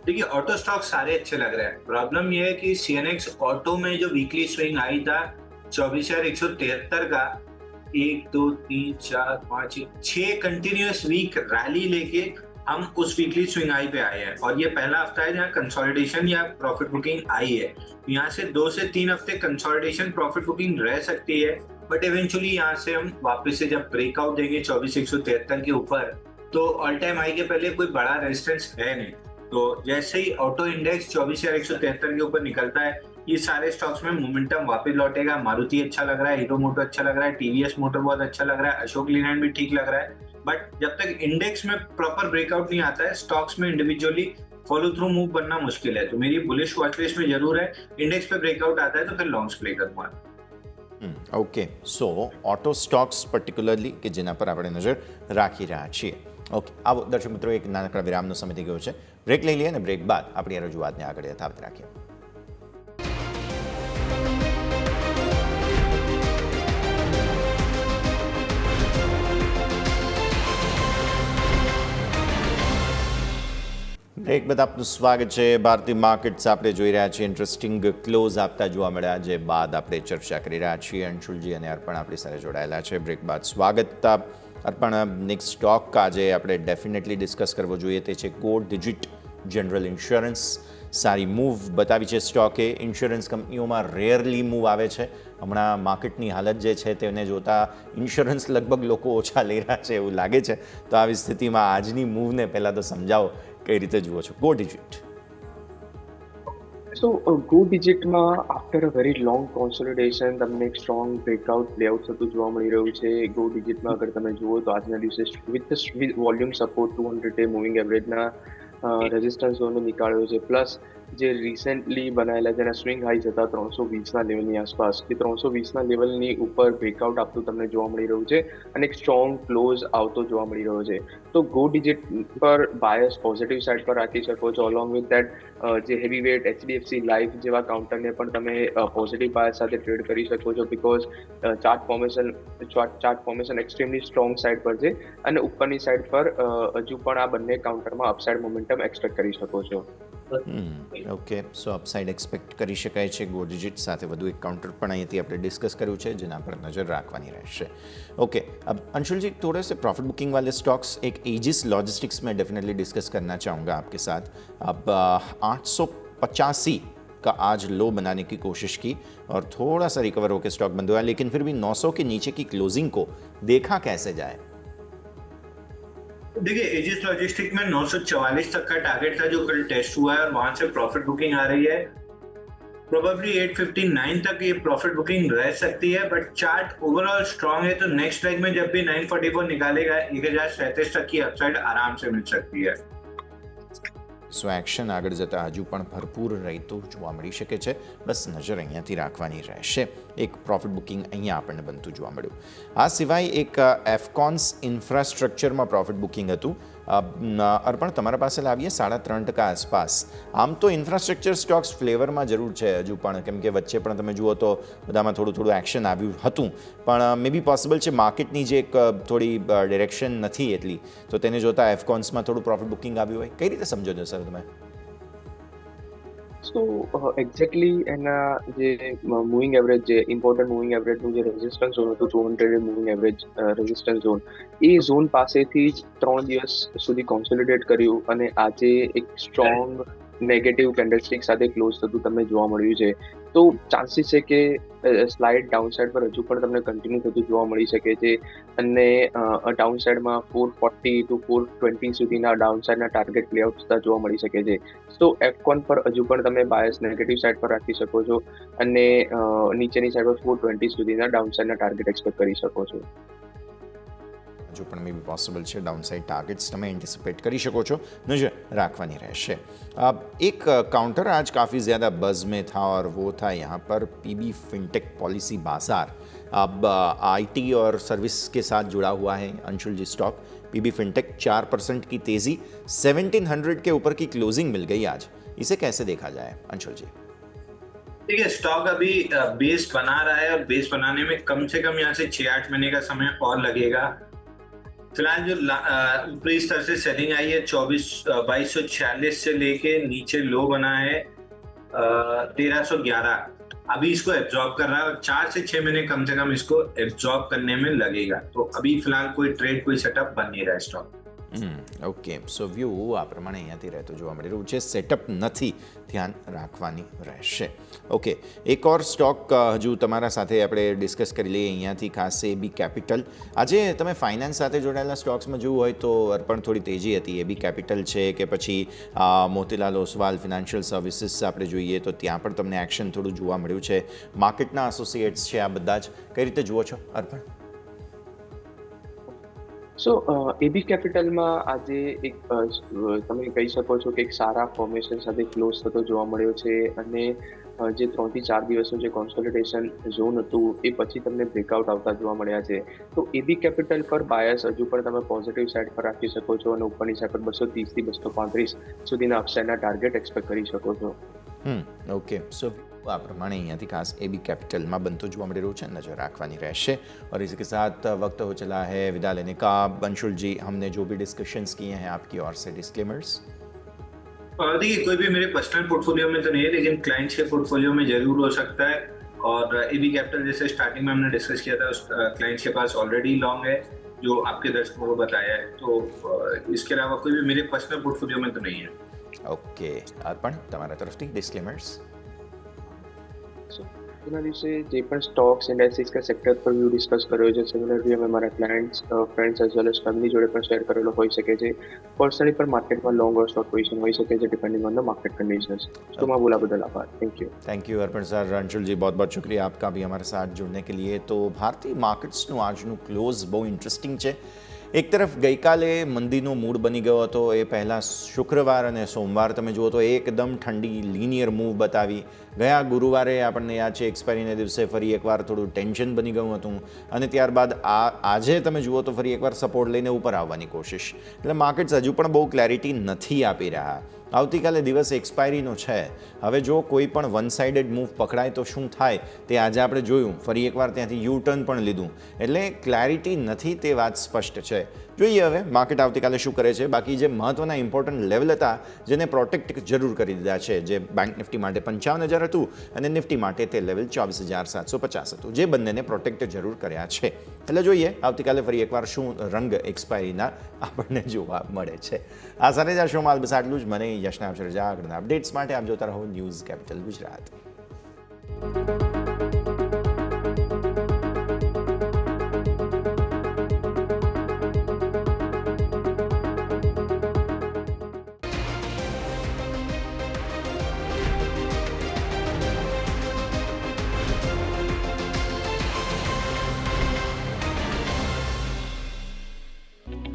Speaker 5: देखिए, ऑटो स्टॉक सारे अच्छे लग रहे हैं. प्रॉब्लम ये है कि सीएनएक्स ऑटो में जो वीकली स्विंग आई था 24,173 का, 1 2 3 4 5 6 कंटिन्यूअस वीक रैली लेके हम उस वीकली स्विंग हाई पे आए हैं और ये पहला हफ्ता है जहाँ कंसोलिडेशन या प्रॉफिट बुकिंग आई है। यहाँ से 2 से 3 हफ्ते कंसोलिडेशन प्रॉफिट बुकिंग रह सकती है, बट इवेंचुअली यहाँ से हम वापस से जब ब्रेकआउट देंगे 24,173 के ऊपर, तो ऑल टाइम हाई के पहले कोई बड़ा रेजिस्टेंस है नहीं। तो जैसे ही ऑटो इंडेक्स 24,173 के ऊपर निकलता है, ये सारे स्टॉक्स में मोमेंटम वापस लौटेगा। मारुति अच्छा लग रहा है, हीरो मोटो अच्छा लग रहा है, टीवीएस मोटर बहुत अच्छा लग रहा है, अशोक लीलैंड भी ठीक लग रहा है। बट जब तक इंडेक्स में प्रॉपर ब्रेकआउट नहीं आता है, स्टॉक्स में इंडिविजुअली फॉलो थ्रू मूव बनना मुश्किल है। तो मेरी बुलिश वॉच लिस्ट में जरूर है, इंडेक्स पे ब्रेकआउट आता है तो फिर लॉन्ग्स प्ले करूंगा।
Speaker 3: ઓકે, સો ઓટો સ્ટોક્સ પર્ટિક્યુલરલી કે જેના પર આપણે નજર રાખી રહ્યા છીએ. ઓકે, આવો દર્શક મિત્રો, એક નાનકડા વિરામનો સમય થઈ ગયો છે. બ્રેક લઈ લઈએ અને બ્રેક બાદ આપણી આ રજૂઆતને આગળ યથાવત રાખીએ. બ્રેક બાદ આપનું સ્વાગત છે. ભારતીય માર્કેટ્સ આપણે જોઈ રહ્યા છીએ ઇન્ટરેસ્ટિંગ ક્લોઝ આપતા જોવા મળ્યા, જે બાદ આપણે ચર્ચા કરી રહ્યા છીએ. અંશુલજી અને અર્પણ આપણી સાથે જોડાયેલા છે. બ્રેક બાદ સ્વાગત. અર્પણ, નેક્સ્ટ સ્ટોક આજે આપણે ડેફિનેટલી ડિસ્કસ કરવો જોઈએ તે છે ગો ડિજિટ જનરલ ઇન્સ્યોરન્સ. સારી મૂવ બતાવી છે સ્ટોકે. ઇન્સ્યોરન્સ કંપનીઓમાં રેરલી મૂવ આવે છે. હમણાં માર્કેટની હાલત જે છે તેને જોતાં ઇન્સ્યોરન્સ લગભગ લોકો ઓછા લઈ રહ્યા છે એવું લાગે છે. તો આવી સ્થિતિમાં આજની મૂવને પહેલાં તો સમજાવો, કઈ રીતે જુઓ છો ગો ડિજિટ?
Speaker 6: સો ગો ડિજિટમાં after a very long consolidation તમને એક સ્ટ્રોંગ બ્રેકઆઉટ પ્લેઆઉટ થતું જોવા મળી રહ્યું છે. ગો ડિજિટમાં અગર તમે જુઓ તો આજના દિવસે with volume support 200 day moving એવરેજના રેઝિસ્ટન્સ ઝોનને નીકાળ્યો છે. પ્લસ જે રિસેન્ટલી બનાવેલા જેના સ્વિંગ હાઈસ હતા 320ના લેવલની આસપાસ, એ 320ના લેવલની ઉપર બ્રેકઆઉટ આપતું તમને જોવા મળી રહ્યું છે અને એક સ્ટ્રોંગ ક્લોઝ આવતો જોવા મળી રહ્યો છે. તો ગો ડિજિટ પર બાયસ પોઝિટિવ સાઇડ પર રાખી શકો છો. અલોંગ વિથ દેટ જે હેવી વેટ HDFC લાઈફ જેવા કાઉન્ટરને પણ તમે પોઝિટિવ બાયસ સાથે ટ્રેડ કરી શકો છો, because chart formation extremely strong side પર છે અને ઉપરની સાઇડ પર હજુ પણ આ બંને કાઉન્ટરમાં અપસાઇડ મોમેન્ટમ એક્સપેક્ટ કરી શકો છો.
Speaker 3: ઓકે, સો અપસાઇડ એક્સપેક્ટ કરી શકાય છે ગો ડિજિટ સાથે. વધુ એક કાउंटर પણ અહીંયાથી આપણે ડિस्कस કર્યું છે જેના पर नज़र રાખવાની રહેશે. ओके, अब अंशुल जी थोड़े से प्रॉफिट बुकिंग वाले स्टॉक्स, एक एजिस लॉजिस्टिक्स में डेफिनेटली डिस्कस करना चाहूँगा आपके साथ. अब 885 का आज लो बनाने की कोशिश की और थोड़ा सा रिकवर होकर स्टॉक बंद हुआ, लेकिन फिर भी 900 के नीचे की क्लोजिंग को देखा कैसे जाए?
Speaker 5: देखिए, एजिस लॉजिस्टिक में 944 तक का टारगेट था जो कल टेस्ट हुआ है और वहां से प्रॉफिट बुकिंग आ रही है. प्रोबेबली 859 तक ये प्रॉफिट बुकिंग रह सकती है, बट चार्ट ओवरऑल स्ट्रांग है. तो नेक्स्ट लेग में जब भी 944 निकालेगा 1037 तक की अपसाइड आराम से मिल सकती है.
Speaker 3: સો એક્શન આગળ જતાં હજુ પણ ભરપૂર રહેતું જોવા મળી શકે છે. બસ નજર અહીંયાથી રાખવાની રહેશે. એક પ્રોફિટ બુકિંગ અહીંયા આપણને બનતું જોવા મળ્યું. આ સિવાય એક એફકોન્સ ઇન્ફ્રાસ્ટ્રક્ચરમાં પ્રોફિટ બુકિંગ હતું. અર્પણ, તમારા પાસે લાવીએ 3.5% આસપાસ. આમ તો ઇન્ફ્રાસ્ટ્રક્ચર સ્ટોક્સ ફ્લેવરમાં જરૂર છે હજુ પણ, કેમ કે વચ્ચે પણ તમે જુઓ તો બધામાં થોડું એક્શન આવ્યું હતું. પણ મે બી પોસિબલ છે માર્કેટની જે એક થોડી ડિરેક્શન નથી એટલી, તો તેને જોતાં એફકોન્સમાં થોડું પ્રોફિટ બુકિંગ આવ્યું હોય. કઈ રીતે સમજો છો સર તમે?
Speaker 6: સો એક્ઝેક્ટલી એના જે મૂવિંગ એવરેજ, જે ઇમ્પોર્ટન્ટ મૂવિંગ એવરેજનું જે રેઝિસ્ટન્સ ઝોન હતું 200 મૂવિંગ એવરેજ રેઝિસ્ટન્સ ઝોન, એ ઝોન પાસેથી જ 3 દિવસ સુધી કોન્સોલિડેટ કર્યું અને આજે એક સ્ટ્રોંગ નેગેટિવ કેન્ડલસ્ટિક સાથે ક્લોઝ થતું તમને જોવા મળ્યું છે. તો ચાન્સીસ છે કે સ્લાઇડ ડાઉનસાઇડ પર હજુ પણ તમને કન્ટિન્યુ થતું જોવા મળી શકે છે અને ડાઉનસાઇડમાં 440 to 420 સુધીના ડાઉનસાઇડના ટાર્ગેટ પ્લેઆઉટ થતા જોવા મળી શકે છે. તો એફકોન પર હજુ પણ તમે બાયસ નેગેટિવ સાઇડ પર રાખી શકો છો અને નીચેની સાઇડ પર 420 સુધીના ડાઉનસાઇડના ટાર્ગેટ એક્સપેક્ટ કરી શકો છો.
Speaker 3: जो પણ મે બી પોસિબલ છે ડાઉનસાઇડ ટારગેટ્સ તમે એન્ટિસિपेट કરી શકો છો. નજર રાખવાની રહેશે. अब एक काउंटर आज काफ़ी ज़्यादा बज़ में था और वो था यहाँ पर पीबी फिनटेक पॉलिसी बाजार. अब आईटी और सर्विस के साथ जुड़ा हुआ है अंशुल जी स्टॉक. पीबी फिनटेक 4% की तेज़ी, 1700 के ऊपर की क्लोजिंग मिल गई आज. इसे कैसे देखा जाए अंशुल जी?
Speaker 5: देखिए, स्टॉक अभी बेस बना रहा है और बेस बनाने में कम से कम यहाँ से 6-8 महीने का समय और लगेगा. फिलहाल जो ऊपरी स्तर से सेलिंग आई है 2246 से लेके नीचे लो बना है 1311. अभी इसको एब्जॉर्ब कर रहा है और 4 से 6 महीने कम से कम इसको एब्जॉर्ब करने में लगेगा. तो अभी फिलहाल कोई ट्रेड, कोई सेटअप बन नहीं रहा है स्टॉक.
Speaker 3: ઓકે સો વ્યૂ આ પ્રમાણે અહીંયાથી રહેતું જોવા મળી રહ્યું છે. સેટઅપ નથી, ધ્યાન રાખવાની રહેશે. ઓકે, એક ઓર સ્ટોક હજુ તમારા સાથે આપણે ડિસ્કસ કરી લઈએ અહીંયાથી, ખાસ એબી કેપિટલ. આજે તમે ફાઇનાન્સ સાથે જોડાયેલા સ્ટોક્સમાં જોવું હોય તો પણ થોડી તેજી હતી. એબી કેપિટલ છે કે પછી મોતીલાલ ઓસવાલ ફિનાન્શિયલ સર્વિસીસ આપણે જોઈએ તો ત્યાં પણ તમને એક્શન થોડું જોવા મળ્યું છે. માર્કેટના એસોસિએટ્સ છે આ બધા જ, કઈ રીતે જુઓ છો અર્પણ?
Speaker 6: સો એબી કેપિટલમાં આજે એક તમે કહી શકો છો કે એક સારા ફોર્મેશન સાથે ક્લોઝ થતો જોવા મળ્યો છે, અને જે 3 થી 4 દિવસનું જે કોન્સોલિડેશન ઝોન હતું એ પછી તમને બ્રેકઆઉટ આવતા જોવા મળ્યા છે. તો એબી કેપિટલ પર બાયસ હજુ પણ તમે પોઝિટિવ સાઇડ પર રાખી શકો છો, અને ઉપરની સાઇડ પર 230 થી 235 સુધીના અપસાઇડના ટાર્ગેટ એક્સપેક્ટ કરી શકો છો.
Speaker 3: ઓકે સો આ પ્રમાણે અહીંયાથી ખાસ एबी कैपिटल में बनते જોવા મળી રહ્યું છે, નજર રાખવાની રહેશે. और इसी के साथ वक्त हो चला है विदा लेने का. अंशुल जी, हमने जो भी डिस्कशंस किए हैं आपकी ओर से डिस्क्लेमर्स.
Speaker 5: देखिए, कोई भी मेरे पर्सनल पोर्टफोलियो में तो नहीं है, लेकिन क्लाइंट्स के पोर्टफोलियो में जरूर हो सकता है. और एबी कैपिटल जैसे स्टार्टिंग में हमने डिस्कस किया था, उस क्लाइंट्स के पास ऑलरेडी लॉन्ग है जो आपके दर्शकों को बताया है. तो इसके अलावा कोई भी मेरे पर्सनल पोर्टफोलियो में तो नहीं है.
Speaker 3: ઓકે અર્પણ, તમારા તરફથી ડિસ્ક્લેમર્સ.
Speaker 6: એના વિશે જે પણ સ્ટોક્સ ઇન્ડેક્સિસ કે સેક્ટર પર વ્યૂ ડિસ્કસ કર્યો છે, સિમિલરલી અમે અમારા clients friends as well as family જોડે પણ શેર કરેલો હોઈ શકે છે. પર્સનલી પણ માર્કેટમાં લોંગ ઓર શોર્ટ પોઝિશન હોઈ શકે છે depending on the market conditions. तो मैं बोला बदल आभार.
Speaker 3: Thank you Arpan sir. Anshul ji, बहुत बहुत शुक्रिया आपका भी हमारे साथ जुड़ने के लिए. तो भारतीय मार्केट्सનું આજનું ક્લોઝ બહુ ઇન્ટરેસ્ટિંગ છે. એક તરફ ગઈકાલે મંદીનો મૂડ બની ગયો હતો, એ પહેલાં શુક્રવાર અને સોમવાર તમે જુઓ તો એકદમ ઠંડી લિનિયર મૂવ બતાવી. ગયા ગુરુવારે આપણને યાદ છે એક્સપાયરીના દિવસે ફરી એકવાર થોડું ટેન્શન બની ગયું હતું, અને ત્યારબાદ આજે તમે જુઓ તો ફરી એકવાર સપોર્ટ લઈને ઉપર આવવાની કોશિશ. એટલે માર્કેટ્સ હજુ પણ બહુ ક્લેરિટી નથી આપી રહ્યા. આવતીકાલે દિવસ એક્સપાયરીનો છે. હવે જો કોઈ પણ વન સાઇડેડ મૂવ પકડાય તો શું થાય તે આજે આપણે જોયું. ફરી એકવાર ત્યાંથી યુ ટર્ન પણ લીધું. એટલે ક્લેરિટી નથી તે વાત સ્પષ્ટ છે. જોઈએ હવે માર્કેટ આવતીકાલે શું કરે છે. બાકી જે મહત્ત્વના ઇમ્પોર્ટન્ટ લેવલ હતા જેને પ્રોટેક્ટ જરૂર કરી દીધા છે, જે બેંક નિફ્ટી માટે 55,000 હતું અને નિફ્ટી માટે તે લેવલ 24,750 હતું, જે બંનેને પ્રોટેક્ટ જરૂર કર્યા છે. એટલે જોઈએ આવતીકાલે ફરી એકવાર શું રંગ એક્સપાયરીના આપણને જોવા મળે છે. આ સાથે જ આ શોમાં બસ આટલું જ. મને યશના રજા. આગળના અપડેટ્સ માટે આપ જોતા રહો news capital Gujarat.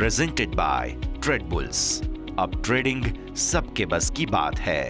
Speaker 2: Presented by trade bulls. अब ट्रेडिंग सबके बस की बात है.